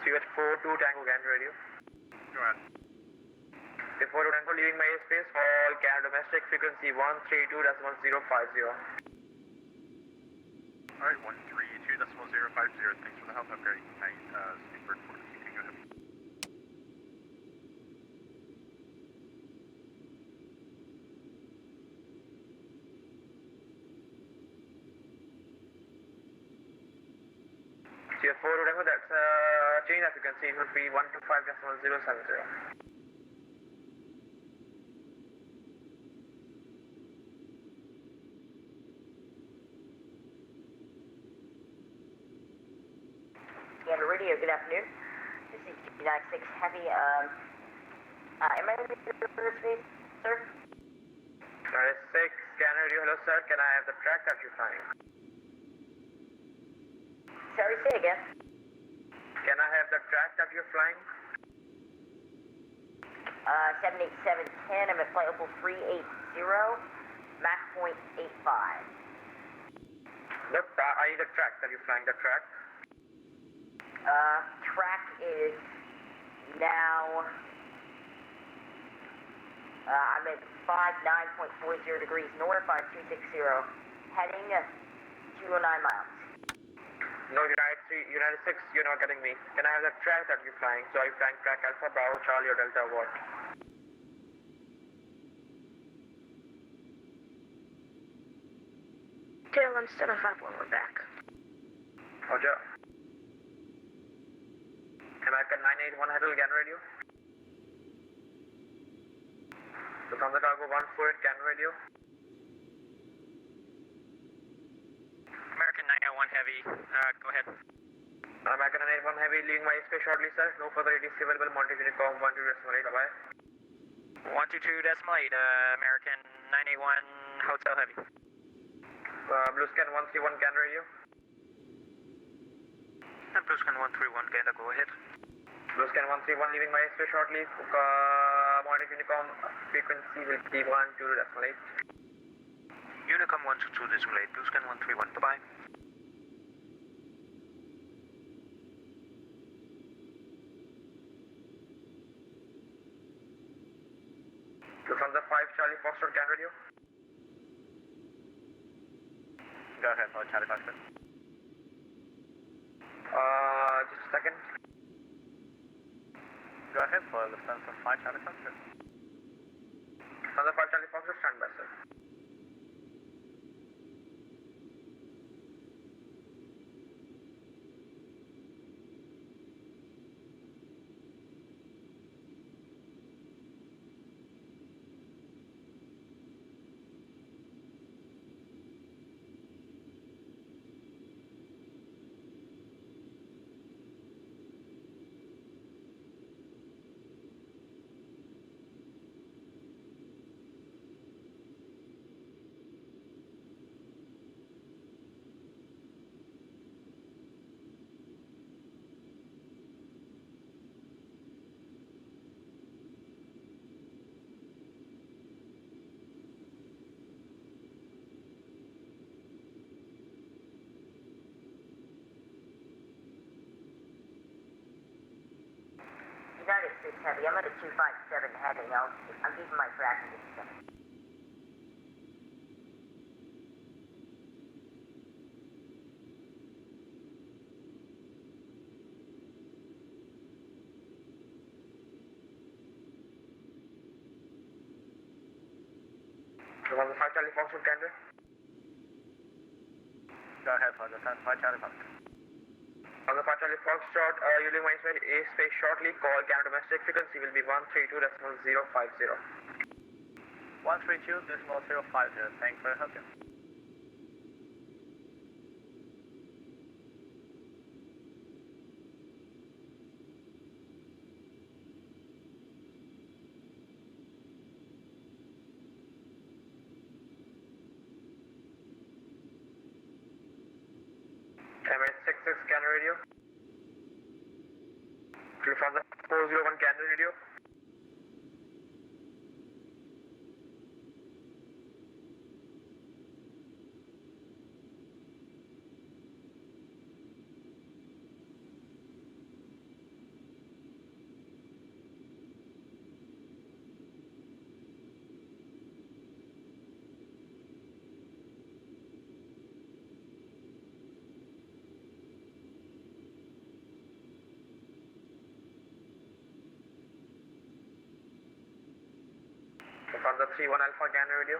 S10: Pivot 42 Tango Gander Radio.
S1: Go ahead.
S10: Pivot 42 Tango leaving my airspace, all Canada domestic, frequency 132.050.
S1: Alright, 132.050. Thanks for the help. Have a great night. Speedbird 42, go ahead.
S10: CF4 Tango, that's change of frequency, it would be 125.070.
S2: Gander Radio, good afternoon. This is United 6 Heavy. Am I in the space, sir?
S10: United 6 Gander Radio, hello sir, can I have the track that you're flying?
S2: Sorry, say again.
S10: Can I have the track that you're flying?
S2: 78710, I'm at flight level 380, Mach point 85.
S10: Look, I need the track that you're flying, the track.
S2: Track is now, I'm at 59.40 degrees north, 5260, heading 209 miles.
S10: No, United 6, you're not getting me. Can I have the track that you're flying? So are you flying track Alpha, Bravo, Charlie, or Delta, or what?
S11: Tail on 751, we're back.
S10: Roger. American 981 Headle, Gan Radio. Lufthansa Cargo 14 Gan Radio.
S22: American 901 Heavy, go ahead.
S10: American 981 Heavy, leaving my space shortly, sir. No further ATC available. Monte Unicom 12.8, bye-bye.
S22: 122.8, American 981 Hotel Heavy.
S10: Blue Scan 131 Gan Radio.
S22: And Blue Scan 131 Gander, go ahead.
S10: Blue Scan 131 leaving my space shortly. Monte Unicom frequency will be 12.8.
S22: Unicom 122.8, Blue Scan 131, bye-bye.
S10: Lufthansa 5 Charlie Foxtrot Gan Radio.
S1: Go ahead, Charlie Foxtrot.
S10: Just a second.
S1: Go ahead for Lufthansa 5 Charlie Foxtrot.
S10: Lufthansa 5 Charlie Foxtrot, stand by, sir.
S2: United 6 Heavy, I'm at a 257 heading. I'm keeping my tracking distance.
S10: Lufthansa 5 Charlie Foxtrot Gander.
S1: Go ahead for Lufthansa 5 Charlie Foxtrot.
S10: On the 5 Charlie Foxtrot, you leave my space shortly. Call Canada domestic frequency will be 132.050.
S1: 132.050. Thanks for your help.
S10: Emirates 66 Canada Radio. Lufthansa 401 Canada Radio. on the 31 Alpha Gander radio.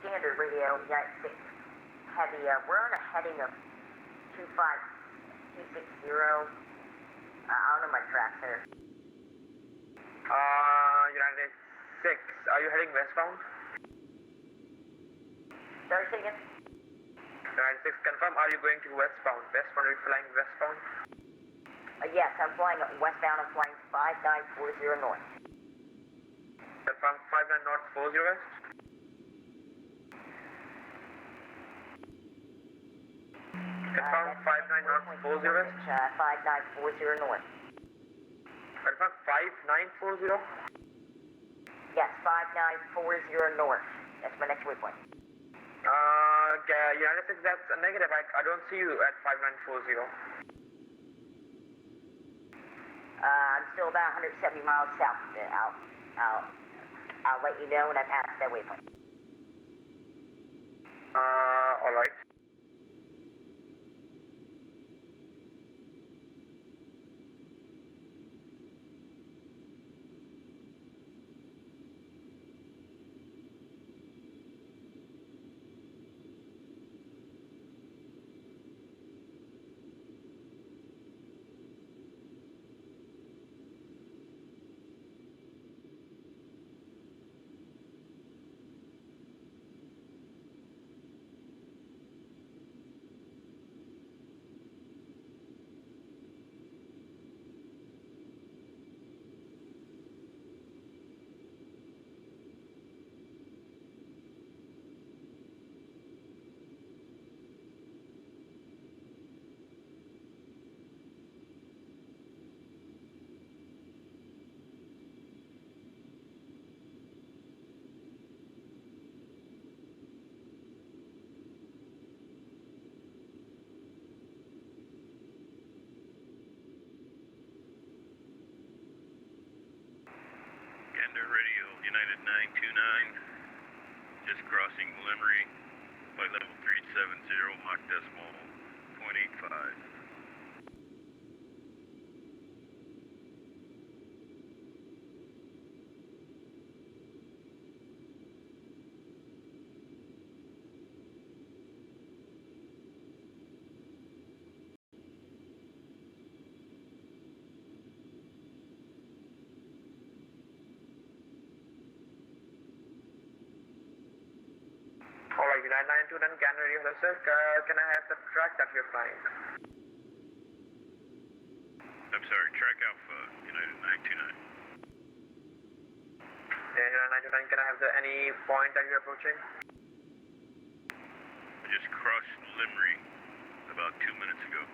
S2: Standard radio, United States Heavy, we're on a heading of 25260. I don't know my tracks here.
S10: United 6, are you heading westbound?
S2: Sorry, say again?
S10: United 6, confirm, are you going to westbound? Westbound, are you flying westbound?
S2: Yes, I'm flying westbound, I'm flying 5940 north.
S10: Confirm 59 north 40 west? Confirm 59 north 40 west?
S2: 5940 north.
S10: Confirm 5940?
S2: Yes, 5940 north. That's my next waypoint.
S10: United 6, that's a negative. I don't see you at 5940.
S2: I'm still about 170 miles south of it. I'll let you know when I pass that waypoint.
S10: Alright.
S17: Radio, United 929, just crossing Limerick, flight level 370, Mach decimal 0.85.
S10: Alright, United 929, Gander radio, hello sir. Can I have the track that you're flying?
S17: I'm sorry, track Alpha, United 929.
S10: Yeah, United 929, can I have any point that you're approaching?
S17: I just crossed Limerick about 2 minutes ago.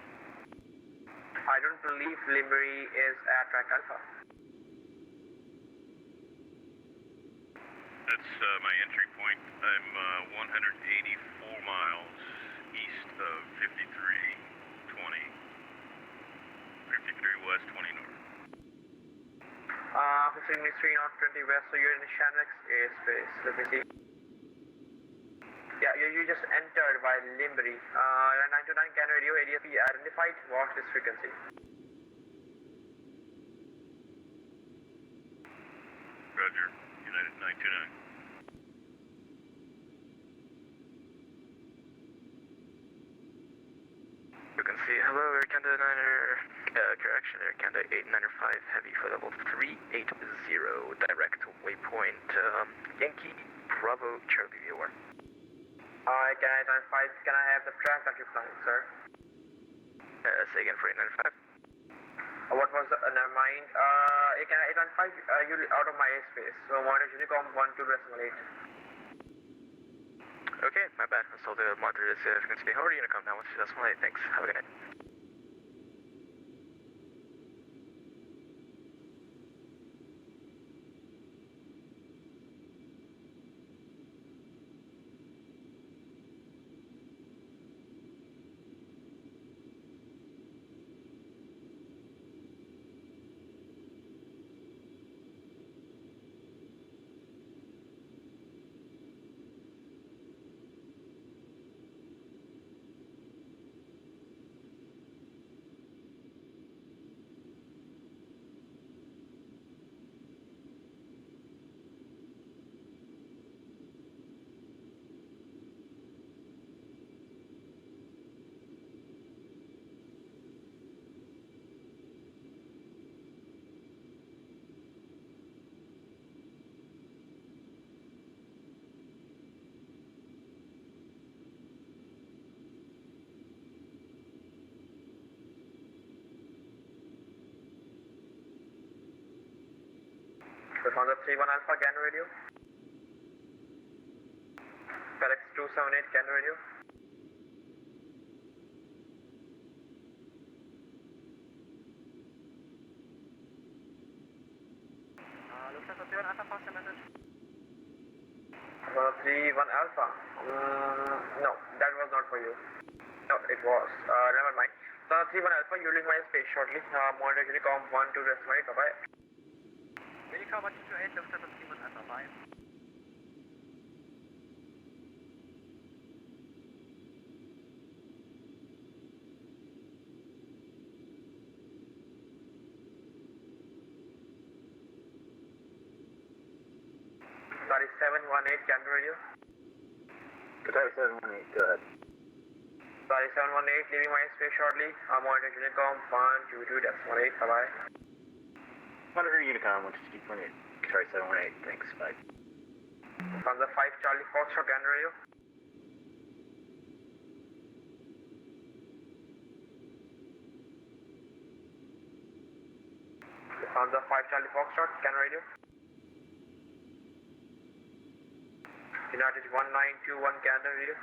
S10: I don't believe Limerick is at track Alpha.
S17: That's my entry point. I'm 184 miles east of 5320. 53 west, 20 north.
S10: 15 minutes 3 north, 20 west, so you're in Shanix airspace. Let me see. Yeah, you just entered by Limbury. 929 Can radio, ADSP identified. Watch this frequency.
S17: Roger, United 929.
S7: You can see, hello, Air Canada 9er, correction, Air Canada 895 Heavy for level 380, direct waypoint, Yankee, Bravo, Charlie, over.
S10: Alright, can I identify, can I have the track that you're flying, sir?
S7: Say again for 895.
S10: What was the, never mind, can I identify, you're out of my airspace, so monitor Unicom 12.8.
S7: Okay, my bad. I saw the monitor is frequency. How are you Unicom now? What's your decimal 8? Thanks. Have a good night.
S10: Lufthansa 31 Alpha, Gander Radio. FedEx 278, Gander Radio.
S21: Lufthansa 31 Alpha, pass the message.
S10: Lufthansa 31 Alpha. No, that was not for you. No, it was. Never mind. Lufthansa 31 Alpha, you'll leave my space shortly. Monitor Unicom 1228, bye-bye.
S21: Unicom 1228, Lufthansa 31 Alpha, bye.
S10: Sorry, 718, Gander Radio.
S18: Sorry, 718, go ahead.
S10: Sorry, 718, leaving my space shortly. Monitor Unicom 122.18, bye-bye.
S18: Monitor Unicom 122.8. Sorry, 718, thanks, bye.
S10: Lufthansa 5 Charlie Foxtrot, Gander Radio. Lufthansa 5 Charlie Foxtrot, Gander Radio. United 1921, Gander Radio.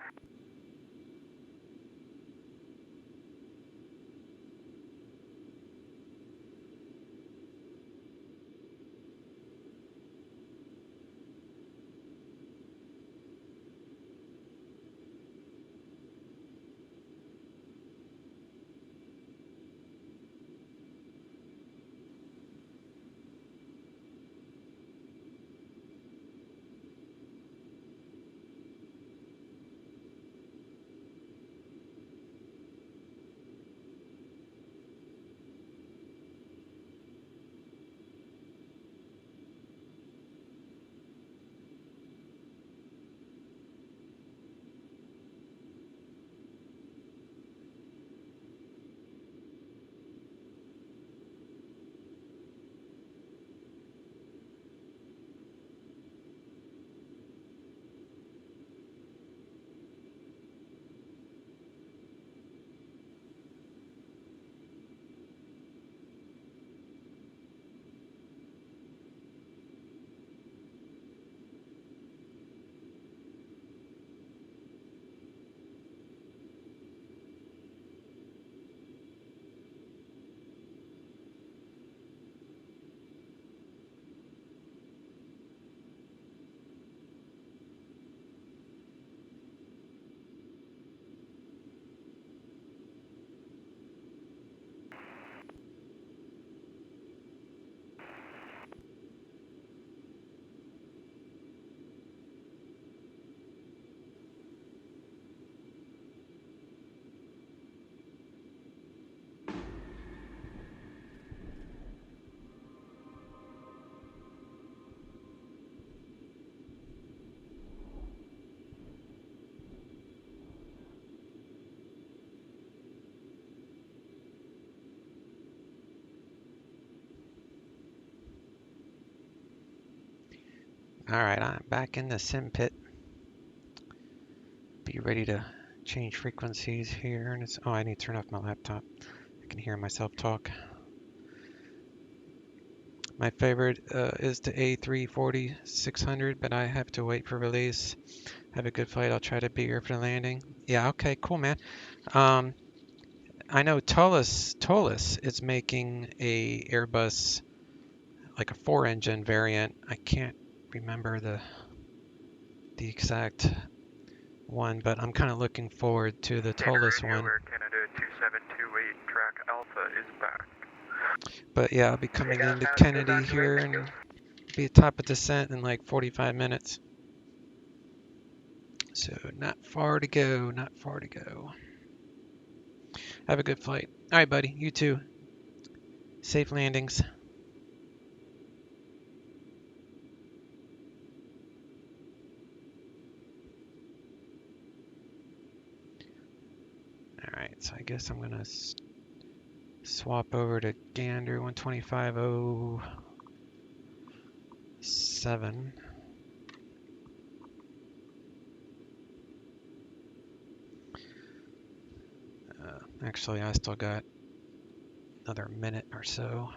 S12: All right, I'm back in the sim pit. Be ready to change frequencies here. And oh, I need to turn off my laptop. I can hear myself talk. My favorite is the A340-600, but I have to wait for release. Have a good flight. I'll try to be here for the landing. Yeah, okay, cool, man. I know Tolis is making a Airbus, like a 4-engine variant. I can't remember the exact one, but I'm kind of looking forward to the Tolis one.
S10: Air Canada 2728 track Alpha is back.
S12: But yeah, I'll be coming into Kennedy here and be at top of descent in like 45 minutes. So not far to go, not far to go. Have a good flight. All right, buddy. You too. Safe landings. All right, so I guess I'm gonna swap over to Gander 125.07. Actually, I still got another minute or so.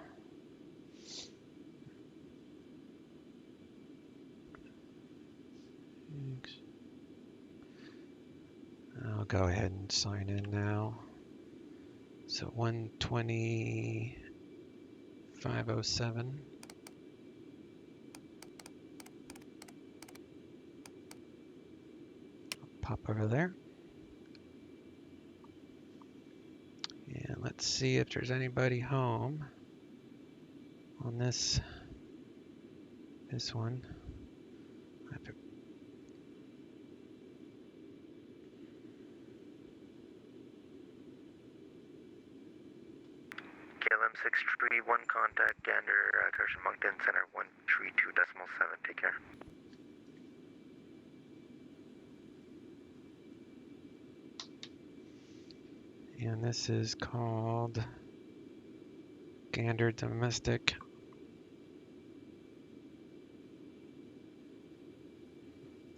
S12: I'll go ahead and sign in now. So 125.07. Pop over there. And let's see if there's anybody home on this one.
S5: KLM 631, contact Gander, Curtin Moncton Center 132.7. Take care.
S12: And this is called Gander Domestic.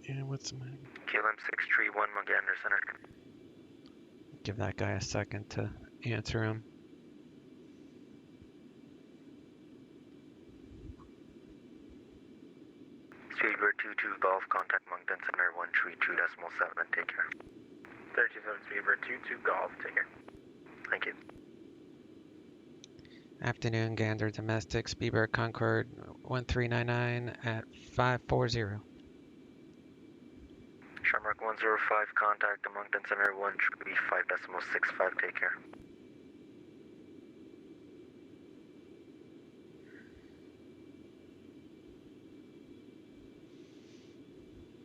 S12: And what's my...
S5: KLM 631, Gander Center.
S12: Give that guy a second to answer him.
S5: Speedbird 22 Golf, contact Moncton Center 132.7. Take care.
S10: 37 Speedbird 22 Golf, take care.
S5: Thank you.
S12: Afternoon, Gander Domestic, Speedbird Concorde 1399 at 540.
S5: Shamrock 105, contact Moncton Center 135.65. Take care.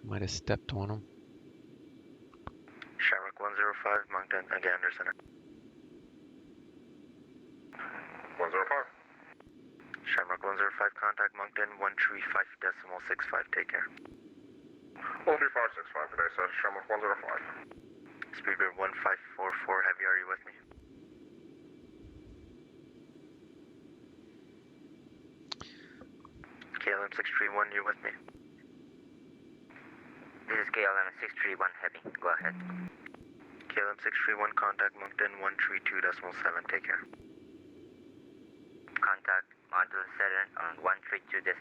S12: Might have stepped on him.
S5: Shamrock 105, Moncton, Gander Center.
S14: 105.
S5: Shamrock 105, contact Moncton 135.65. Take care.
S14: 13565 today, sir. Shamrock 105.
S5: Speedbird 1544 Heavy, are you with me? KLM 631, you with me?
S2: This is KLM 631 Heavy. Go ahead.
S5: KLM 631, contact Moncton 132.7. Take care.
S2: Contact Model 7 on 132.7.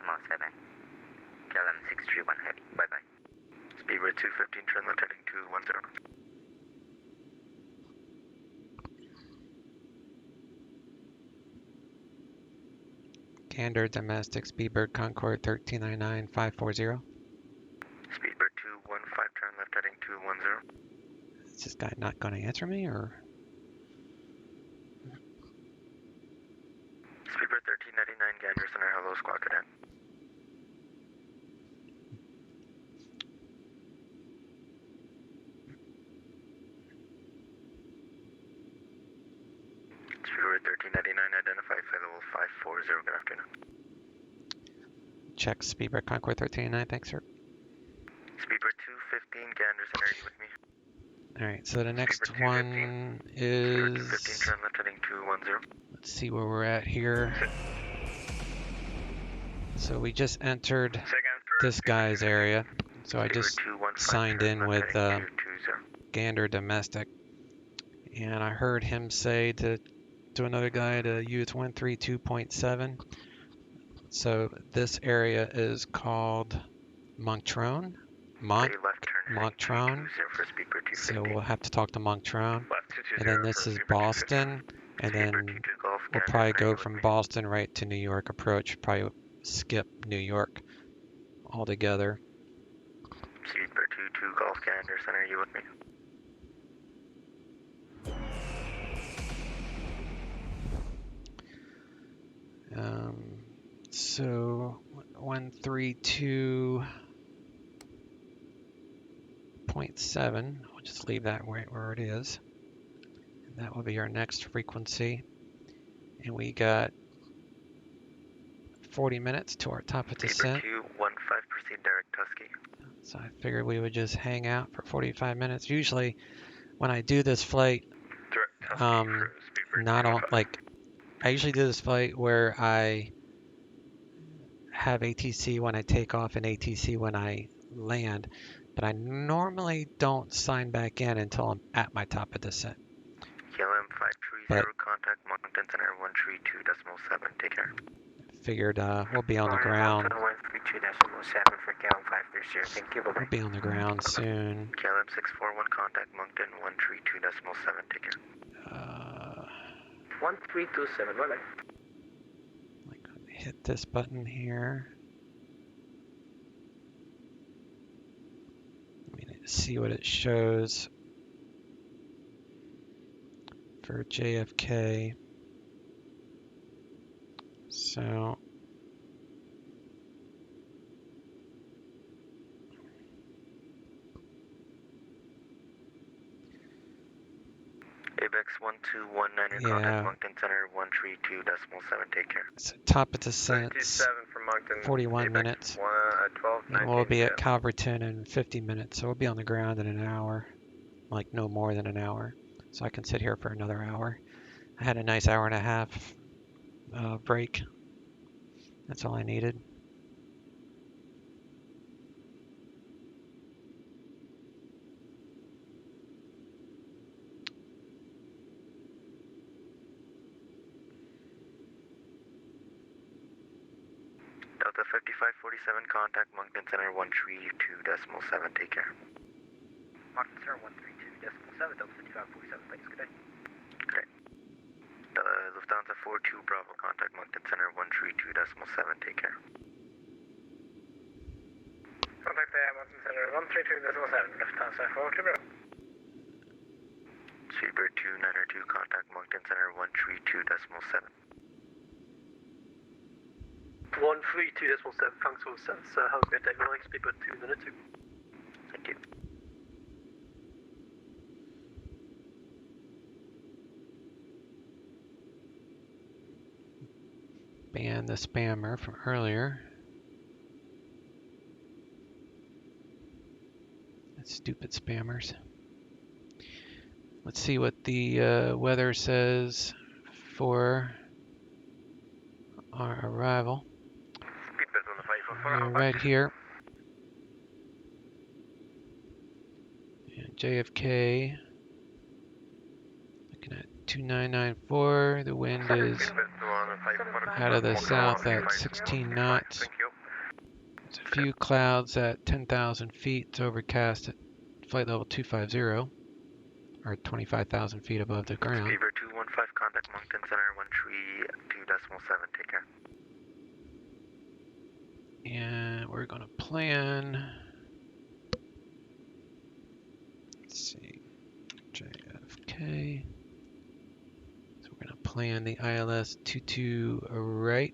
S2: KLM 631 Heavy. Bye-bye.
S5: Speedbird 215, turn left heading 210.
S12: Gander Domestic, Speedbird Concorde 1399 540.
S5: Speedbird 215, turn left heading 210.
S12: Is this guy not going to answer me, or?
S5: Speedbird 1399, Gander Center, hello, squawk cadet. Speedbird 1399, identify flight level 540, good afternoon.
S12: Check Speedbird Concorde 1399, thanks, sir.
S5: Speedbird 215, Gander Center, are you with me?
S12: Alright, so the next one is...
S5: 215, turn left heading 210.
S12: Let's see where we're at here. So we just entered this guy's area. So I just signed in with Gander Domestic. And I heard him say to another guy to use 132.7. So this area is called Montrone. Moncton,
S5: for Speedbird 250.
S12: so we'll have to talk to Moncton.
S17: Left 220
S12: And then this
S17: for
S12: is
S17: Speedbird
S12: Boston, and then
S5: Speedbird 22 Golf
S12: we'll
S5: Gander
S12: probably
S5: Center,
S12: go
S5: you
S12: from
S5: with me?
S12: Boston right to New York approach, probably skip New York altogether.
S5: Speedbird 22 Golf Gander Center, you with me?
S12: So 132.7, we'll just leave that where it is. And that will be our next frequency. And we got 40 minutes to our top of descent.
S5: Speedbird 215, proceed direct Tusky.
S12: So I figured we would just hang out for 45 minutes. Usually when I do this flight, not on, like, I usually do this flight where I have ATC when I take off and ATC when I land, but I normally don't sign back in until I'm at my top of descent.
S5: KLM 530, contact Moncton Center 132.7, take care.
S12: Figured we'll be on the ground.
S22: 132.7 for KLM 530, thank you, bye-bye.
S12: We'll be on the ground soon.
S5: KLM 641, contact Moncton 132.7, take care.
S22: 1327, bye-bye.
S12: Hit this button here. Let me see what it shows for JFK. So
S5: ABEX 1219, contact Moncton Center 132.7, take care.
S12: So top of descent, 41 minutes. And we'll be at Calverton in 50 minutes, so we'll be on the ground in an hour, like no more than an hour. So I can sit here for another hour. I had a nice hour and a half break. That's all I needed.
S5: Delta 5547, contact Moncton Center 132.7, take care.
S21: Moncton Center 132.7, Delta 5547, thanks, good day.
S5: Great. Lufthansa 42 Bravo, contact Moncton Center 132.7, take care.
S21: Contact Moncton Center 132.7, Lufthansa 42 Bravo.
S5: Speedbird 292, contact Moncton Center 132.7.
S18: 132.7, punctual sense, have a good day, Mike, Speedbird 292.
S5: Thank you.
S12: Ban the spammer from earlier. That's stupid spammers. Let's see what the weather says for our arrival. Right here. And JFK. Looking at 2994. The wind is out of the south at 16 knots. There's a few clouds at 10,000 feet. It's overcast at flight level 250, or 25,000 feet above the ground.
S5: Speedbird 215, contact Moncton Center 132.7, take care.
S12: And we're going to plan, let's see, JFK. So we're going to plan the ILS 22 right.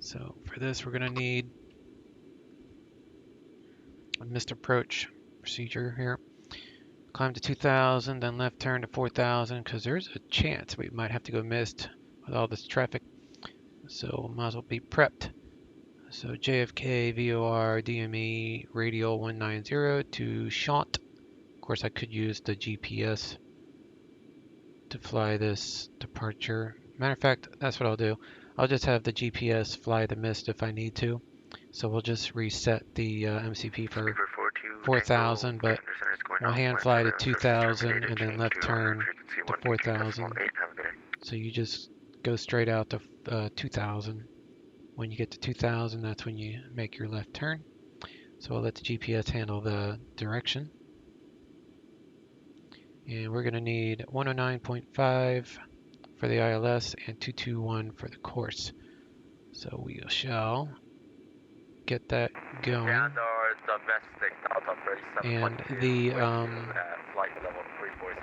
S12: So for this, we're going to need a missed approach procedure here. Climb to 2,000, then left turn to 4,000, because there's a chance we might have to go missed with all this traffic. So might as well be prepped. So JFK, VOR, DME, radial 190 to Chant. Of course, I could use the GPS to fly this departure. Matter of fact, that's what I'll do. I'll just have the GPS fly the mist if I need to. So we'll just reset the MCP for 4,000, but we'll hand fly to 2,000 and then left turn to 4,000. So you just go straight out to 2,000. When you get to 2000, that's when you make your left turn. So I'll let the GPS handle the direction. And we're going to need 109.5 for the ILS and 221 for the course. So we shall get that going.
S6: Condorde domestic Delta 37.2
S12: And the
S6: flight level 340.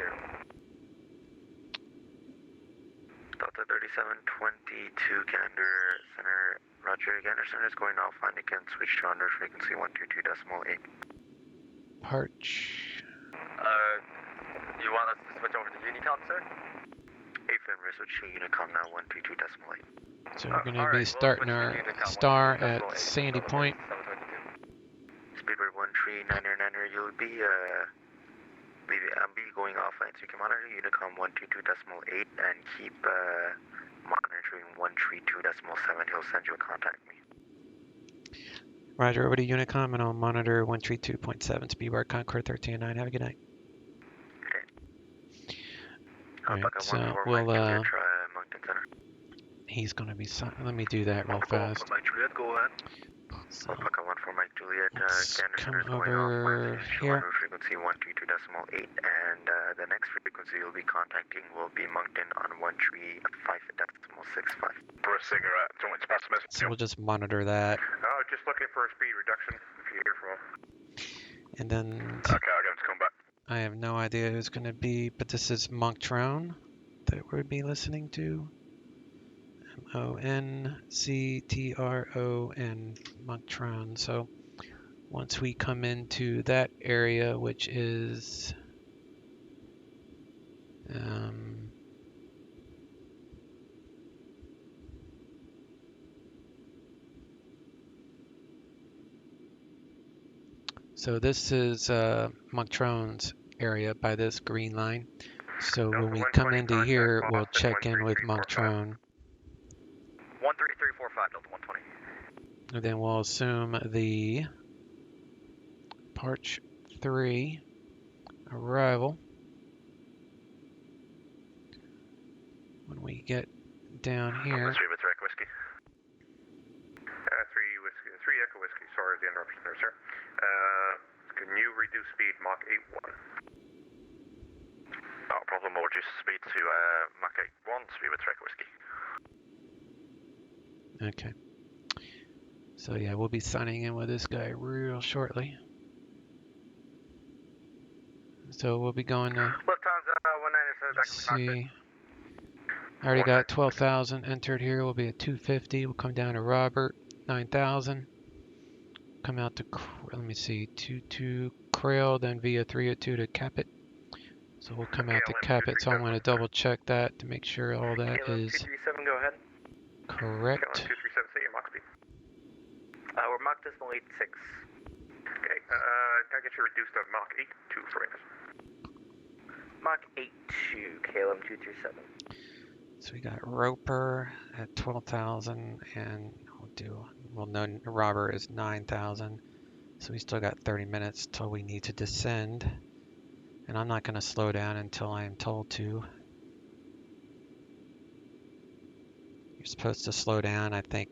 S5: Delta 3722 Gander Center, Roger. Gander Center is going offline again. Switch to under frequency 122.8.
S12: Parch.
S6: You want us to switch over to Unicom, sir?
S5: AFM, switch to Unicom now 122.8.
S12: So we're going to be starting our star at Sandy Point.
S5: Speedbird 139er, you'll be I'll be going offline, so you can monitor Unicom 122.8 and keep monitoring 132.7. He'll send you a contact me.
S12: Roger, over to Unicom, and I'll monitor 132.7 Speedbird Concorde 1309. Have a good night. All right, so we'll he's going to be. Let me do that real fast.
S5: Mike Juliet, go ahead. So Alpaca 1 for Mike Juliet.
S12: Let's come over here.
S5: Frequency 122.8, and the next frequency you'll be contacting will be Moncton on 135.65.
S14: For a cigarette, don't want to pass the message.
S12: So we'll just monitor that.
S14: Oh, just looking for a speed reduction. If you hear from him.
S12: And then.
S14: Okay, I'll get him to come back.
S12: I have no idea who's going to be, but this is Moncton that we'll be listening to. Monctron, Moncton. So once we come into that area, which is so this is Monctron's area by this green line. So when we come into here, we'll check in with Moncton.
S21: 13345 Delta 120.
S12: And then we'll assume the Parch 3 arrival. When we get down here.
S14: 3 with Echo Whiskey. 3 Echo Whiskey. Sorry the interruption there, sir. Can you reduce speed Mach 8-1?
S5: Not a problem. We'll reduce speed to Mach 8-1. 3 with Echo Whiskey.
S12: Okay. So yeah, we'll be signing in with this guy real shortly. So we'll be going to.
S21: Lufthansa 197 back
S12: let's see. I already got 12,000 entered here. We'll be at 250. We'll come down to Robert 9,000. Come out to let me see 22 Crail, then via 302 to Capit. So we'll come out to Capit. So I'm going to double check that to make sure all that is
S21: 237, go ahead.
S12: correct.
S14: 237, say your Mach speed.
S21: We're Mach decimal 86.
S14: Okay, can I get you reduced to Mach 8-2 for us?
S21: Mach 82, KLM 237.
S12: So we got Roper at 12,000, and we'll know Robert is 9,000. So we still got 30 minutes till we need to descend. And I'm not going to slow down until I am told to. You're supposed to slow down, I think,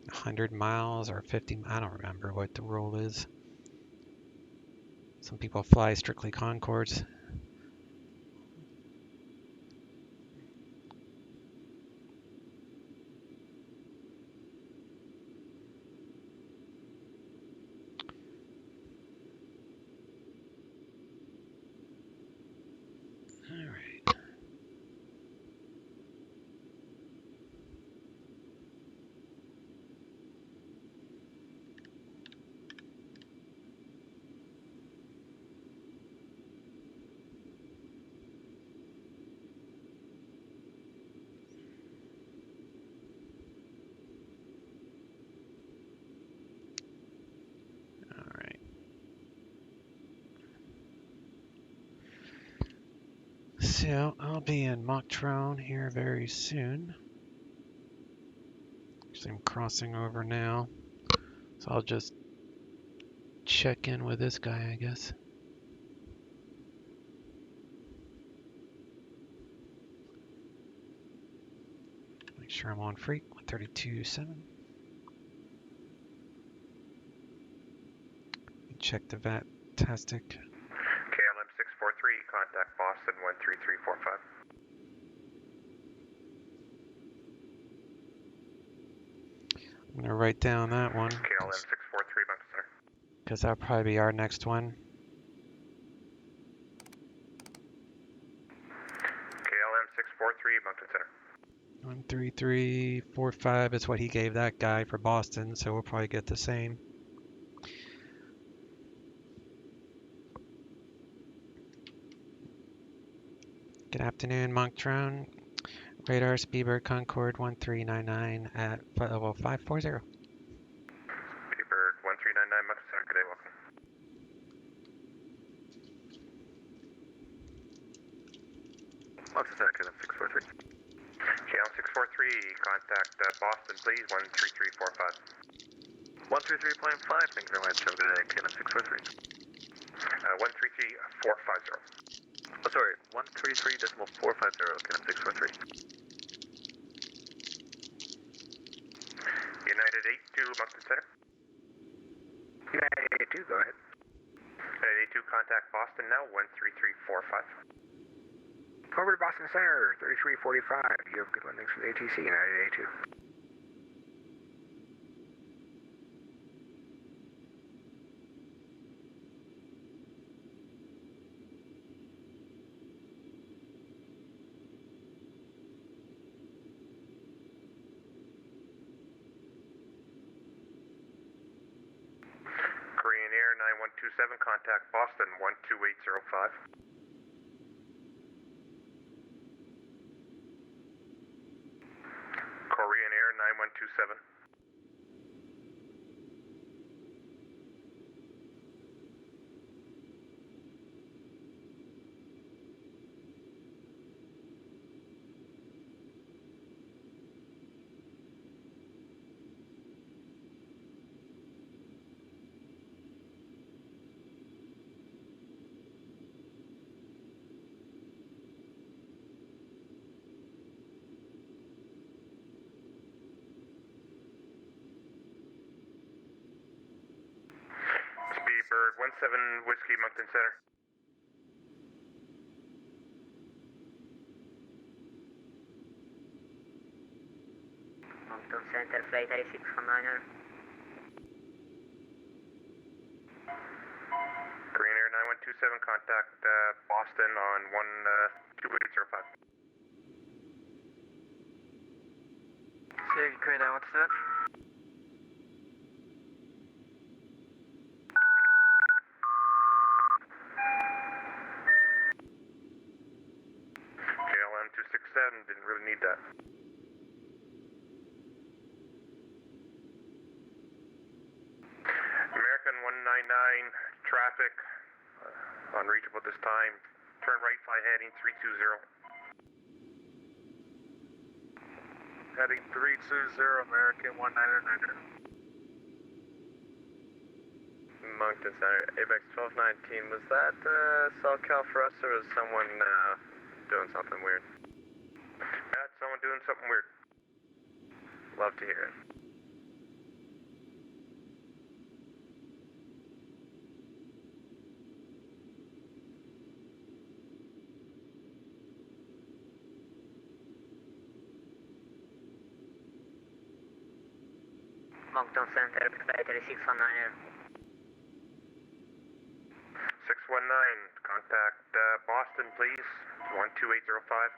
S12: 100 miles or 50. I don't remember what the rule is. Some people fly strictly Concordes. So I'll be in Moncton here very soon. Actually, I'm crossing over now. So I'll just check in with this guy, I guess. Make sure I'm on freak. 132.7. Check the Vatastic.
S14: KLM 643, contact Boston 13345.
S12: I'm going to write down that one.
S14: KLM 643, Mountain Center.
S12: Because that'll probably be our next one.
S14: KLM 643, Mountain Center.
S12: 13345 is what he gave that guy for Boston, so we'll probably get the same. Good afternoon, Monctron. Radar Speedbird Concorde 1399 at level 540.
S14: Speedbird 1399, Mountain Center. Good day, welcome. Mountain Center, KLM 643. KLM 643, contact Boston, please, 13345. 133.5, thank you very much. Have a good day, KLM 643. 133450. Oh, sorry, 133.450, KLM 643. United 82, Mountain Center. United 82, go ahead. United 82, contact Boston now, 13345. Over to Boston Center, 3345. You have a good one, thanks for the ATC, United 82. Korean Air 9127, contact Boston 12805. Korean Air 9127. Speedbird 17 Whiskey, Moncton Center.
S2: Moncton Center, flight 3619.
S14: Korean Air 9127, contact Boston on 12805.
S10: Say, Korean Air, what's that?
S14: KLM 267, didn't really need that. American 199, traffic, unreachable this time. Turn right, fly heading 320.
S9: Heading 320, American 199er.
S6: Moncton Center, ABEX 1219, was that SoCal for us, or was someone doing something weird?
S14: That's someone doing something weird.
S6: Love to hear it.
S2: Moncton Center, flight 3619.
S14: 619, contact Boston, please, 12805.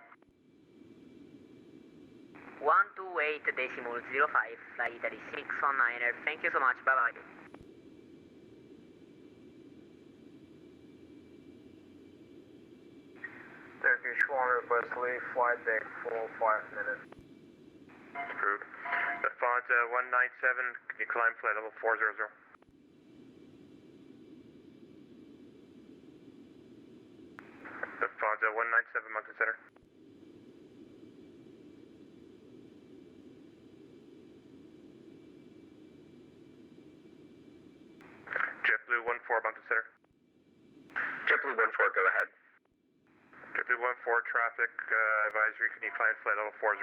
S2: 128.05, flight 3619. Thank you so much, bye bye.
S10: Turkish 1 request leave, flight deck for 5 minutes.
S14: Approved. Lufthansa 197, can you climb flight level 400? Lufthansa 197, Mountain Center. JetBlue 14, Mountain Center.
S18: JetBlue 14, go ahead.
S14: JetBlue 14, traffic advisory, can you climb flight level 400?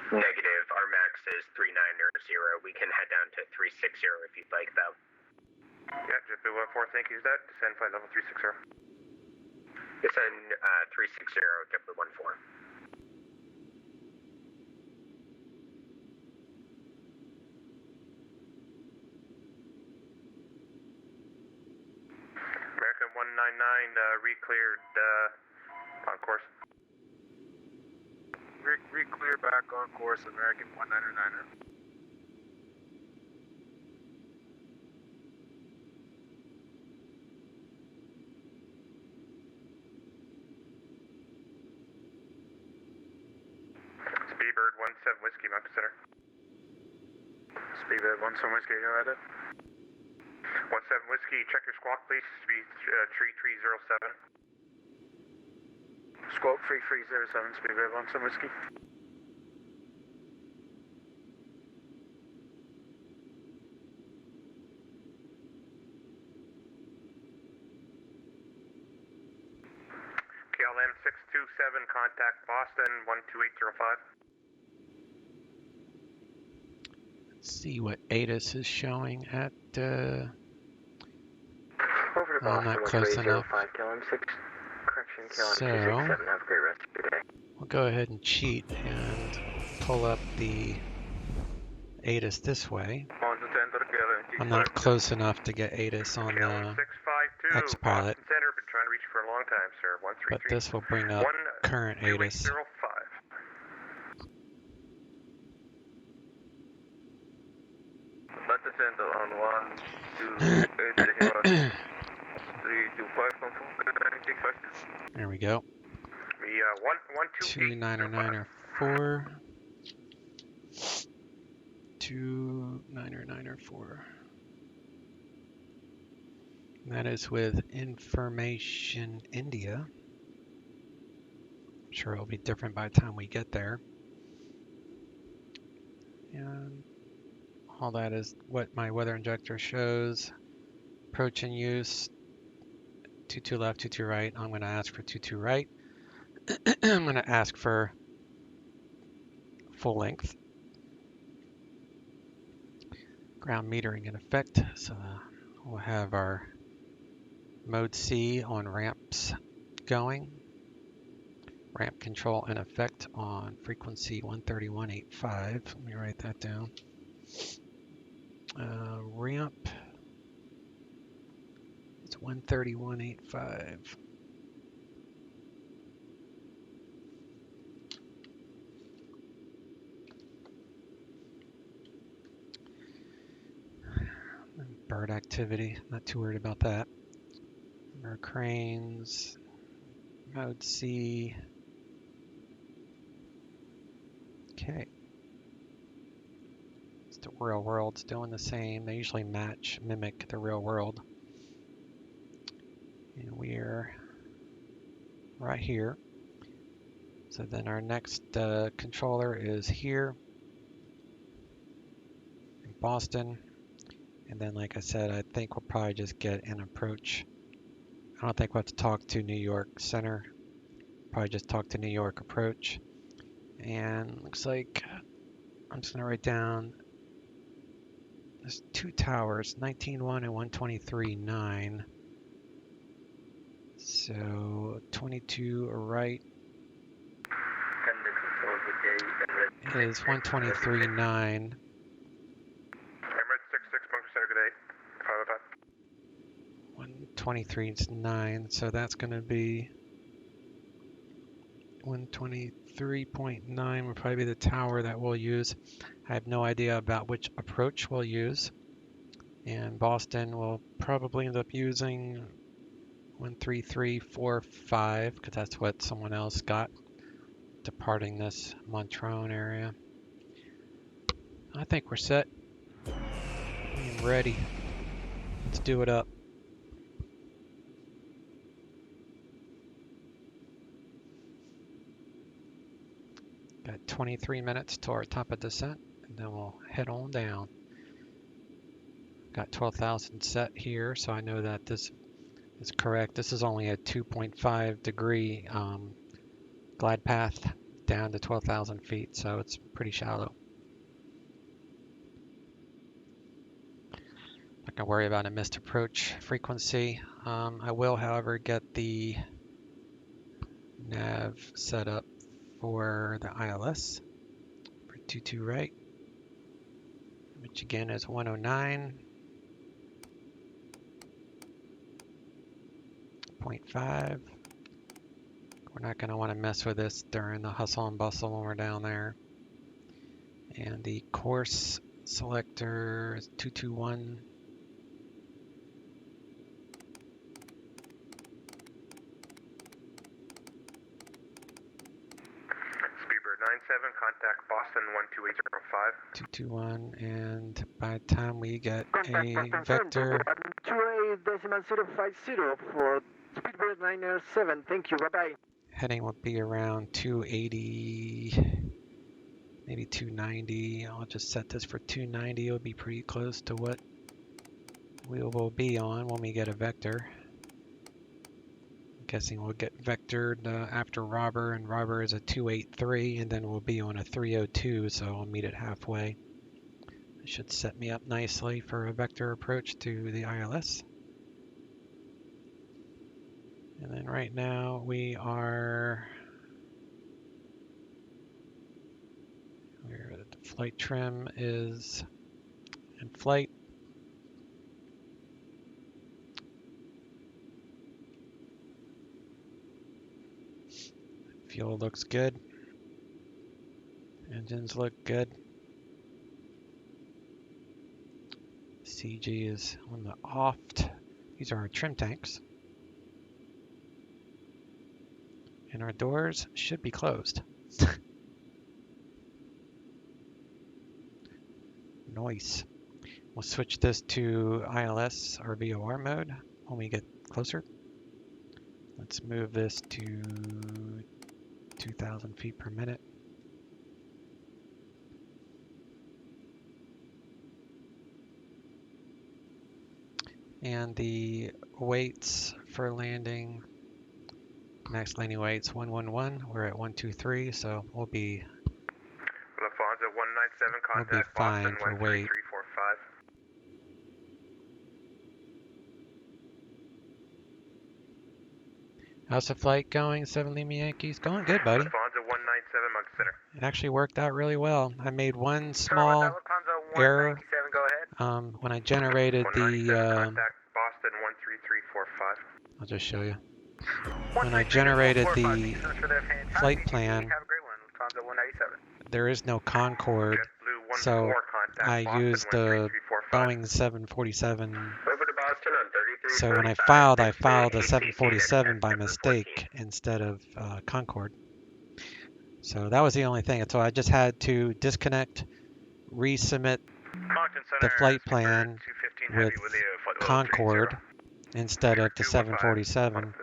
S3: Negative. Our max is 390. We can head down to 360 if you'd like, though.
S14: Yeah, JetBlue 14, thank you. Is that descend flight level 360?
S3: Descend 360, JetBlue 14.
S14: American 199 re-cleared on course.
S8: Re-clear back on course, American 199er.
S14: Speedbird 17 Whiskey, Mountain Center.
S8: Speedbird 17 Whiskey, go at it.
S14: 17 Whiskey, check your squawk, please. Speed 3307.
S8: Squawk 3307, Speedbird 17 Whiskey.
S14: KLM 627, contact Boston 12805.
S12: Let's see what ATIS is showing at.
S10: Over to
S12: I'm
S10: Boston,
S12: not close enough.
S10: 1805, KLM 6, correction, KLM
S12: So,
S10: 267, have a great rest of your day.
S12: We'll go ahead and cheat and pull up the ATIS this way. I'm not close enough to get ATIS on the X-Pilot,
S14: Boston Center, been trying to reach you for a long time, sir.
S12: but this will bring up current ATIS.
S14: 12805.
S23: On 128, 325,
S12: There we go. 2994. 2994. That is with Information India. I'm sure it'll be different by the time we get there. And all that is what my weather injector shows. Approach in use. 22 left, 22 right. I'm going to ask for 22 right. I'm going to ask for full length. Ground metering in effect. So we'll have our mode C on ramps going. Ramp control in effect on frequency 131.85. Let me write that down. Ramp is 131.85. Bird activity, not too worried about that. Our cranes, mode C. Okay. It's the real world's doing the same. They usually mimic the real world. And we're right here. So then our next controller is here in Boston. And then, like I said, I think we'll probably just get an approach. I don't think we'll have to talk to New York Center. Probably just talk to New York approach. And looks like I'm just going to write down there's two towers, 19.1 and 123.9. So 22 right is 123.9. 123.9, so that's going to be 123.9 will probably be the tower that we'll use. I have no idea about which approach we'll use. And Boston will probably end up using 13345 because that's what someone else got departing this Montrone area. I think we're set. I'm ready. Let's do it up. Got 23 minutes to our top of descent, and then we'll head on down. Got 12,000 set here, so I know that this is correct. This is only a 2.5 degree glide path down to 12,000 feet, so it's pretty shallow. Not gonna worry about a missed approach frequency. I will, however, get the nav set up for the ILS for 22 right, which again is 109.5. We're not going to want to mess with this during the hustle and bustle when we're down there. And the course selector is 221.
S14: Speedbird 97, contact Boston 12805.
S12: 221, and by the time we get a vector,
S19: 28.050 for Speedbird 907. Thank you. Bye bye.
S12: heading will be around 280, maybe 290. I'll just set this for 290. It'll be pretty close to what we will be on when we get a vector. I'm guessing we'll get vectored after Robber, and Robber is a 283, and then we'll be on a 302, so I'll meet it halfway. It should set me up nicely for a vector approach to the ILS. And then right now we are, where the flight trim is in flight. Fuel looks good. Engines look good. CG is on the aft. These are our trim tanks. And our doors should be closed. Nice. We'll switch this to ILS or VOR mode when we get closer. Let's move this to 2,000 feet per minute. And the weights for landing, max landing weights 111. We're at 123, so we'll be
S14: Lafonza 197, contact
S12: fine
S14: Boston
S12: for weight.
S14: 13345.
S12: How's the flight going, 7 Lima Yankees? Going good, buddy.
S14: Lafonza 197, Monkey Center.
S12: It actually worked out really well. I made one small error when I generated the.
S14: Contact Boston 13345.
S12: I'll just show you. When I generated the flight plan, there is no Concorde, so I used the Boeing 747.
S3: Over to Boston on 33.
S12: So when I filed the 747 by mistake instead of Concorde. So that was the only thing. So I just had to disconnect, resubmit the flight plan with Concorde instead of the 747.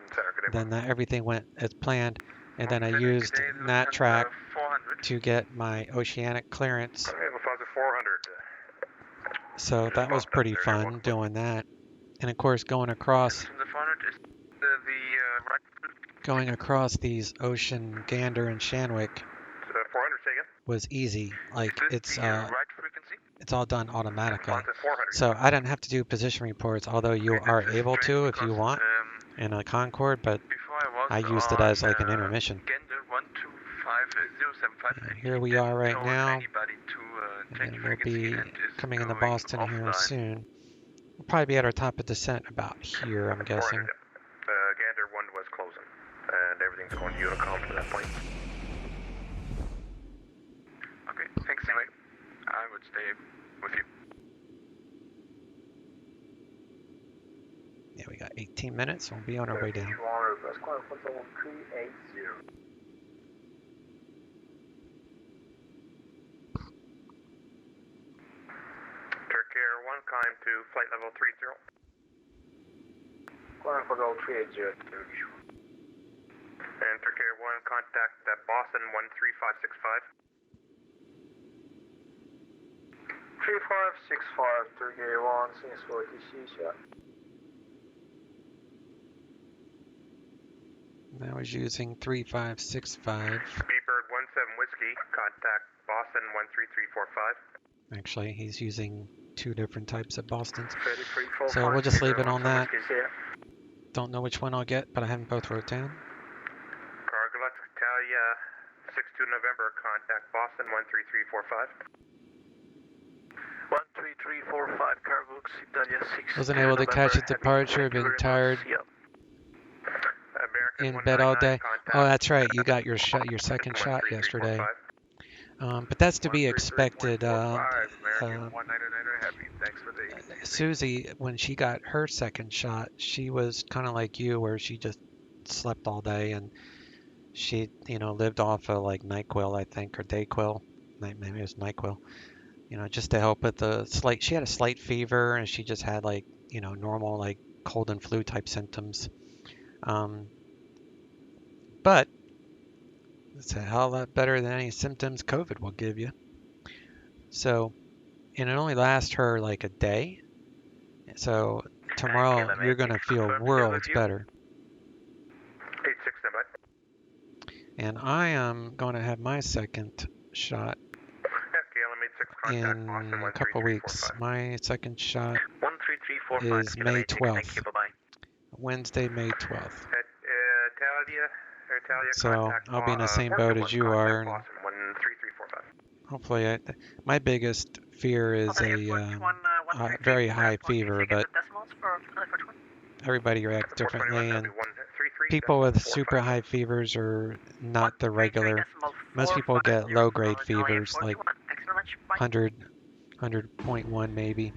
S12: Then everything went as planned, and then I used NatTrack to get my Oceanic Clearance. So that was pretty fun doing that. And of course going across these Ocean, Gander, and Shanwick was easy. Like it's all done automatically. So I didn't have to do position reports, although you are able to if you want in a Concorde, but I used it as like an intermission. And here we are right now, and then we'll be coming into Boston here soon. We'll probably be at our top of descent about here, I'm guessing.
S14: Gander 1 was closing, and everything's going to Unicom to that point.
S10: Okay, thanks anyway. I would stay with you.
S12: Yeah, we got 18 minutes, so we'll be on our way down.
S14: Turkey Air 1, climb to flight level 30.
S8: Climb for level 380.
S14: And Turkey Air 1, contact Boston 13565.
S8: 3565, Turkey Air 1, since 46, yeah.
S12: I was using 3565.
S14: Speedbird Whiskey, contact Boston 13345.
S12: Actually, he's using 2 different types of Bostons.
S1: 3345.
S12: So we'll just leave it on that.
S1: Whiskey's here.
S12: Don't know which one I'll get, but I have them both wrote down.
S14: Cargolet, Italia 62 November, contact Boston 13345.
S1: 13345, Cargolet, Italia 6.
S12: Wasn't able to catch a departure, been tired. In bed all day. Oh, that's right. You got your shot, your second shot yesterday. But that's to be expected. Susie, when she got her second shot, she was kind of like you, where she just slept all day, and she, lived off of like NyQuil, I think, or Dayquil. Maybe it was NyQuil. Just to help with the slight. She had a slight fever, and she just had like, normal like cold and flu type symptoms. But it's a hell of a lot better than any symptoms COVID will give you. So, and it only lasts her like a day. So tomorrow you're going to feel worlds better.
S14: 86 standby.
S12: And I am going to have my second shot in a couple weeks. My second shot
S1: 13345.
S12: is May 12th.
S1: Thank you, bye-bye.
S12: Wednesday, May 12th.
S14: Italia,
S12: So I'll be in the same boat as you are. And
S14: 13345.
S12: hopefully, my biggest fear is a very high fever, but everybody reacts differently, and people with super high fevers are not the regular. Most people get low-grade fevers, like 100.1 maybe.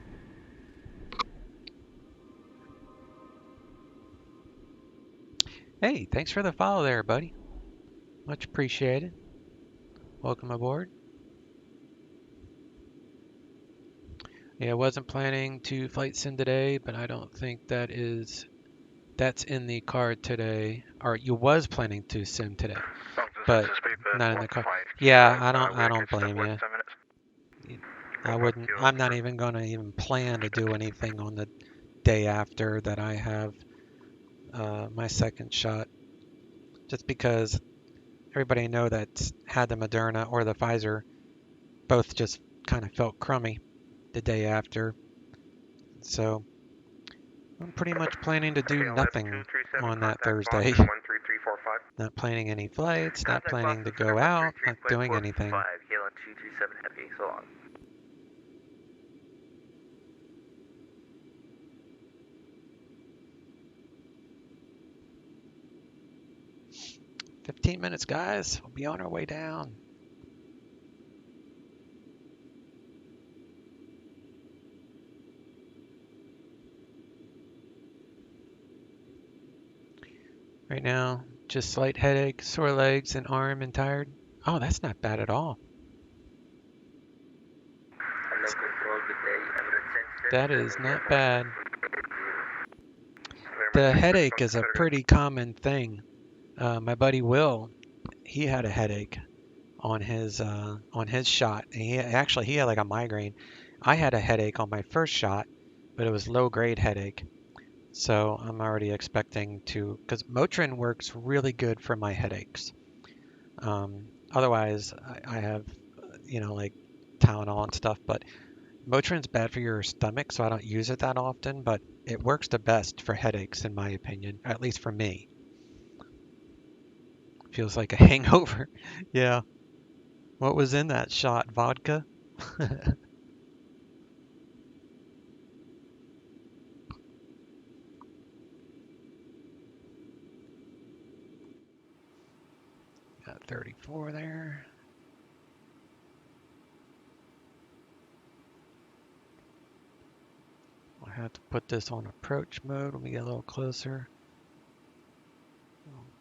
S12: Hey, thanks for the follow there, buddy. Much appreciated. Welcome aboard. Yeah, I wasn't planning to flight sim today, but I don't think that's in the card today. Or you was planning to sim today, but not in the card. Yeah, I don't blame you. I wouldn't. I'm not even gonna even plan to do anything on the day after that I have my second shot, just because everybody I know that's had the Moderna or the Pfizer both just kind of felt crummy the day after. So I'm pretty much planning to do nothing on that Thursday. Not planning any flights, not planning to go out, not doing anything. 15 minutes, guys. We'll be on our way down. Right now, just slight headache, sore legs, and arm, and tired. Oh, that's not bad at all. That is not bad. The headache is a pretty common thing. My buddy Will, he had a headache on his shot, and he had like a migraine. I had a headache on my first shot, but it was low grade headache. So I'm already expecting to, because Motrin works really good for my headaches. Otherwise, I have, like Tylenol and stuff, but Motrin's bad for your stomach, so I don't use it that often, but it works the best for headaches, in my opinion, at least for me. Feels like a hangover. Yeah. What was in that shot? Vodka? Got 34 there. I'll have to put this on approach mode when we get a little closer.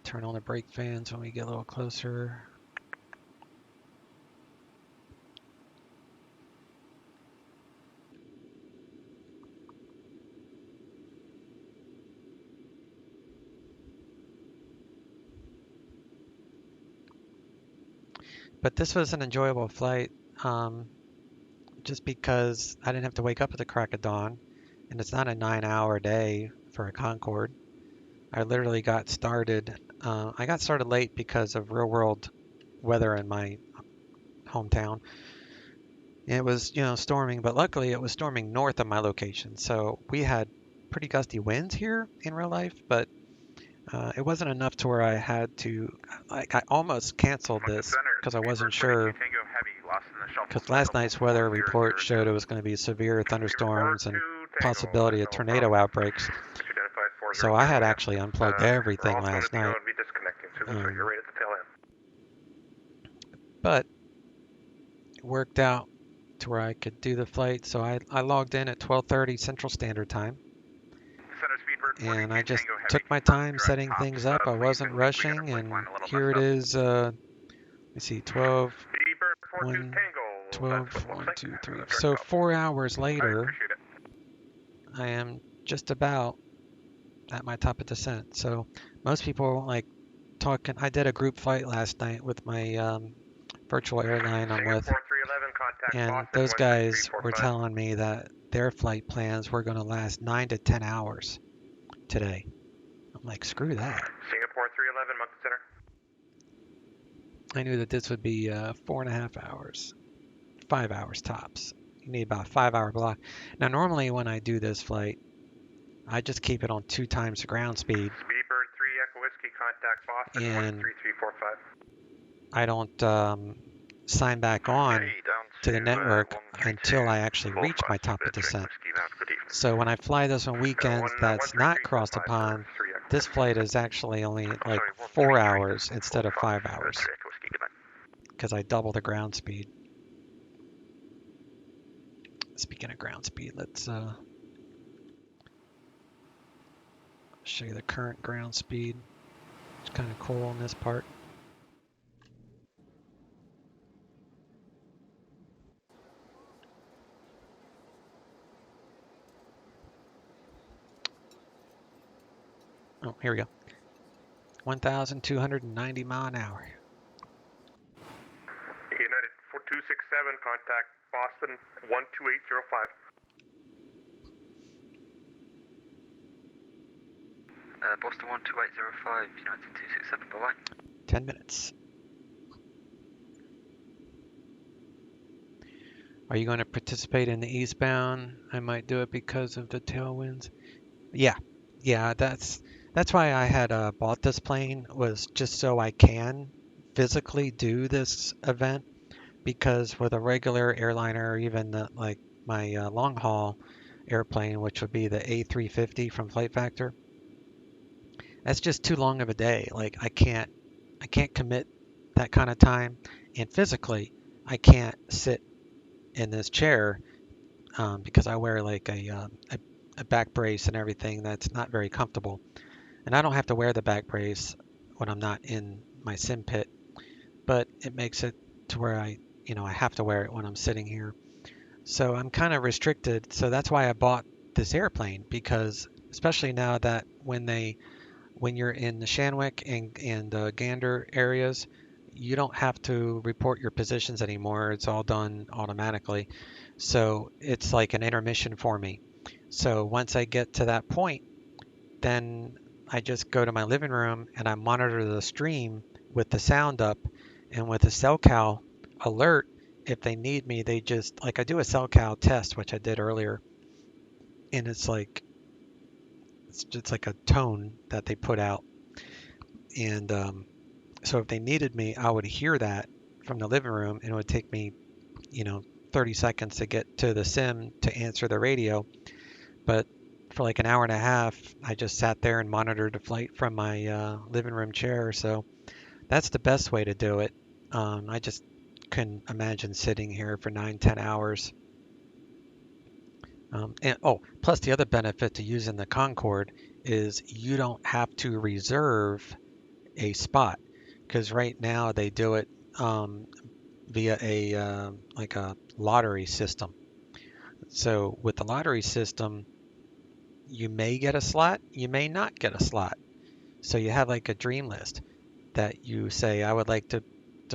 S12: Turn on the brake fans when we get a little closer. But this was an enjoyable flight, just because I didn't have to wake up at the crack of dawn, and it's not a 9-hour day for a Concorde. I literally got started. I got started late because of real world weather in my hometown. And it was, storming, but luckily it was storming north of my location. So we had pretty gusty winds here in real life, but it wasn't enough to where I had to, I almost canceled this because I wasn't sure. Because last night's weather report showed it was going to be severe thunderstorms and possibility of tornado outbreaks. So I had actually unplugged everything last night. But it worked out to where I could do the flight. So I logged in at 12:30 Central Standard Time. And I just took my time setting things up. I wasn't rushing, and here it is. Let me see, 12, 1, 2, 3. So 4 hours later, I am just about at my top of descent. So most people like talking. I did a group flight last night with my virtual airline I'm with, and those guys were telling me that their flight plans were going to last 9 to 10 hours today. I'm like, screw that.
S14: Singapore 311, Moncton Center.
S12: I knew that this would be 4.5 hours, 5 hours tops. You need about a 5-hour block. Now, normally when I do this flight, I just keep it on 2 times the ground speed.
S14: Speedbird 3 Echo Whiskey, contact Boston
S12: and
S14: 13345.
S12: I don't sign back on to the network until I actually reach my top of descent. So when I fly this on weekends that's not crossed upon, this flight is actually only like 4 hours instead of 5 hours because I double the ground speed. Speaking of ground speed, let's show you the current ground speed. It's kind of cool on this part. Oh, here we go. 1,290 mile an hour.
S14: United 4267, contact Boston 12805.
S10: Boston 12805, United 267, bye-bye.
S12: 10 minutes. Are you going to participate in the eastbound? I might do it because of the tailwinds. Yeah, that's why I had bought this plane, was just so I can physically do this event, because with a regular airliner, or even like my long haul airplane, which would be the A350 from Flight Factor, that's just too long of a day. Like I can't commit that kind of time, and physically I can't sit in this chair because I wear like a back brace and everything that's not very comfortable. And I don't have to wear the back brace when I'm not in my sim pit, but it makes it to where I have to wear it when I'm sitting here. So I'm kind of restricted. So that's why I bought this airplane, because especially now that when you're in the Shanwick and Gander areas, you don't have to report your positions anymore. It's all done automatically. So it's like an intermission for me. So once I get to that point, then I just go to my living room and I monitor the stream with the sound up, and with a cell cal alert, if they need me, they just, like, I do a cell cal test, which I did earlier, and it's just like a tone that they put out. And so if they needed me, I would hear that from the living room, and it would take me 30 seconds to get to the sim to answer the radio. But for like an hour and a half, I just sat there and monitored the flight from my living room chair. So that's the best way to do it. I just couldn't imagine sitting here for 9-10 hours. Plus the other benefit to using the Concorde is you don't have to reserve a spot, because right now they do it via a like a lottery system. So with the lottery system, you may get a slot, you may not get a slot. So you have like a dream list that you say, I would like to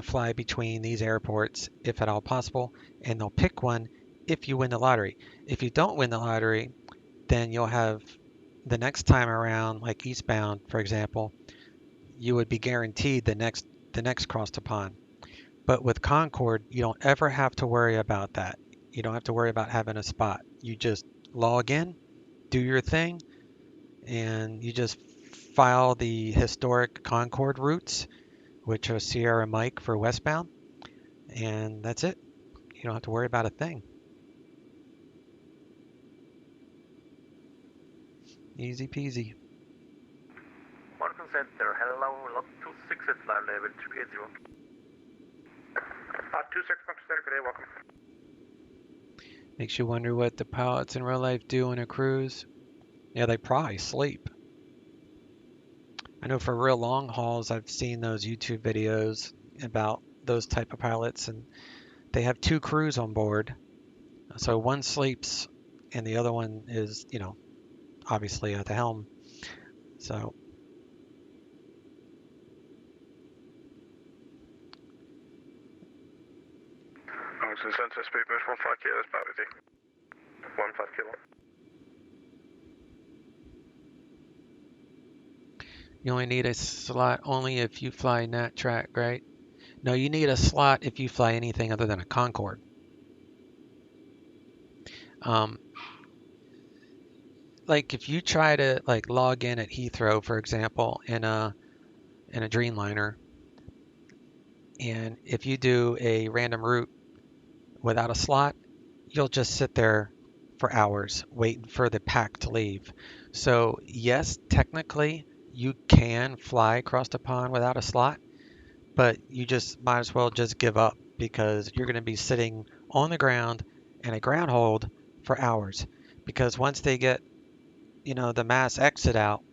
S12: fly between these airports if at all possible, and they'll pick one if you win the lottery. If you don't win the lottery, then you'll have the next time around, like eastbound, for example, you would be guaranteed the next cross to pond. But with Concorde, you don't ever have to worry about that. You don't have to worry about having a spot. You just log in, do your thing, and you just file the historic Concorde routes, which are Sierra Mike for westbound, and that's it. You don't have to worry about a thing. Easy peasy.
S14: Markham Center, hello, log 26 at flight level 380. 26 Markham Center, good day, welcome.
S12: Makes you wonder what the pilots in real life do on a cruise. Yeah, they probably sleep. I know for real long hauls, I've seen those YouTube videos about those type of pilots, and they have two crews on board. So one sleeps and the other one is, obviously at the helm. So
S14: Census speedbird 15 kilos, back with you. 15 kilo.
S12: you only need a slot only if you fly nat track, right? No, you need a slot if you fly anything other than a Concorde. Like if you try to log in at Heathrow, for example, in a Dreamliner, and if you do a random route without a slot, you'll just sit there for hours waiting for the pack to leave. So yes, technically you can fly across the pond without a slot, but you just might as well just give up because you're going to be sitting on the ground in a ground hold for hours. Because once they get, the mass exit out,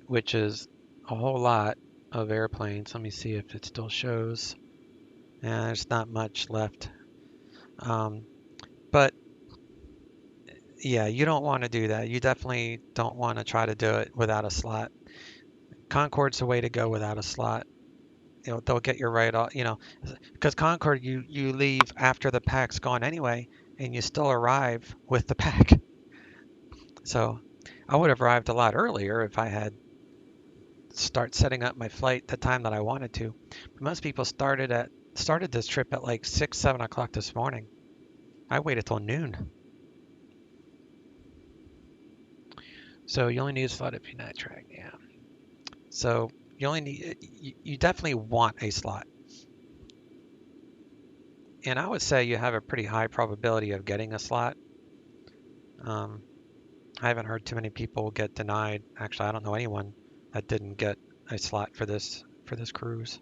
S12: which is a whole lot of airplanes. Let me see if it still shows. Yeah, there's not much left. But yeah, you don't want to do that. You definitely don't want to try to do it without a slot. Concorde's the way to go without a slot. They'll get you right off, because Concorde, you leave after the pack's gone anyway, and you still arrive with the pack. So I would have arrived a lot earlier if I had start setting up my flight the time that I wanted to. But most people started this trip at like 6, 7 o'clock this morning. I waited till noon. So you only need a slot if you nat track, yeah. So you definitely want a slot. And I would say you have a pretty high probability of getting a slot. I haven't heard too many people get denied. Actually, I don't know anyone that didn't get a slot for this cruise.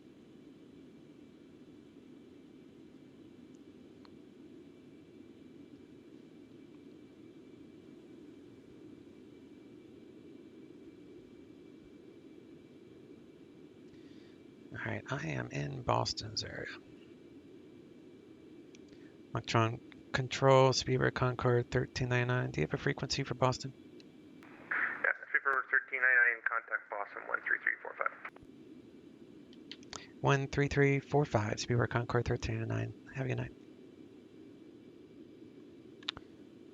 S12: All right, I am in Boston's area. Electron Control, Speedbird Concorde 1399. Do you have a frequency for Boston?
S14: Yes, Speedbird 1399, contact Boston 13345.
S12: 13345, Speedbird Concorde 1399. Have a good night.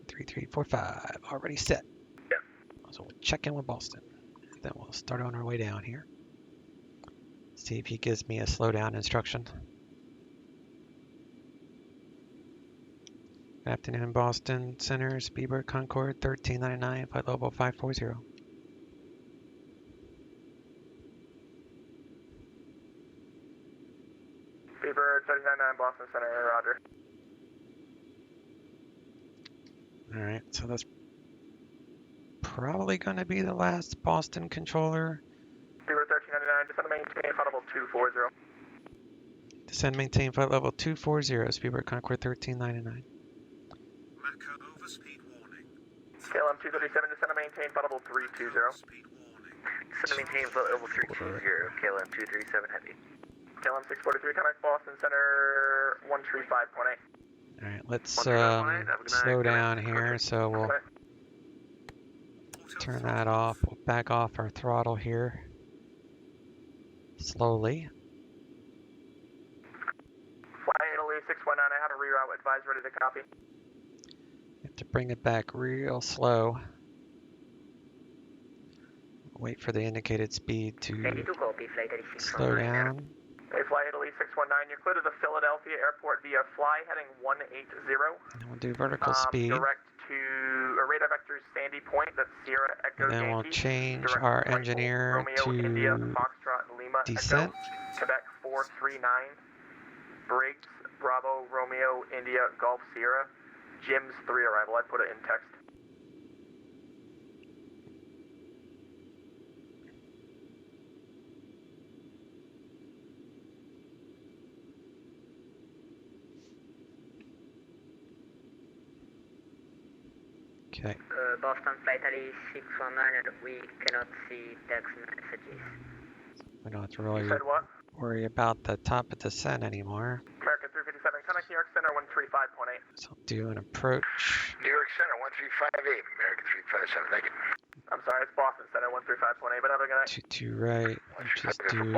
S12: 3345, already set.
S14: Yeah.
S12: So we'll check in with Boston. And then we'll start on our way down here. See if he gives me a slowdown instruction. Good afternoon, Boston Center, Speedbird Concorde 1399, flight level 540.
S14: Speedbird 1399, Boston Center, roger.
S12: All right, so that's probably going to be the last Boston controller.
S14: Speedbird 1399, descend and maintain flight level 240.
S12: Descend, maintain flight level 240, Speedbird Concorde 1399.
S16: Mecca overspeed warning.
S14: KLM 237, descend and maintain flight level 320.
S21: Descend and maintain flight level 320, KLM 237 heavy.
S14: KLM 643, contact Boston Center 135.8.
S12: All right, let's slow down here. So we'll turn that off. We'll back off our throttle here slowly.
S14: Fly Italy 619, I have a reroute advised, ready to copy.
S12: Have to bring it back real slow. Wait for the indicated speed to slow down.
S13: Hey, Fly Italy 619, you're clear to the Philadelphia airport via fly heading 180.
S12: And we'll do vertical speed.
S13: Direct to radar vectors Sandy Point, that's Sierra Echo
S12: And then
S13: Yankee.
S12: we'll change
S13: Direct
S12: our
S13: to
S12: engineer
S13: Romeo,
S12: to
S13: India, Foxtrot, Lima,
S12: descent.
S13: Echo, Quebec 439, Briggs, Bravo, Romeo, India, Golf Sierra, Jim's 3 arrival. I put it in text.
S12: Okay.
S2: Boston Flight Ali 619, we cannot see text messages.
S12: We don't have to really
S13: You said what?
S12: worry about the top of descent anymore.
S13: American 357, contact New York Center 135.8.
S12: So I'll do an approach.
S8: New York Center 1358, American 357, thank you.
S13: I'm sorry, it's Boston Center 135.8, but have a good night.
S12: 22 right. We'll just do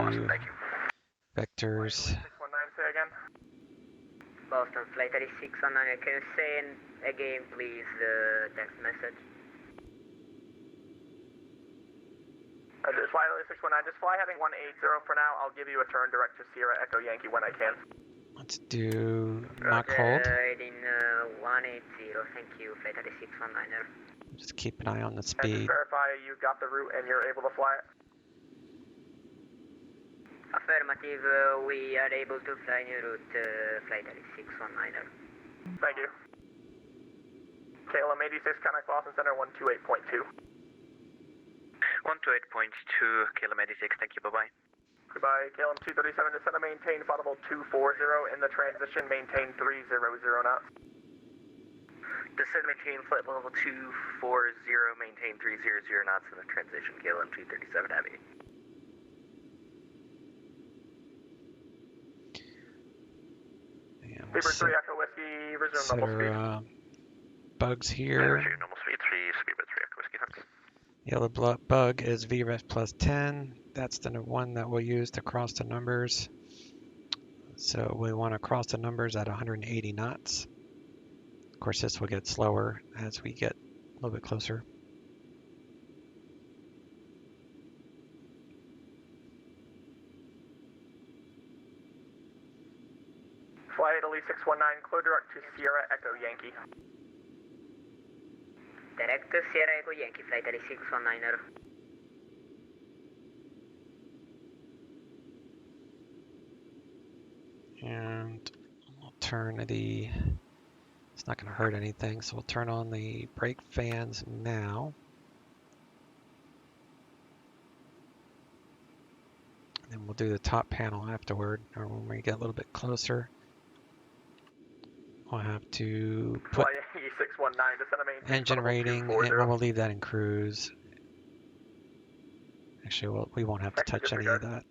S12: vectors.
S13: 619, say again.
S2: Boston Flight Ali 619, can you say again please the text message?
S13: Just fly Italy 619, just fly heading 180 for now. I'll give you a turn direct to Sierra Echo Yankee when I can.
S12: Let's do Mach hold.
S2: Heading 180, thank you, Flight Ali 619.
S12: Just keep an eye on the
S13: And
S12: speed.
S13: just verify you got the route and you're able to fly it.
S2: Affirmative, we are able to fly new route, Flight Ali 619.
S13: Thank you. KLM 86, contact Boston Center 128.2.
S6: 128.2, KLM 86, thank you, bye-bye.
S13: Goodbye, KLM 237, descend and maintain flight level 240, in the transition maintain 300 knots.
S6: Descend, maintain flight level 240, maintain 300 knots in the transition, KLM 237 Heavy.
S12: And
S13: Beaver 3 Echo Whiskey, resume normal speed.
S12: Bugs here.
S6: Normal speed 3, Beaver 3 Echo Whiskey, thanks.
S12: Yellow bug is VREF plus 10. That's the one that we'll use to cross the numbers. So we want to cross the numbers at 180 knots. Of course, this will get slower as we get a little bit closer.
S13: Fly Italy 619, clear direct to Sierra Echo Yankee.
S2: Direct to Sierra Echo Yankee, Flight Ali 619.
S12: And we'll turn the, it's not going to hurt anything, so we'll turn on the brake fans now. And then we'll do the top panel afterward, or when we get a little bit closer. We'll have to put engine rating, and we'll leave that in cruise. Actually, we won't have to touch any of that.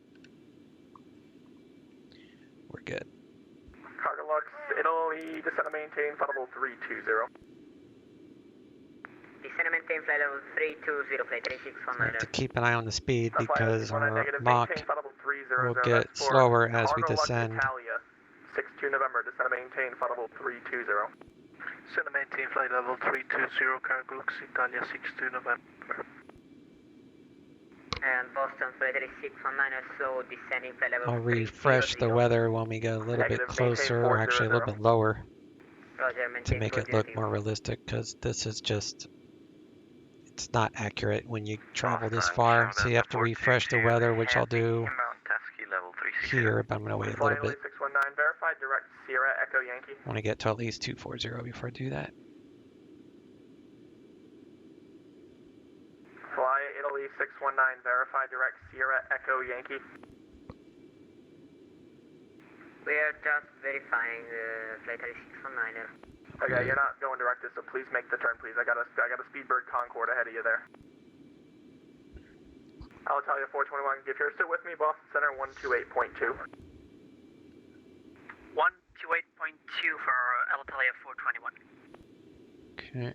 S12: We're good.
S13: Cargo Lux, Italy, descend and maintain flight level 320.
S2: Descend and maintain flight level 320, Flight Ali 619.
S12: Have to keep an eye on the speed because our Mach will get slower as we descend.
S13: 62 November, descend and maintain flight level 320.
S6: Descend and maintain flight level 320, Cargo Lux, Italia 62 November.
S2: And Boston Flight Ali 619, so descending flight level
S12: I'll refresh the weather when we get a little bit closer, or actually a little bit lower, to make it look more realistic, because this is just, it's not accurate when you travel this far, so you have to refresh the weather, which I'll do here, but I'm going to wait a little bit.
S13: 619, verified direct Sierra Echo Yankee.
S12: I want to get to at least 240 before I do that.
S13: Fly Italy 619, verify direct Sierra Echo Yankee.
S2: We are just verifying Flight Ali 619.
S13: Okay, you're not going direct, so please make the turn, please. I got a Speedbird Concorde ahead of you there. Alitalia 421, if you're still with me, Boston Center 128.2.
S20: 128.2 for Alitalia 421.
S12: Okay.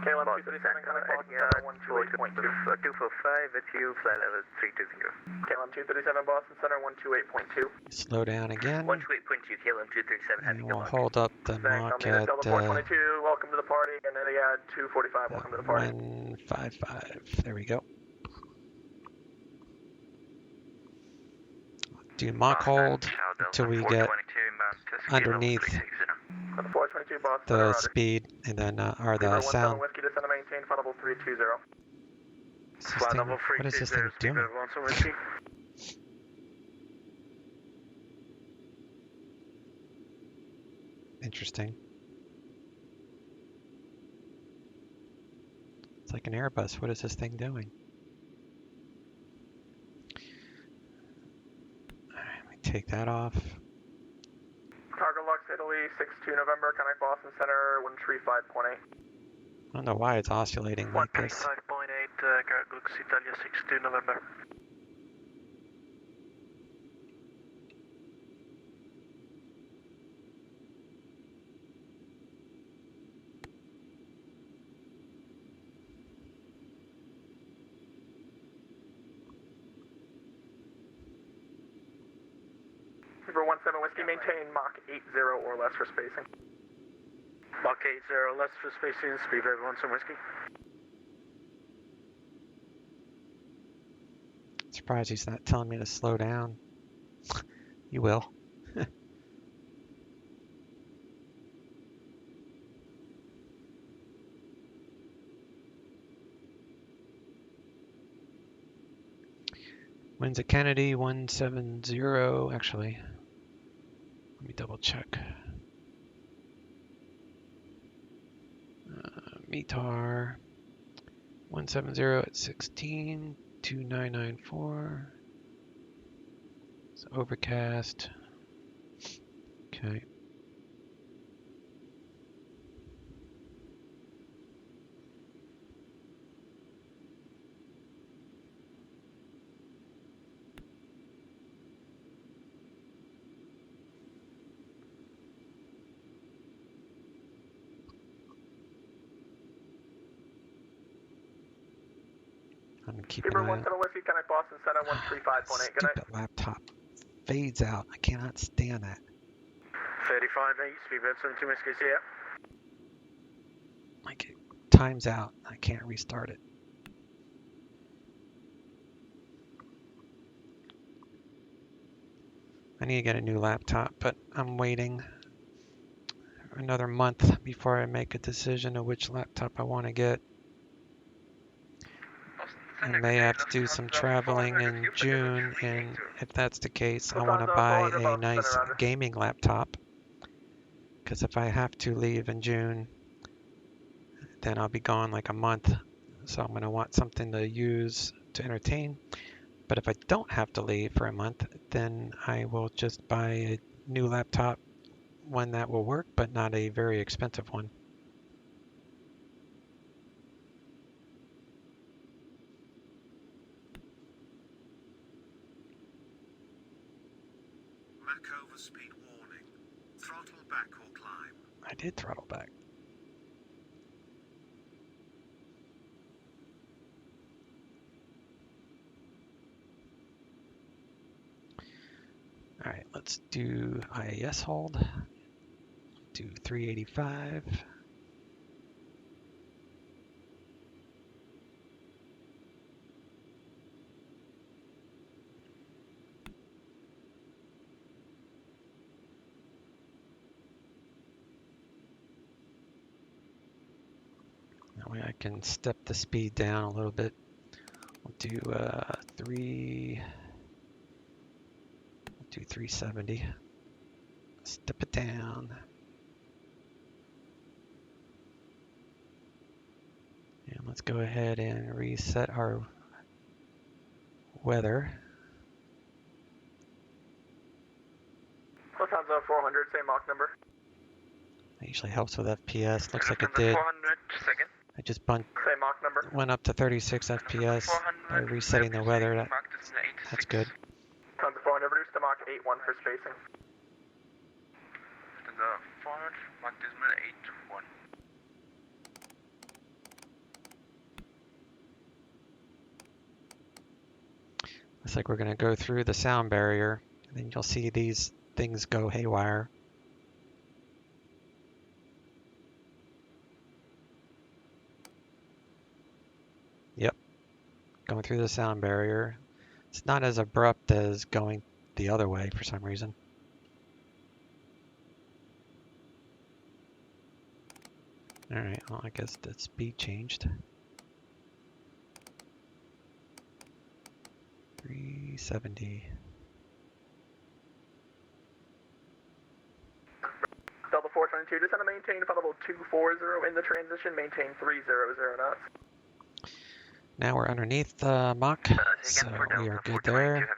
S13: KLM 237, contact Boston Center 128.2.
S6: 245 at you, flight level 320.
S13: KLM 237, Boston Center 128.2.
S12: Slow down again.
S6: 128.2, KLM 237,
S12: And we'll hold up the Mach at
S13: Delta 422, welcome to the party, and then they add 245, welcome to the party.
S12: 155. There we go. do mock hold until we get underneath
S13: 422 Boston,
S12: the
S13: roger.
S12: speed and then or the
S13: 17
S12: sound.
S13: Whiskey, descend to maintain, flight level 320.
S12: Is this thing, what is this thing doing? Interesting. It's like an Airbus. What is this thing doing? Alright, let me take that off.
S13: Cargo Lux, Italy, 62 November, connect Boston Center, 135.8.
S12: I don't know why it's oscillating like this.
S13: 135.8, Cargo Lux, Italia, 62 November. River 17 Whiskey, maintain Mach 80 or less for spacing.
S14: Mach 80 less for spacing, Speedbird 17 Whiskey.
S12: Surprised he's not telling me to slow down. You will. Winds at Kennedy 170. Actually, let me double check. METAR 170 at 16, 2994. It's overcast. Okay. I'm keeping an eye on.
S13: Whiskey, connect Boston Center, 135.8. Good night.
S12: Stupid laptop fades out. I cannot stand that.
S14: 35.8, Speedbird 17 Whiskey, see ya.
S12: Like it times out. I can't restart it. I need to get a new laptop, but I'm waiting another month before I make a decision of which laptop I want to get. I may have to do some traveling in June, and if that's the case, I want to buy a nice gaming laptop. Because if I have to leave in June, then I'll be gone like a month. So I'm going to want something to use to entertain. But if I don't have to leave for a month, then I will just buy a new laptop, one that will work, but not a very expensive one.
S16: Mach overspeed warning. Throttle back or climb.
S12: I did throttle back. All right, let's do IAS hold. Do 385. That way I can step the speed down a little bit. We'll do 370. Step it down. And let's go ahead and reset our weather.
S13: Lufthansa 400, same Mach number.
S12: That usually helps with FPS. Looks like it did.
S10: 400, second.
S12: I just
S13: Same Mach number.
S12: went up to 36 FPS by resetting the weather. That's good.
S13: Lufthansa 400, reduce to Mach 81 for spacing.
S10: Lufthansa 400, Mach decimal 81.
S12: Looks like we're going to go through the sound barrier, and then you'll see these things go haywire. Yep, going through the sound barrier. It's not as abrupt as going the other way for some reason. All right, well, I guess the speed changed. 370.
S13: Delta 422, descend and maintain flight level 240 in the transition, maintain 300 knots.
S12: Now we're underneath the Mach, so we are good there.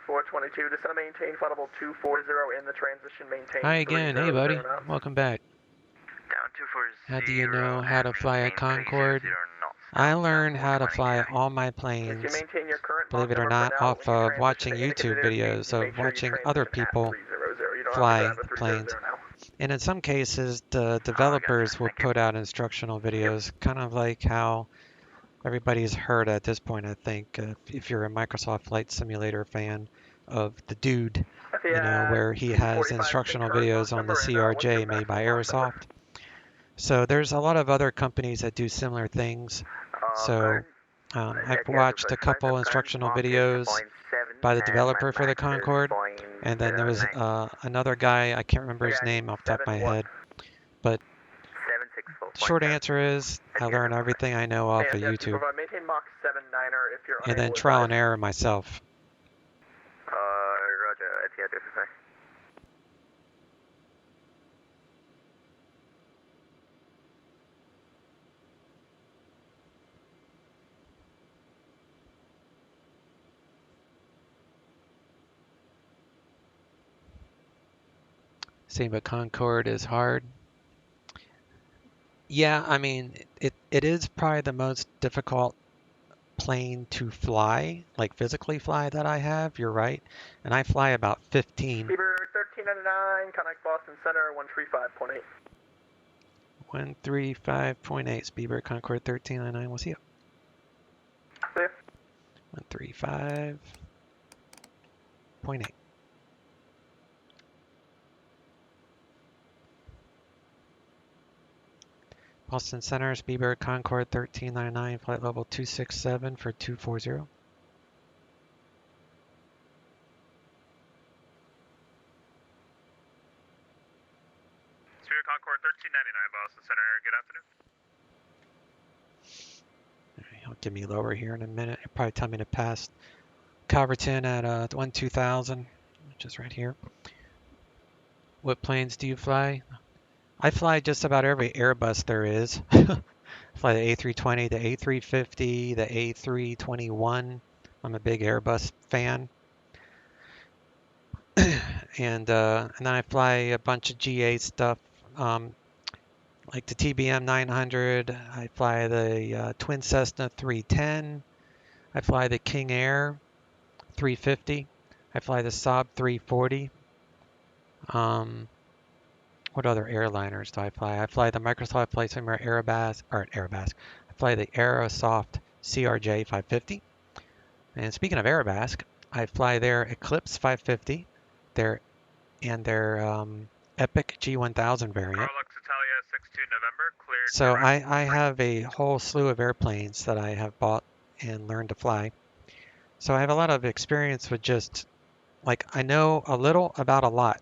S13: 422, descend and maintain flight level 240 in the transition, maintain
S12: Hi again, hey buddy,
S13: knots.
S12: welcome back.
S22: Down 240.
S12: How do you know how to fly a Concorde? I learned how to fly all my planes, believe it or not, off of watching YouTube videos of watching other people fly the planes. And in some cases, the developers will put out instructional videos, kind of like how everybody's heard at this point, I think, if you're a Microsoft Flight Simulator fan of the dude, you know, where he has instructional videos on the CRJ made by Aerosoft. So there's a lot of other companies that do similar things. So I've watched a couple instructional videos by the developer for the Concorde, and then there was another guy, I can't remember his name off the top of my head, but short answer is I learned everything I know off of YouTube, and then trial and error myself.
S6: Roger, Etihad 255.
S12: Saying but Concorde is hard. Yeah, I mean, it is probably the most difficult plane to fly, like physically fly, that I have. You're right. And I fly about 15.
S13: Beaver 1399, connect Boston Center 135.8.
S12: 135.8, Speedbird Concorde 1399. We'll see you.
S13: Clear.
S12: 135.8. Boston Center, Speedbird Concorde 1399, flight level 267 for 240.
S17: Spirit Concorde 1399, Boston Center. Good afternoon.
S12: All right, he'll give me lower here in a minute. He'll probably tell me to pass Calverton at 2000, which is right here. What planes do you fly? I fly just about every Airbus there is. I fly the A320, the A350, the A321. I'm a big Airbus fan. And then I fly a bunch of GA stuff, like the TBM 900. I fly the Twin Cessna 310. I fly the King Air 350. I fly the Saab 340. What other airliners do I fly? I fly the Microsoft Flight Simulator I fly the Aerosoft CRJ 550. And speaking of Aerobask, I fly their Eclipse 550, their Epic G1000 variant. So I have a whole slew of airplanes that I have bought and learned to fly. So I have a lot of experience with just, like, I know a little about a lot.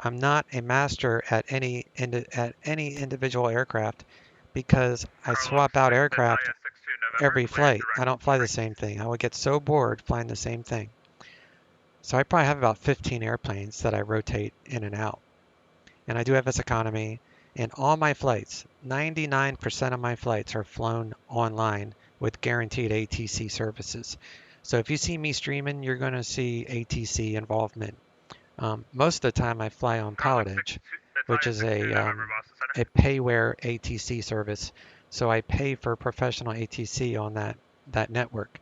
S12: I'm not a master at any individual aircraft because I swap out aircraft every flight. I don't fly the same thing. I would get so bored flying the same thing. So I probably have about 15 airplanes that I rotate in and out. And I do have this economy, and all my flights, 99% of my flights are flown online with guaranteed ATC services. So if you see me streaming, you're going to see ATC involvement. Most of the time I fly on Pilotage, which is a payware ATC service. So I pay for professional ATC on that network.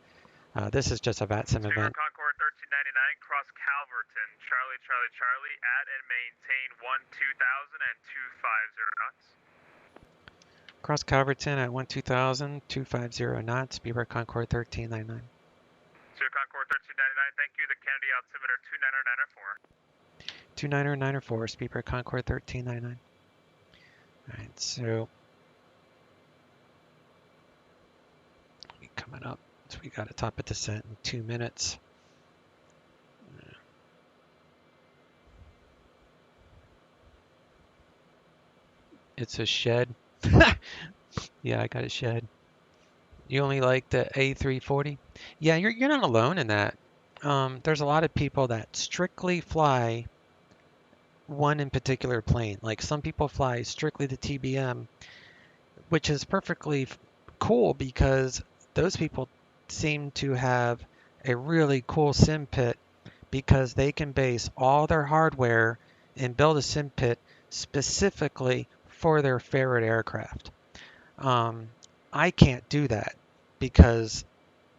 S12: This is just a Vatsim event.
S17: Concorde 1399, cross Calverton, Charlie, Charlie, Charlie, at and maintain 2000 and 250 knots.
S12: Cross Calverton at 2000, 250 knots, Beaver Concorde 1399.
S17: Spirit Concorde 1399, thank you. The Kennedy altimeter 29904.
S12: 29904, Speedbird Concorde 1399. Alright, so we coming up. So we got to top of descent in 2 minutes. It's a shed. Yeah, I got a shed. You only like the A340? Yeah, you're not alone in that. There's a lot of people that strictly fly one in particular plane. Like some people fly strictly the TBM, which is perfectly cool because those people seem to have a really cool sim pit because they can base all their hardware and build a sim pit specifically for their favorite aircraft. I can't do that because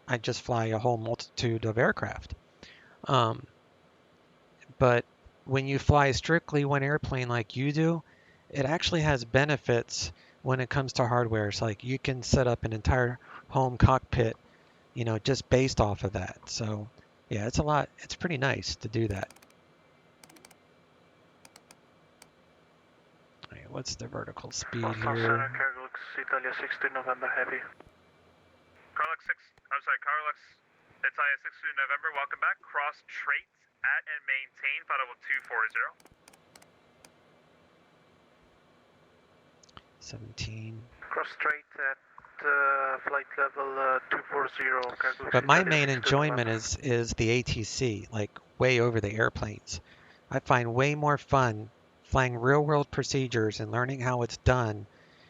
S12: I just fly a whole multitude of aircraft. But when you fly strictly one airplane like you do, it actually has benefits when it comes to hardware. It's like you can set up an entire home cockpit, just based off of that. So yeah, it's pretty nice to do that. All right, what's the vertical speed here?
S1: Carolux, Italia 16 November Heavy.
S17: Carolux 6, I'm sorry, Carolux, Italia 16 November, welcome back. Cross traits at and maintain, flight level 240.
S12: 17.
S1: Cross straight at flight level 240.
S12: But my main enjoyment is the ATC, like way over the airplanes. I find way more fun flying real world procedures and learning how it's done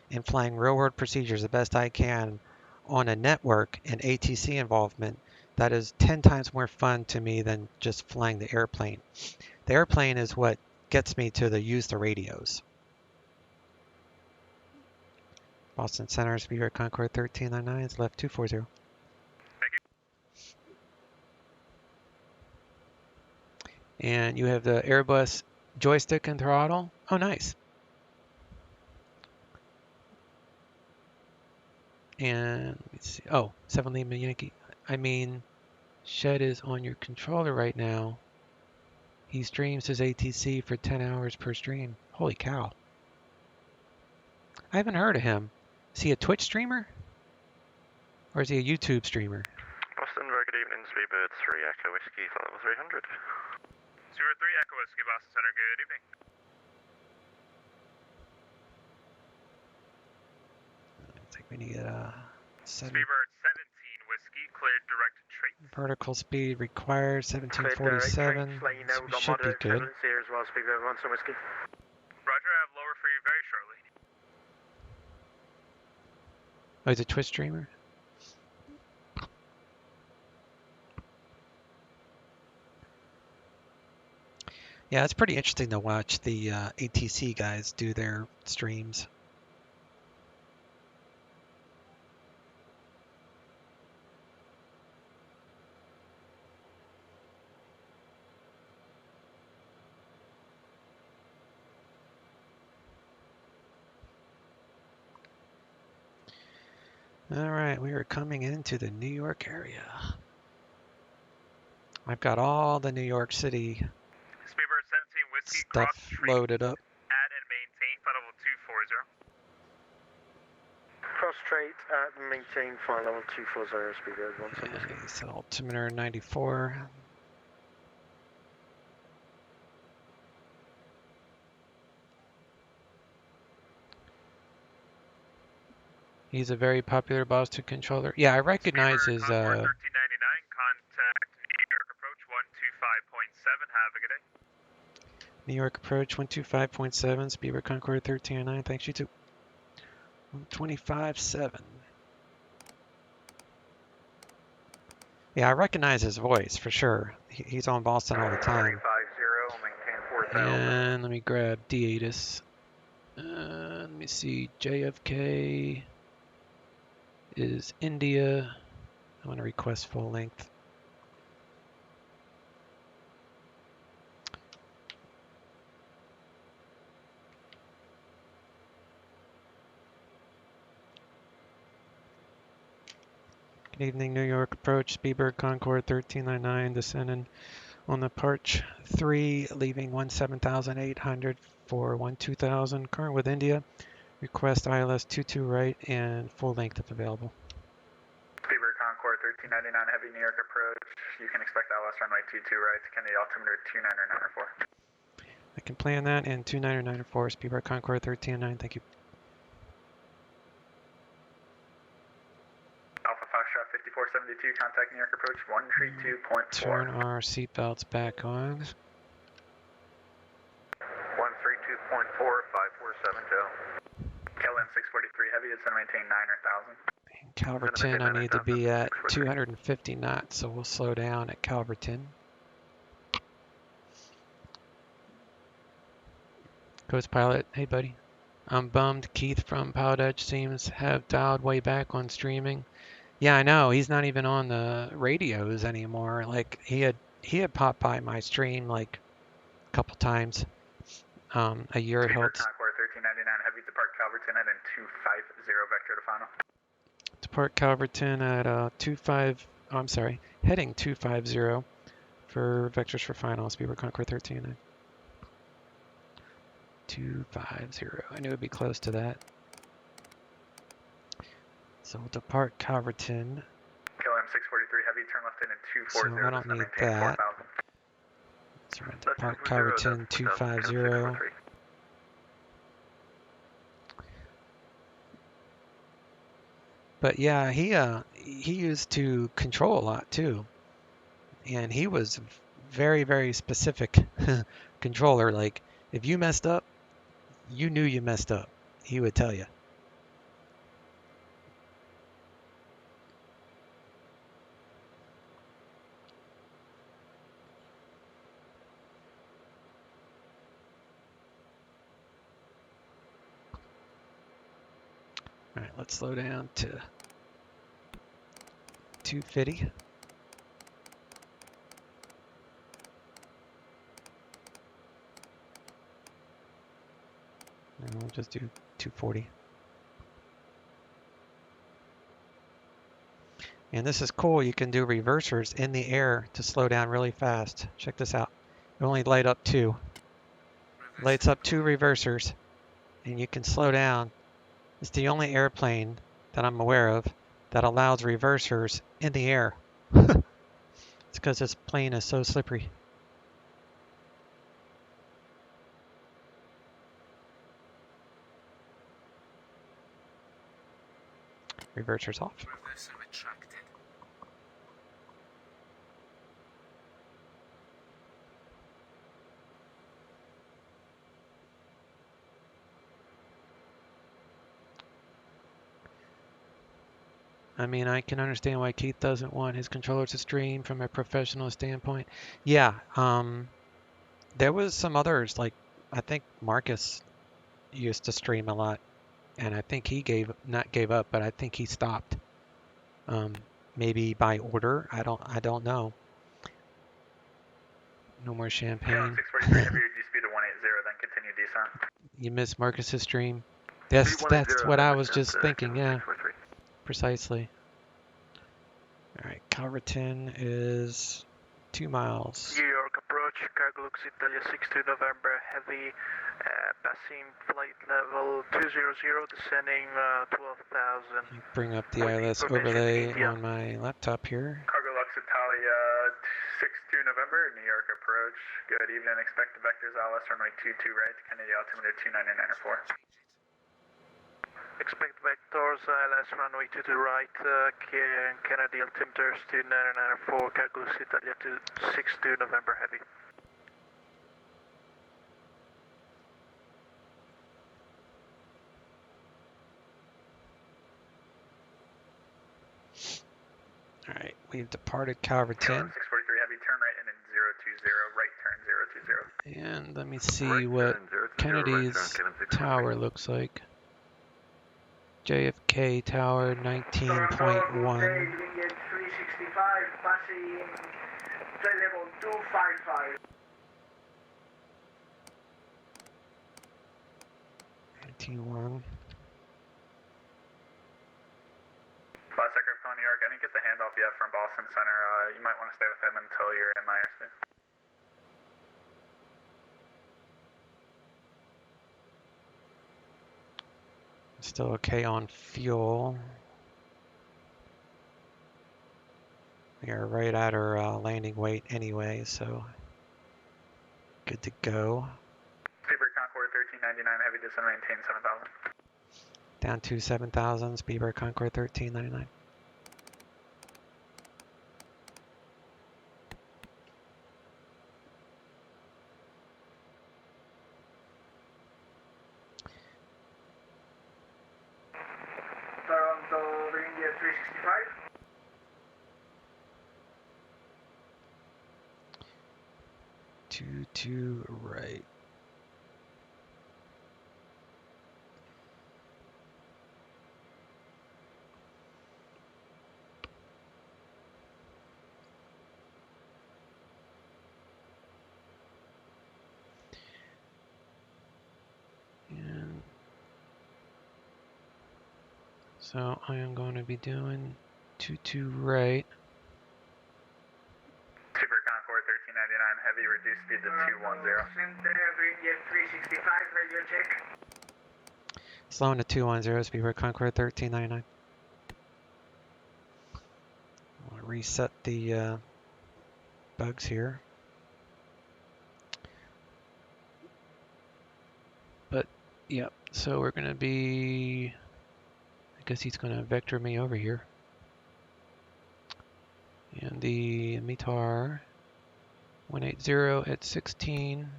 S12: and flying real world procedures the best I can on a network and ATC involvement. That is 10 times more fun to me than just flying the airplane. The airplane is what gets me to use the radios. Boston Center, Spirit Concorde 1399, it's left 240.
S17: Thank you.
S12: And you have the Airbus joystick and throttle. Oh, nice. And let me see. Oh, 7 Lima Yankee. I mean, Shed is on your controller right now. He streams his ATC for 10 hours per stream. Holy cow. I haven't heard of him. Is he a Twitch streamer? Or is he a YouTube streamer?
S5: Boston, very good evening. Speedbird 3 Echo Whiskey, flight level 300.
S17: Speedbird 3 Echo Whiskey, Boston Center, good evening.
S12: I think we need 7.
S17: Speedbird 17 Whiskey, cleared direct trait.
S12: Vertical speed required 1747. So we should be good.
S1: Here as well, Speedbird 1 some whiskey.
S17: Roger, I have lower for you very shortly.
S12: Oh, he's a Twitch streamer? Yeah, it's pretty interesting to watch the ATC guys do their streams. All right, we are coming into the New York area. I've got all the New York City
S17: Speedbird 17 Whiskey,
S12: stuff loaded up.
S17: Add and maintain, flight level 240.
S1: Cross straight at and maintain flight level 240, Speedbird 1 some whiskey.
S12: He's altimeter 94. He's a very popular Boston controller. Yeah, I recognize his.
S17: Contact New York approach 125.7. Have a good day.
S12: New York approach 125.7. Speedbird Concorde 1309. Thanks, you too. 125.7. Yeah, I recognize his voice for sure. He's on Boston all the time.
S1: 350, maintain 4000.
S12: And let me grab D-Atus. Let me see. JFK is India. I want to request full length. Good evening, New York approach. Speedbird Concorde 1399 descending on the Parch 3, leaving 17800 for 12000. Current with India. Request ILS 22 right and full length if available.
S1: Speedbird Concorde 1399 heavy New York approach. You can expect ILS runway 22 right to Kennedy altimeter 29904.
S12: I can plan that and 29904. Speedbird Concorde 1309. Thank you.
S13: 132.4.
S12: Turn our seatbelts back on.
S13: 132.4, 547 Joe. KLM 643 heavy, it's going to maintain 9 or 1,000.
S12: Calverton, I need to be at 250 knots, so we'll slow down at Calverton. Coast pilot, hey buddy. I'm bummed Keith from Pilot Edge seems have dialed way back on streaming. Yeah, I know. He's not even on the radios anymore. Like he had popped by my stream like a couple times a year ago.
S13: Concord 1399 heavy, depart Calverton at 250 vector to final.
S12: Depart Calverton at I'm sorry, heading 250 for vectors for final. Speedbird Concord 13. 250. I knew it'd be close to that. So we'll depart Calverton.
S13: KLM 643 heavy, turn left in 240.
S12: So I don't need that. So we're going to depart Calverton 250. But yeah, he used to control a lot too, and he was very, very specific controller. Like if you messed up, you knew you messed up. He would tell you. All right, let's slow down to 250. And we'll just do 240. And this is cool. You can do reversers in the air to slow down really fast. Check this out. You only light up 2. Lights up 2 reversers, and you can slow down. It's the only airplane that I'm aware of that allows reversers in the air. It's because this plane is so slippery. Reversers off.
S16: Reverser retracted.
S12: I mean, I can understand why Keith doesn't want his controller to stream from a professional standpoint. Yeah, there was some others, like I think Marcus used to stream a lot, and I think he not gave up, but I think he stopped. Maybe by order. I don't know. No more champagne.
S13: 643 heavy, reduce speed to 180, then continue descent.
S12: You missed Marcus's stream. That's what I was just thinking. Yeah, precisely. All right, Calverton is 2 miles.
S4: New York approach, cargo looks Italia 62 November, heavy, passing flight level 200, descending 12,000.
S12: Bring up the ILS overlay on my laptop here.
S13: Cargo Lux Italia 62 November, New York approach. Good evening, expect the vectors ILS runway 22 right, Kennedy altimeter 299.4.
S4: Expect vectors ILS runway 22 right, Kennedy altimeter 299.4, cargo Lux Italia 62 November heavy.
S12: All right, we've departed Calverton.
S13: 643 heavy, turn right in 020, right turn 020.
S12: And let me see what Kennedy's tower looks like. JFK Tower 19.1.
S15: 365, passing flight level 255.
S12: 19.1.
S13: Flight Secretary New York, I didn't get the handoff yet from Boston Center. You might want to stay with him until you're in my airspace.
S12: Still okay on fuel. We are right at our landing weight anyway, so good to go.
S13: Speedbird Concord 1399, heavy descent, maintain 7,000.
S12: Down to 7,000, Speedbird Concord 1399. 22 right. And so I am going to be doing 22 right.
S13: Super Concord 1399 heavy, reduced speed to 210.
S15: Center, 365, radio check.
S12: Slowing to 210, Speedbird Concord 1399. I'll reset the bugs here. But, yep, so we're going to be, I guess he's going to vector me over here. And the METAR 180 at 16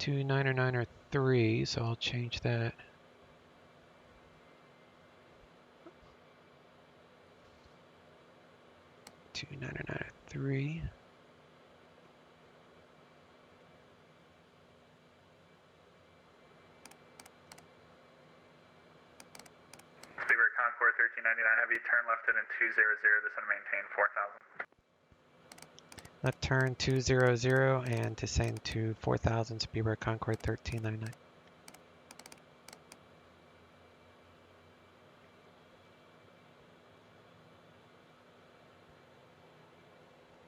S12: to 993, so I'll change that. To 993.
S13: Speedbird Concord 1399 heavy, turn left at 200, this will maintain 4000.
S12: Left turn 200 and descend to 4000, Speedbird Concord 1399.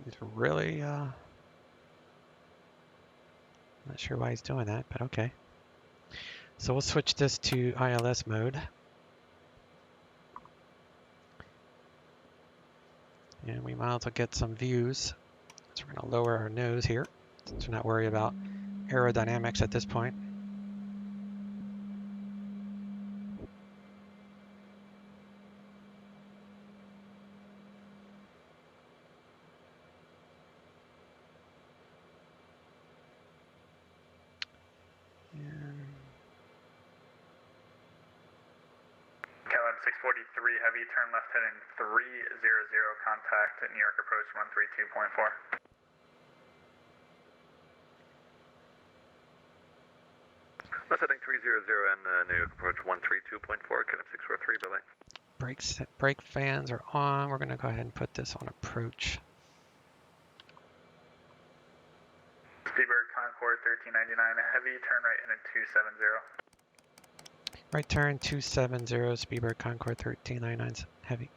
S12: He's really, not sure why he's doing that, but okay. So we'll switch this to ILS mode. And we might as well get some views. So we're going to lower our nose here, since we're not worried about aerodynamics at this point.
S13: KLM 643 heavy, turn left heading 300, contact at New York approach 132.4.
S6: Left heading 300 and New York approach 132.4, KLM 643, bye-bye.
S12: Brake fans are on. We're going to go ahead and put this on approach.
S13: Speedbird Concord 1399 heavy, turn right heading 270.
S12: Right turn 270, Speedbird Concord 1399's heavy.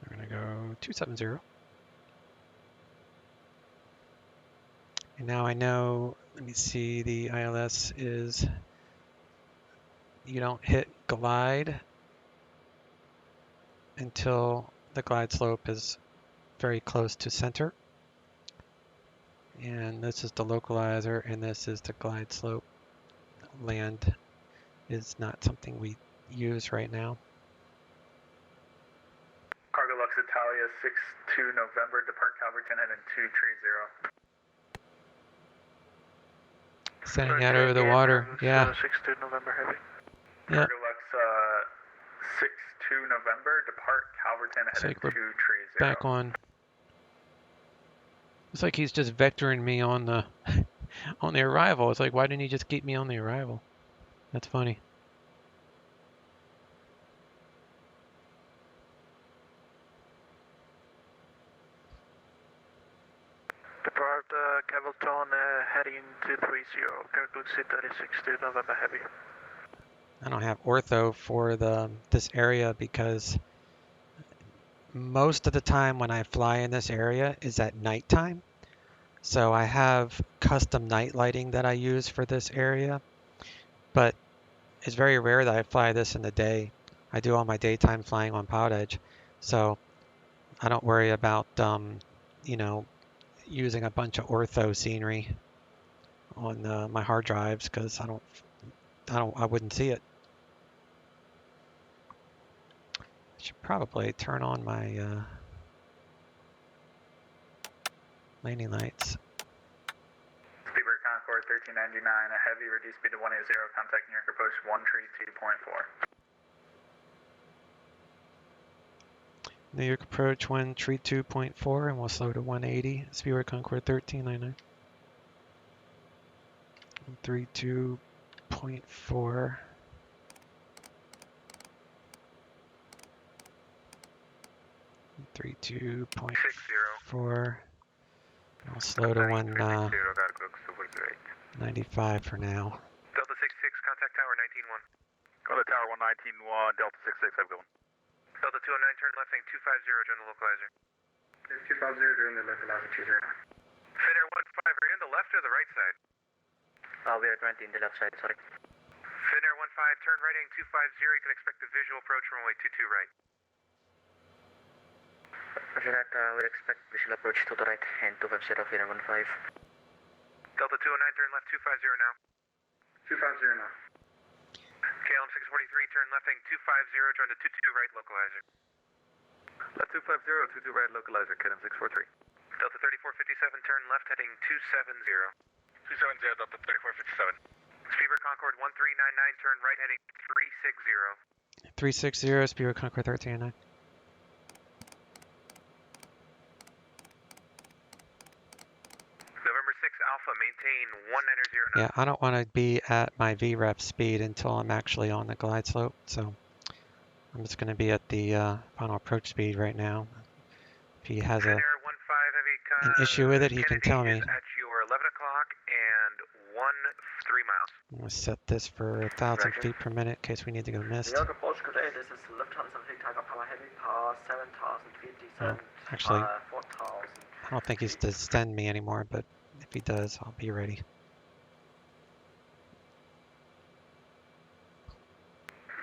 S12: We're going to go 270. And now I know, let me see, the ILS is, you don't hit glide until the glide slope is very close to center. And this is the localizer, and this is the glide slope. Land is not something we use right now.
S13: Cargo Lux Italia 62 November, depart Calverton heading 230.
S12: Sending out over the water, yeah.
S4: 62 November heavy.
S12: Yep.
S13: Cargo Lux 62 November, depart Calverton heading 230.
S12: Back on. It's like he's just vectoring me on the on the arrival. It's like, why didn't he just keep me on the arrival? That's funny.
S4: Depart Cavalton heading 230, Cargo City 62 November heavy.
S12: I don't have ortho for this area because most of the time when I fly in this area is at nighttime. So I have custom night lighting that I use for this area, but it's very rare that I fly this in the day. I do all my daytime flying on Pilot Edge, so I don't worry about you know, using a bunch of ortho scenery on my hard drives because I wouldn't see it. I should probably turn on my landing lights.
S13: Speedbird Concord 1399, a heavy, reduced speed to 180, contact New York approach 132.4.
S12: New York approach 132.4 and we'll slow to 180. Speedway Concord 1399. 132.4. 32.4. I'll slow to 195 for now.
S6: Delta 66, contact tower 19-1.
S8: Go to tower 119-1, Delta 66, have a good one.
S6: Delta 209, turn left, heading 250, join the localizer.
S21: 250, during the localizer 20.
S6: Finnair 15, are you on the left or the right side?
S21: We are currently in the left side, sorry.
S6: Finnair 15, turn right, heading 250, you can expect a visual approach runway 22 right.
S21: Roger that, we'll expect visual approach to the right and 250, Finnair 15.
S6: Delta 209, turn left 250 now.
S21: 250 now.
S6: KLM 643, turn left, heading 250, join the 22 right localizer. Left 250, 22 right localizer, KLM 643. Delta 3457, turn left, heading 270.
S8: 270, Delta 3457.
S6: Speedbird Concord 1399, turn right, heading 360.
S12: 360, Speedway Concord 1399.
S6: November 6 Alpha, maintain 190 now.
S12: Yeah, I don't want to be at my VREF speed until I'm actually on the glide slope, so I'm just going to be at the final approach speed right now. If he has an issue with it, he can tell me.
S6: At your 11 o'clock and 3 miles.
S12: I'm going to set this for 1,000 feet per minute in case we need to go mist.
S21: New York approach, good day, this is Lufthansa Fleet Tiger Power Heavy, power 7,000 feet, descent,
S12: Actually,
S21: 4,000.
S12: I don't think he's to send me anymore, but if he does, I'll be ready.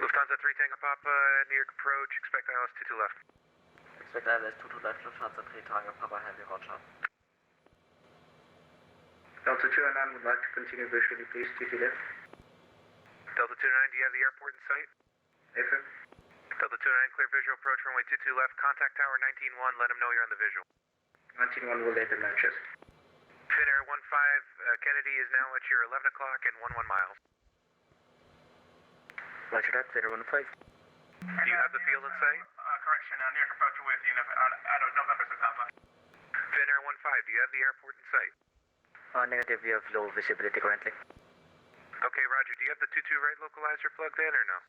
S6: Lufthansa 3 Tango Papa, New York approach, expect ILS 22 left.
S21: Expect ILS 22 left, Lufthansa 3 Tango Papa Heavy, roger. Delta 209 would like to continue visually, please, 22 left.
S6: Delta 29, do you have the airport in sight?
S21: Affirm.
S6: Delta 29, clear visual approach runway 22 left, contact tower 19-1, let him know you're on the visual.
S21: 19-1 will let them know, cheers.
S6: Finnair 15, Kennedy is now at your 11 o'clock and 11 miles.
S21: Roger that, Finnair 15.
S6: Do you have the field in sight?
S8: Correction, New York approach with you, November 6 Alpha.
S6: Finnair 15, do you have the airport in sight?
S21: Negative, we have low visibility currently.
S6: Okay, Roger, do you have the 22 right localizer plugged in or no?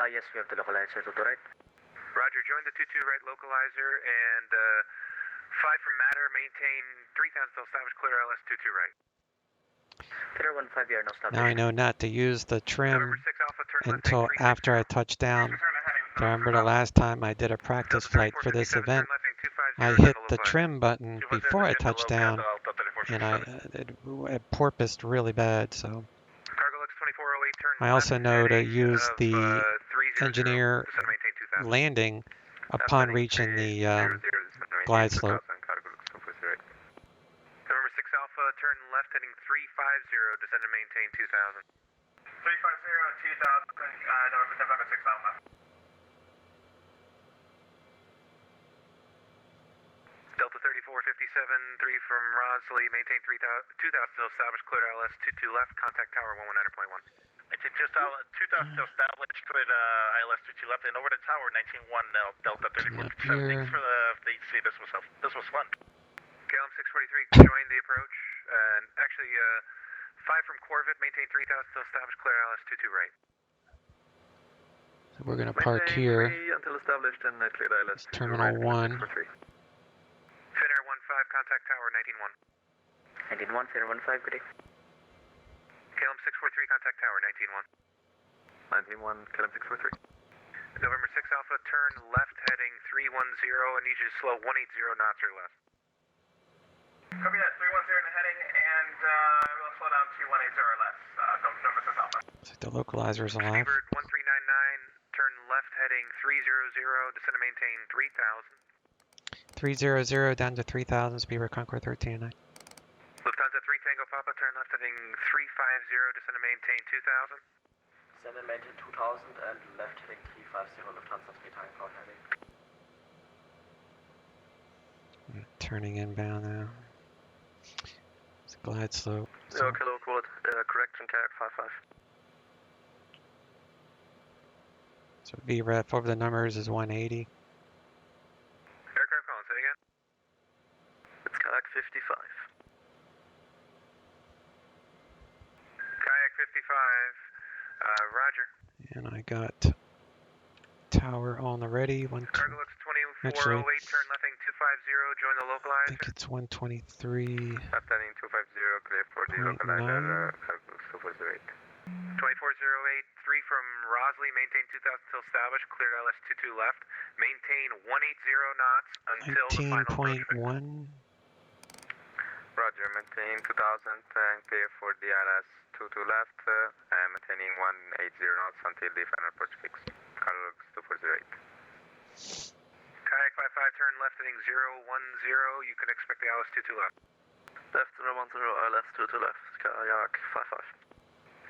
S21: Yes, we have the localizer to the right.
S6: Roger, join the 22 right localizer and 5 from Matter, maintain 3,000 till established clear LS 22 right.
S21: Finnair 15, we are now established.
S12: Now I know not to use the trim until after I touch down. I remember the last time I did a practice flight for this event, I hit the trim button before I touched down, and it porpoised really bad, so I also know to use the engineer landing upon reaching the glide slope.
S6: November 6 Alpha, turn left heading 350, descend and maintain 2,000.
S8: 350, 2,000, November 6 Alpha.
S6: Delta 3457, 3 from Rosley, maintain 2,000 till established clear LS 22 left, contact tower 119.1.
S8: I think just 2,000 established with ILS 22 left and over to tower 19-1 now, Delta 3457. Thanks for the EC, this was fun.
S6: KLM 643, join the approach, and actually 5 from Corvette, maintain 3,000 till established clear LS 22 right.
S12: So we're going to park here.
S6: Until established and cleared ILS
S12: it's Terminal 1.
S6: Finnair 15, contact tower 19-1.
S21: 19-1, Finnair 15, good day.
S6: KLM 643, contact tower 19-1. 19-1, KLM 643. November 6 Alpha, turn left heading 310. I need you to slow 180 knots or less.
S8: Copy that, 310 in the heading, and we'll slow down to 180 or less. November 6 Alpha.
S12: So the localizer is alive.
S6: Speedbird 1399, turn left heading 300, descend and maintain 3,000.
S12: 300 down to 3,000, Speedbird Concord 1399.
S6: Lufthansa 3 Tango Papa, turn left heading 350, descend and maintain 2,000.
S21: Descend and maintain 2,000 and left heading 350, Lufthansa 3 Tango Power Heavy.
S12: Turning inbound now. It's a glide slope.
S6: So. Okay, local, correction, kayak 55.
S12: So VREF over the numbers is 180.
S6: Kayak 55.
S14: Kayak 55, roger.
S12: And I got tower on the ready.
S14: Cargo looks 2408,
S12: Actually,
S14: turn left heading 250, join the
S12: I
S14: localizer.
S12: think it's 123.
S6: Left heading 250, clear for the localizer, Cargo looks 2408.
S14: 2408, 3 from Rosley, maintain 2000 till established, cleared LS 22 left. Maintain 180 knots until the final approach.
S12: 19.1.
S6: Roger, maintain 2000 and clear for the LS 22 left, and maintaining 180 knots until the final approach fix. Cargo looks 2408.
S14: Kayak 55, turn left heading 010, you can expect the LS 22 left.
S6: Left 010, LS 22 left, Kayak 55.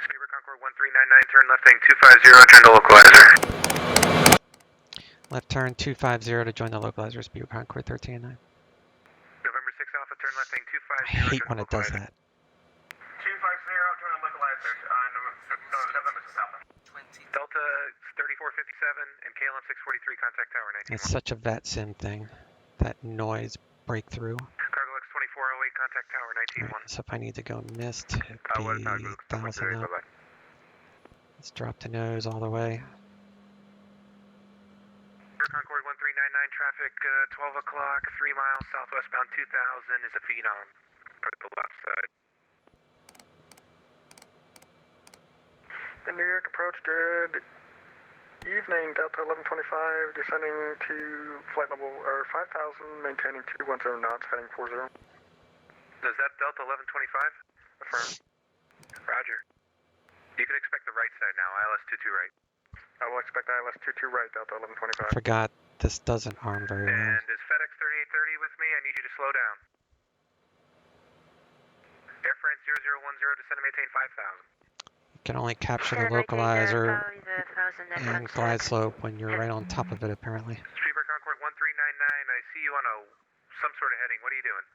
S14: Speedbird Concord 1399, turn left heading 250, join the localizer.
S12: Left turn 250 to join the localizer. Speedbird Concord 1309.
S14: November 6 Alpha, turn left heading 250.
S12: I hate when it does that.
S8: 250, turn the localizer, November 6 Alpha.
S14: Delta 3457 and KLM 643, contact tower 19.
S12: It's such a Vatsim thing. That noise breakthrough.
S14: Cargo X 2408, contact tower 19.
S12: Right, so if I need to go mist, it'd be 1,000 up. Let's drop the nose all the way.
S14: Concord 1399, traffic 12 o'clock, 3 miles southwestbound 2000 is a Phenom for the left side.
S9: The New York approach, good evening, Delta 1125, descending to flight level 5,000, maintaining 210 knots, heading 40.
S14: Is that Delta 1125? Affirm. Roger. You can expect the right side now, ILS 22 right.
S9: I will expect ILS 22 right, Delta 1125.
S12: Forgot this doesn't arm very well.
S14: And is FedEx 3830 with me? I need you to slow down. Air France 0010, descend and maintain 5,000.
S12: You can only capture the localizer and glide slope when you're right on top of it, apparently.
S14: Speedbird Concord 1399, I see you on some sort of heading. What are you doing?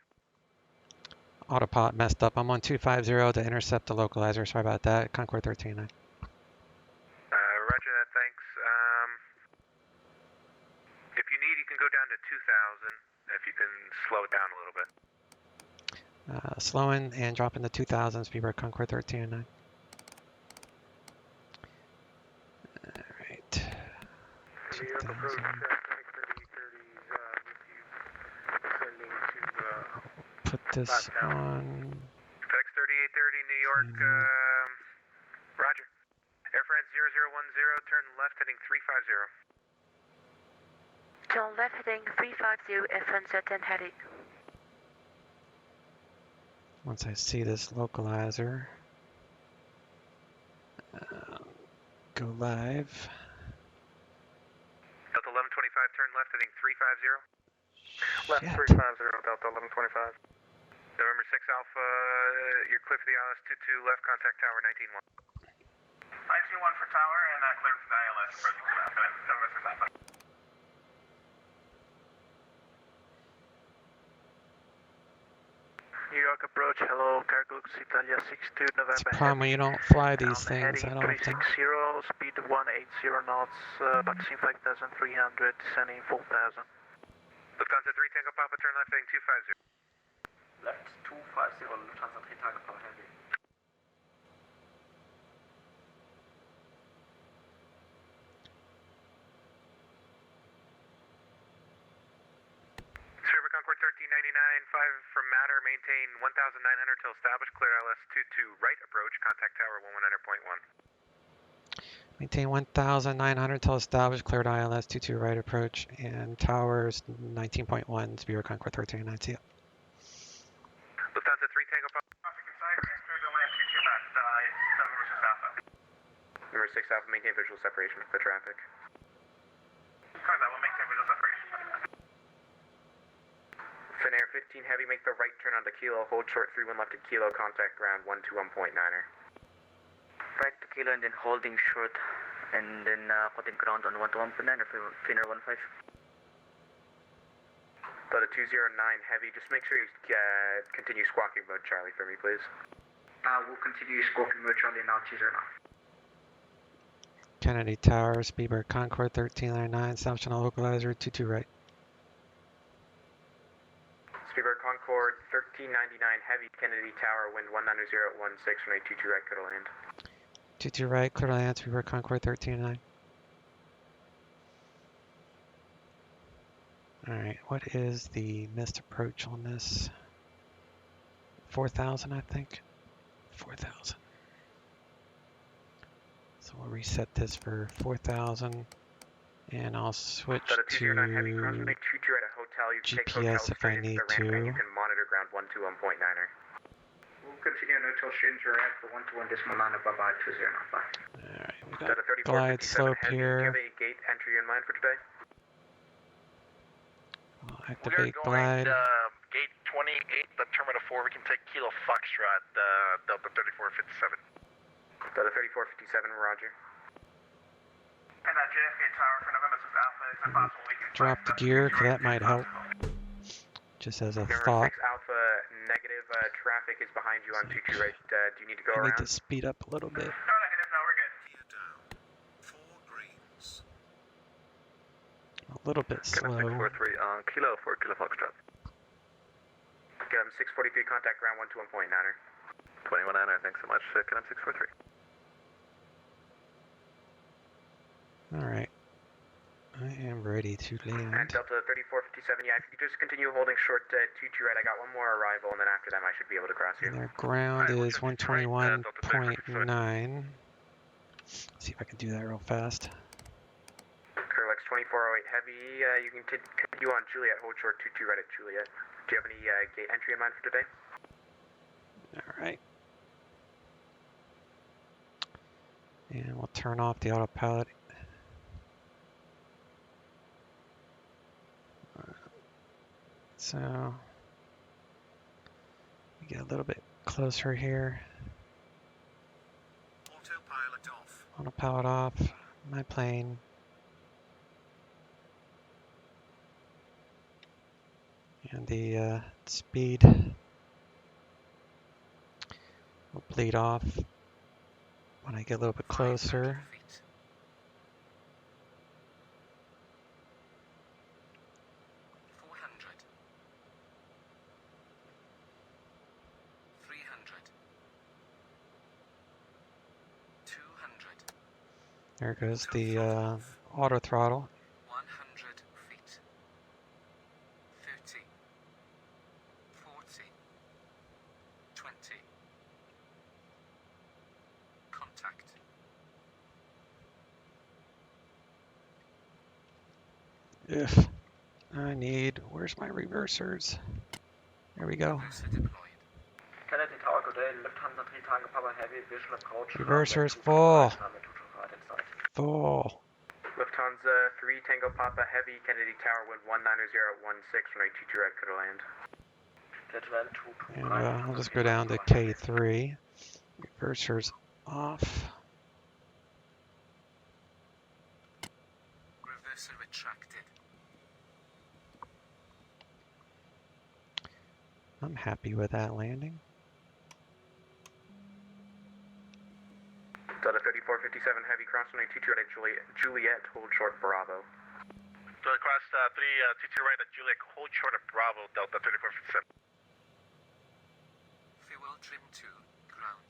S12: Autopilot messed up. I'm on 250 to intercept the localizer. Sorry about that. Concord 1309.
S14: Roger that, thanks. If you need, you can go down to 2,000 if you can slow it down a little bit.
S12: Slowing and dropping to 2,000. Speedbird Concord 1309. Alright. 2,000. Put this on.
S14: FedEx 3830, New York, roger. Air France 0010, turn left heading 350.
S7: Turn left heading 350, Air France 10 heading.
S12: Once I see this localizer, go live.
S14: Delta 1125, turn left heading 350.
S9: Left 350, Delta 1125.
S14: November 6 Alpha, you're clear for the ILS 22, left contact tower 191.
S8: 921 for tower and clear for the ILS, approaching November 6 Alpha.
S4: New York approach, hello, Cargo Italia 62 November.
S12: It's a problem when you don't fly these things. I don't think.
S4: 360, speed 180 knots, Vatsim 5300, descending 4,000.
S14: Lufthansa 3 Tango Papa, turn left heading 250.
S10: Left 250, Lufthansa 3 Tango Papa Heavy.
S14: Speedbird Concord 1399, 5 from Matter, maintain 1,900 till established, clear LS 22 right approach, contact tower 119.1.
S12: Maintain 1,900 till established, cleared ILS 22 right approach, and towers 19.1, Speedbird Concord 1399. See ya.
S14: Lufthansa 3 Tango Papa.
S8: Traffic in sight, clear to land 22 left, November 6 Alpha.
S6: Number 6 Alpha, maintain visual separation with the traffic.
S8: Clear that, we'll maintain visual separation.
S6: Finnair 15 Heavy, make the right turn onto Kilo, hold short 31 left at Kilo, contact ground 121.9er.
S10: Right to Kilo and then holding short and then cutting ground on 121.9 or Finnair 15.
S6: Delta 209 Heavy, just make sure you continue squawking mode Charlie for me, please.
S10: We'll continue squawking mode Charlie now, 209.
S12: Kennedy Tower, Speedbird Concord 1399, establishing a localizer 22 right.
S6: Speedbird
S10: Concorde 1399 Heavy, Kennedy Tower, wind 190.16, runway 22 right, clear to land.
S12: 22 right, clear to land, Speedbird Concorde 1309. Alright, what is the missed approach on this? 4,000, I think. 4,000. So we'll reset this for 4,000, and I'll switch to GPS if I need to.
S10: You can monitor ground 121.9er.
S14: We'll continue on hotel straight direct for 121.9 above 2095.
S12: Alright, we got glide slope here.
S10: Do you have a gate entry in mind for today?
S12: I'll activate glide.
S8: Gate 28, the Terminal 4, we can take Kilo Foxtrot, Delta 3457.
S10: Delta 3457, roger.
S15: And that JFK Tower for November 6 Alpha, is it possible we can...
S12: Drop the gear, because that might help. Just as a thought.
S10: 6 Alpha, negative, traffic is behind you on 22 right. Do you need to go
S12: I
S10: around?
S12: need to speed up a little bit.
S15: No, negative, no, we're good.
S16: Gear down. 4 greens.
S12: A little bit slow.
S6: 643 on Kilo for Kilo Foxtrot.
S10: 643, contact ground 121.9er.
S6: 21.9er, thanks so much. KM 643.
S12: Alright. I am ready to land.
S10: And Delta 3457, yeah, if you could just continue holding short 22 right, I got one more arrival, and then after them I should be able to cross you.
S12: And their ground is 121.9. See if I can do that real fast.
S10: Curlex 2408 Heavy, you can continue on Juliet, hold short 22 right at Juliet. Do you have any gate entry in mind for today?
S12: Alright. And we'll turn off the autopilot. So, we get a little bit closer here.
S16: Autopilot off.
S12: Autopilot off. My plane. And the speed will bleed off when I get a little bit closer.
S16: 200.
S12: There goes the auto throttle.
S16: 100 feet. 30. 40. 20. Contact.
S12: If I need, where's my reversers? There we go.
S10: Kennedy Tower, good day. Lufthansa 3 Tango Papa Heavy, visual approach.
S12: Reversers full. Full.
S10: Lufthansa 3 Tango Papa Heavy, Kennedy Tower, wind 190.16, runway 22 right, clear to land.
S12: And I'll just go down to K3. Reversers off.
S16: Reverser retracted.
S12: I'm happy with that landing.
S10: Delta 3457 Heavy, cross runway 22 right at Juliet, hold short Bravo.
S8: Delta cross 22 right at Juliet, hold short at Bravo, Delta 3457.
S16: Fuel trim 2, ground.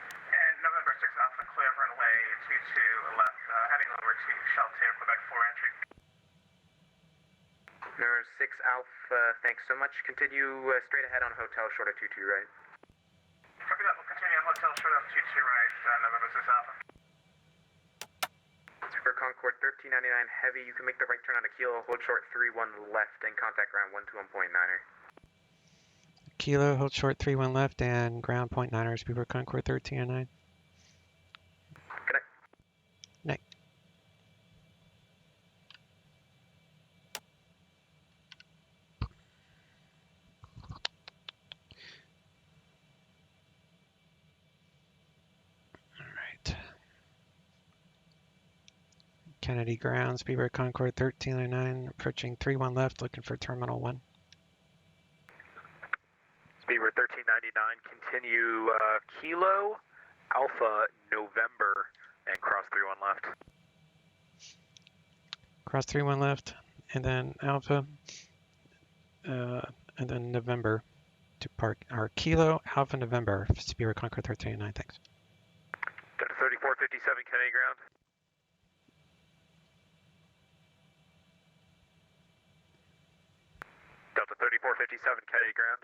S15: And November 6 Alpha, clear runway 22 left, heading over to Shelter, Quebec 4 entry.
S10: Number 6 Alpha, thanks so much. Continue straight ahead on hotel, short of 22 right.
S15: Copy that, we'll continue on hotel, short of 22 right, November 6 Alpha.
S10: For Concorde 1399 Heavy, you can make the right turn onto Kilo, hold short 31 left, and contact ground 121.9er.
S12: Kilo, hold short 31 left, and ground .9er, Speedbird Concorde 1309.
S10: Good night.
S12: Night. Kennedy ground, Speedbird Concorde 1309, approaching 31 left, looking for Terminal 1.
S6: Speedbird 1399, continue Kilo, Alpha, November, and cross 31 left.
S12: Cross 31 left, and then Alpha, and then November to park, or Kilo Alpha November, Spirit Concord 1389, thanks.
S6: Delta 3457 Kennedy ground. Delta 3457 Kennedy ground.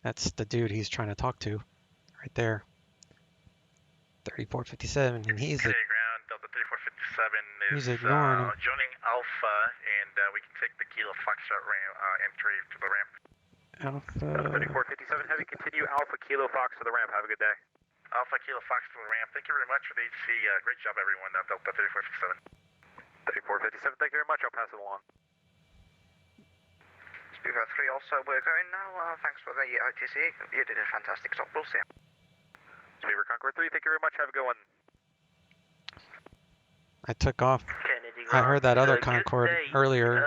S12: That's the dude he's trying to talk to, right there. 3457, and he's
S8: Kennedy ground, Delta 3457 is
S12: ignoring him.
S8: joining Alpha, and we can take the Kilo Foxtrot ramp, entry to the ramp.
S12: Alpha.
S6: Delta 3457 Heavy, continue Alpha Kilo Fox to the ramp. Have a good day.
S8: Alpha Kilo Fox to the ramp. Thank you very much for the HC. Great job, everyone. Delta 3457.
S6: 3457, thank you very much. I'll pass it along.
S10: Speaker 3 also, we're going now. Thanks for the ITC. You did a fantastic job. We'll see you.
S6: Speaker Concord 3, thank you very much. Have a good one.
S12: I took off. I heard that other Concorde earlier,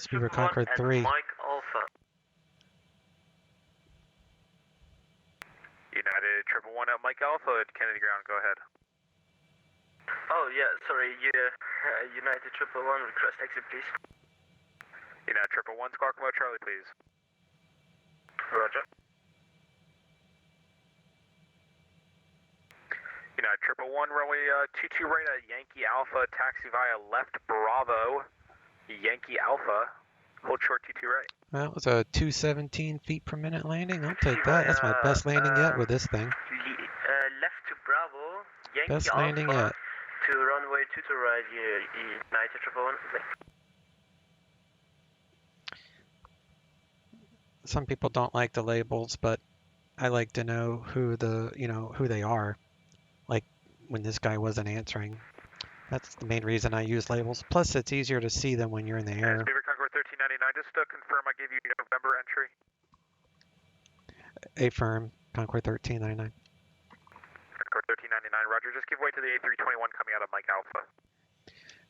S12: Speaker Concord 3.
S6: Mike Alpha. United 111 at Mike Alpha at Kennedy ground. Go ahead.
S11: Oh, yeah, sorry. United 111, request exit, please.
S6: United 111, Squawk Mode Charlie, please.
S11: Roger.
S6: United 111, runway 22 right at Yankee Alpha, taxi via left Bravo, Yankee Alpha, hold short 22 right.
S12: That was a 217 feet per minute landing. I'll take that. That's my best landing yet with this thing.
S11: Left to Bravo, Yankee
S12: Best
S11: Alpha,
S12: landing yet.
S11: to runway 22 right, United 111.
S12: Some people don't like the labels, but I like to know who who they are. Like when this guy wasn't answering. That's the main reason I use labels. Plus, it's easier to see them when you're in the air.
S6: Speaker Concord 1399, just to confirm I gave you November entry.
S12: Affirm, Concord 1399.
S6: Concord 1399, roger. Just give way to the A321 coming out of Mike Alpha.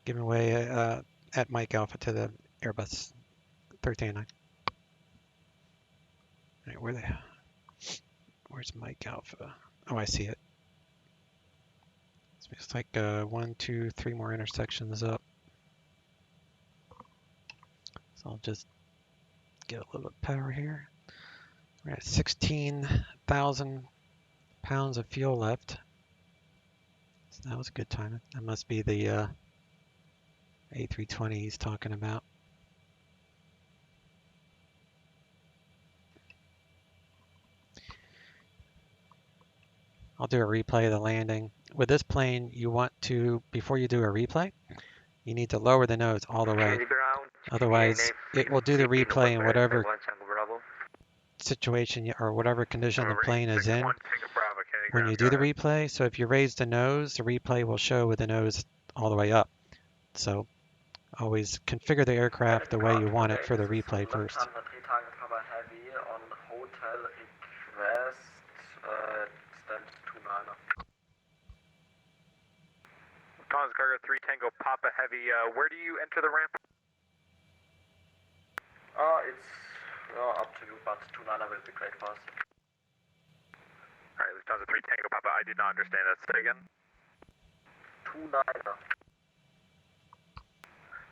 S12: Giving way at Mike Alpha to the Airbus 1399. All right, where's Mike Alpha? Oh, I see it. It's like 1, 2, 3 more intersections up. So I'll just get a little bit of power here. We're at 16,000 pounds of fuel left. So that was a good time. That must be the A320 he's talking about. I'll do a replay of the landing. With this plane, you want to, before you do a replay, you need to lower the nose all the way. Otherwise, it will do the replay in whatever situation or whatever condition the plane is in when you do the replay. So if you raise the nose, the replay will show with the nose all the way up. So always configure the aircraft the way you want it for the replay first.
S6: Lufthansa Cargo 3 Tango Papa Heavy, where do you enter the ramp?
S10: It's up to you, but 29er will be great for us.
S6: Alright, Lufthansa 3 Tango Papa, I did not understand that. Say again.
S10: 29er.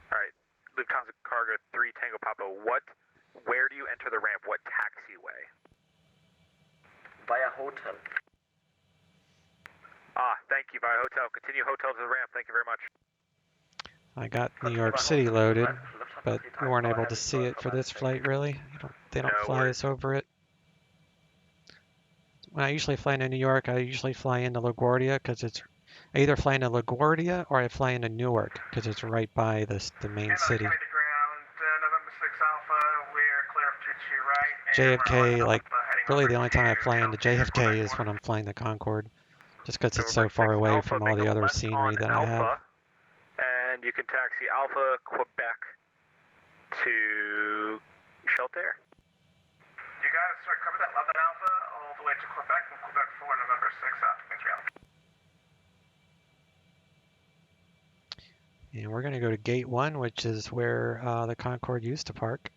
S6: Alright, Lufthansa Cargo 3 Tango Papa, where do you enter the ramp? What taxiway?
S10: Via hotel.
S6: Thank you, via hotel. Continue hotel to the ramp. Thank you very much.
S12: I got New York City loaded, but we weren't able to see it for this flight, really. They don't fly us over it. When I usually fly into New York, I usually fly into LaGuardia because it's I either fly into LaGuardia or I fly into Newark because it's right by the main city. JFK, like really the only time I fly into JFK is when I'm flying the Concorde. Just because it's so far away from all the other scenery that I have.
S6: And you can taxi Alpha Quebec to Shelter.
S15: You guys cover that London Alpha all the way to Quebec and Quebec 4 November 6 out. Thanks, Real.
S12: And we're going to go to Gate 1, which is where the Concorde used to park.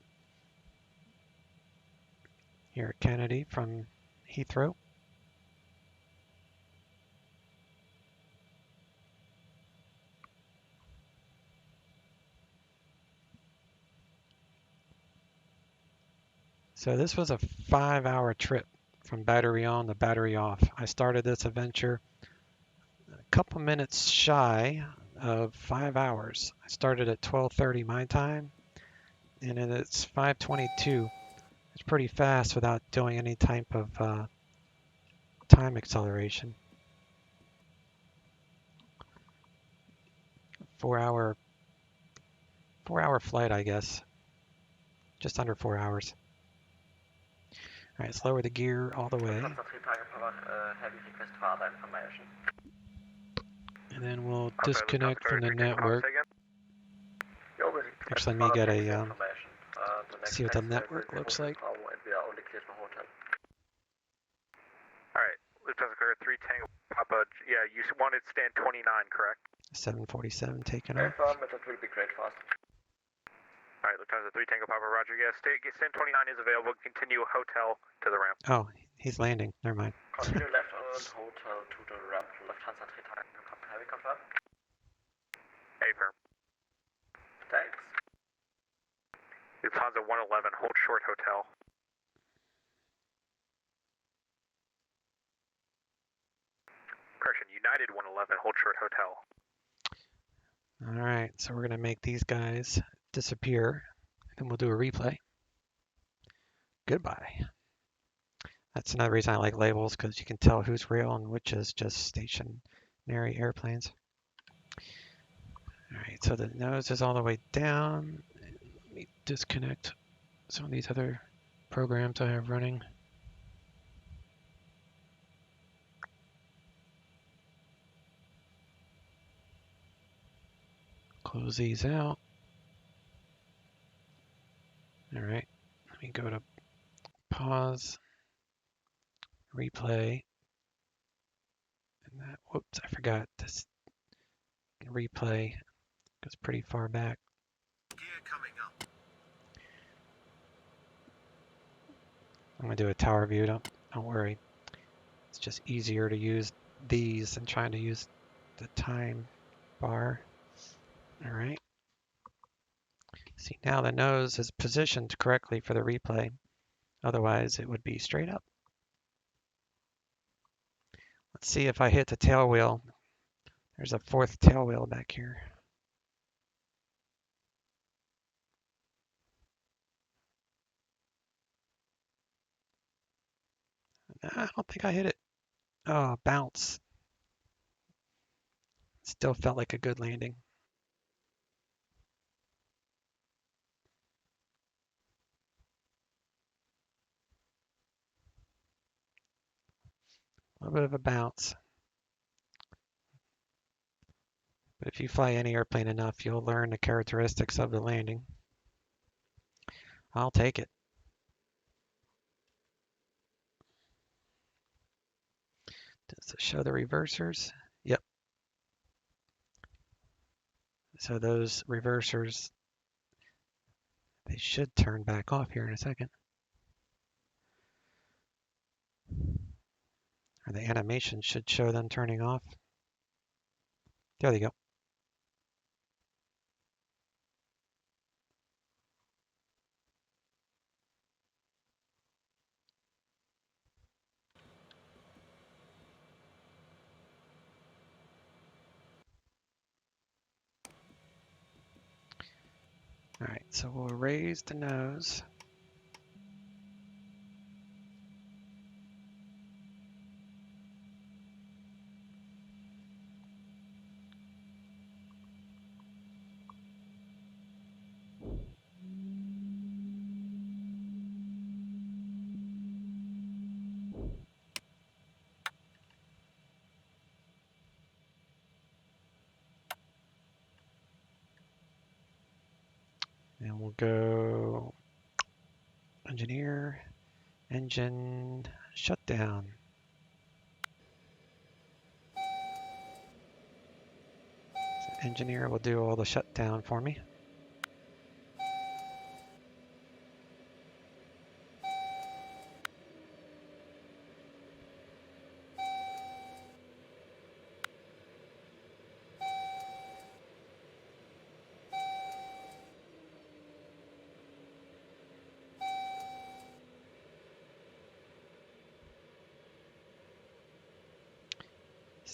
S12: Here at Kennedy from Heathrow. So this was a 5-hour trip from battery on to battery off. I started this adventure a couple minutes shy of 5 hours. I started at 12:30 my time, and it's 5:22. It's pretty fast without doing any type of time acceleration. 4-hour flight, I guess. Just under 4 hours. All right, let's lower the gear all the way. And then we'll disconnect from the network. Actually, let me get a see what the network looks like.
S14: Alright, Lufthansa Carrier 3 Tango Papa, yeah, you wanted stand 29, correct?
S12: 747 taking off.
S14: That will be great fast. Alright, Lufthansa 3 Tango Papa, roger, yeah, stand 29 is available, continue hotel to the ramp.
S12: Oh, he's landing, never mind.
S6: Continue left on hotel to the ramp, Lufthansa 3 Tango Papa, heavy confirm?
S14: Affirm.
S6: Thanks.
S14: Lufthansa 111, hold short hotel. Correction, United 111, hold short hotel.
S12: All right, so we're gonna make these guys disappear, and we'll do a replay. Goodbye. That's another reason I like labels, because you can tell who's real and which is just stationary airplanes. All right, so the nose is all the way down. Let me disconnect some of these other programs I have running. Close these out. All right, let me go to pause, replay, and that, whoops, I forgot this replay goes pretty far back.
S16: Gear coming up.
S12: I'm gonna do a tower view, don't worry. It's just easier to use these than trying to use the time bar. All right. See, now the nose is positioned correctly for the replay. Otherwise, it would be straight up. Let's see if I hit the tail wheel. There's a fourth tail wheel back here. I don't think I hit it. Oh, bounce. Still felt like a good landing. A little bit of a bounce. But if you fly any airplane enough, you'll learn the characteristics of the landing. I'll take it. Does it show the reversers? Yep. So those reversers, they should turn back off here in a second. Or the animation should show them turning off. There they go. All right, so we'll raise the nose. And we'll go engineer, engine, shutdown. So engineer will do all the shutdown for me.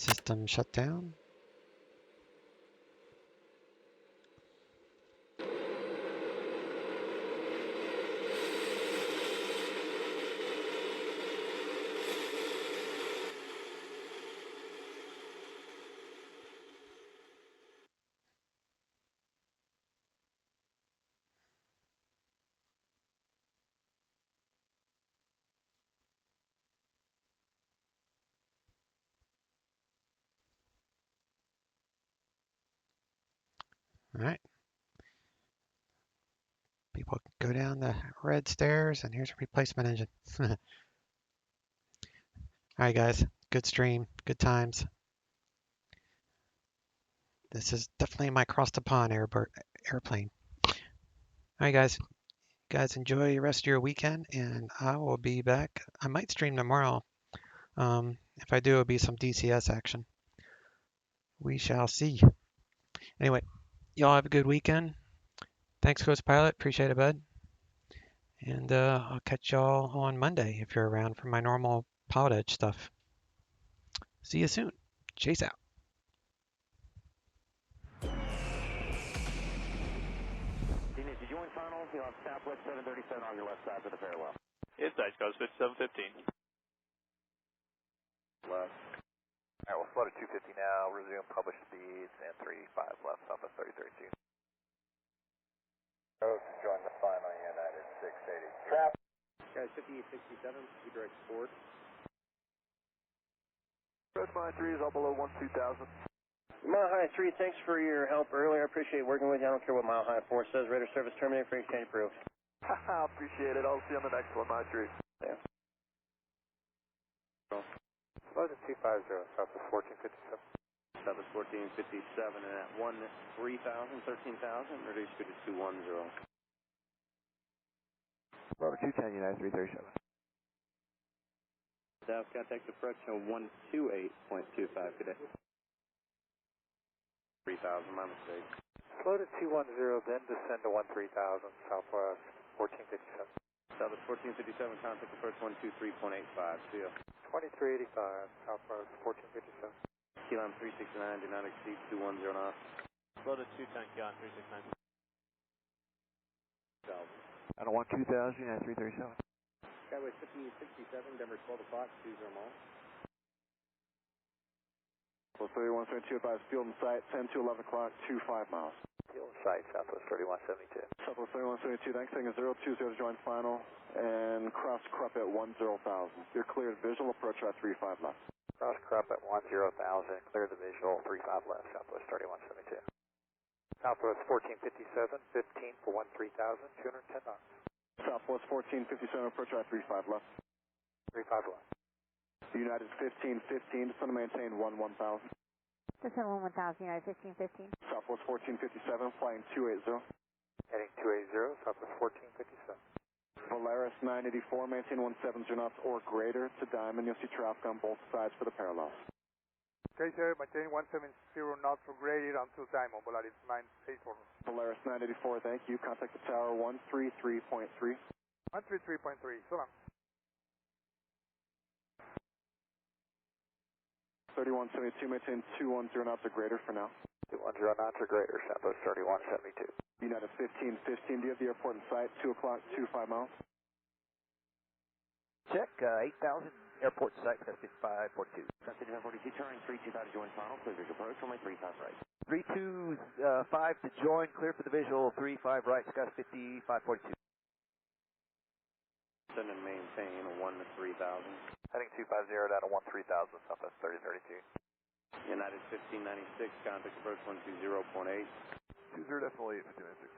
S12: System shut down. All right. People go down the red stairs, and here's a replacement engine. All right, guys. Good stream. Good times. This is definitely my cross the pond airplane. All right, guys. Guys, enjoy the rest of your weekend, and I will be back. I might stream tomorrow. If I do, it'll be some DCS action. We shall see. Anyway, y'all have a good weekend. Thanks, Coach Pilot. Appreciate it, bud. And I'll catch y'all on Monday if you're around for my normal Pilot Edge stuff. See you soon. Chase out.
S18: Did you join final? You'll have Southwest 737 on your left side for the parallel.
S19: It's Dice Goes 5715.
S18: Left.
S6: Alright, we'll float at 250 now, resume published speeds, and 35 left, Southwest 3032. Join the final United 680. Traffic.
S18: Guys, 5867, redirect forward.
S6: Approach Mile 3 is all below 12,000.
S18: Mile High 3, thanks for your help earlier. I appreciate working with you. I don't care what Mile High 4 says. Radar service terminated for exchange approved.
S6: Haha, appreciate it. I'll see you on the next one, Mile 3.
S18: Yeah.
S6: Float at 250, Southwest 1457.
S18: Southwest 1457, and at 13,000, 13,000, reduce speed to 210.
S6: Rover 210, United 337.
S18: South contact approach on 128.25 today. 3,000, my mistake.
S6: Float at 210, then descend to 13,000, Southwest 1457.
S18: Southwest 1457, contact approach 123.85, see ya.
S6: 2385, Southwest 1457.
S18: Keyline 369, do not exceed 210 knots.
S23: Float at 210, Keyline 369.
S6: I don't want 2,000, United 337.
S18: Skyway 5867, Denver 12 o'clock, 20 miles.
S24: Well, 3172, advise field in sight, 10 to 11 o'clock, 25 miles.
S6: Field in sight, Southwest 3172.
S24: Southwest 3172, thanks, taking 020 to join final, and cross Krupp at 10,000. You're cleared visual, approach at 35 left.
S6: Cross Krupp at 10,000, clear the visual, 35 left, Southwest 3172. Southwest 1457, 15 for 13,000, 210 knots.
S24: Southwest 1457, approach at 35 left.
S6: 35 left.
S24: United 1515, descend to maintain 11,000.
S25: Descend 11,000, United 1515.
S24: Southwest 1457, flying 280.
S6: Heading 280, Southwest 1457.
S24: Polaris 984, maintain 170 knots or greater to Diamond. You'll see traffic on both sides for the parallels.
S26: Okay, sir, maintain 170 knots or greater until Diamond, Polaris 984.
S24: Polaris 984, thank you. Contact the tower 133.3.
S26: 133.3, so long.
S24: 3172, maintain 210 knots or greater for now.
S6: 210 knots or greater, Southwest 3172.
S24: United 1515, do you have the airport in sight? 2 o'clock, 25 miles.
S6: Check, 8,000, airport in sight, that's 5542.
S18: South 5542, turning 32 to join final, clear visual approach, only 35 right.
S6: 325 to join, clear for the visual, 35 right, Scott 5542.
S18: Send and maintain 1 to 3,000.
S6: Heading 250 down to 13,000, Southwest 3032.
S18: United 1596, contact approach 120.8.
S6: 20.8, 59.6.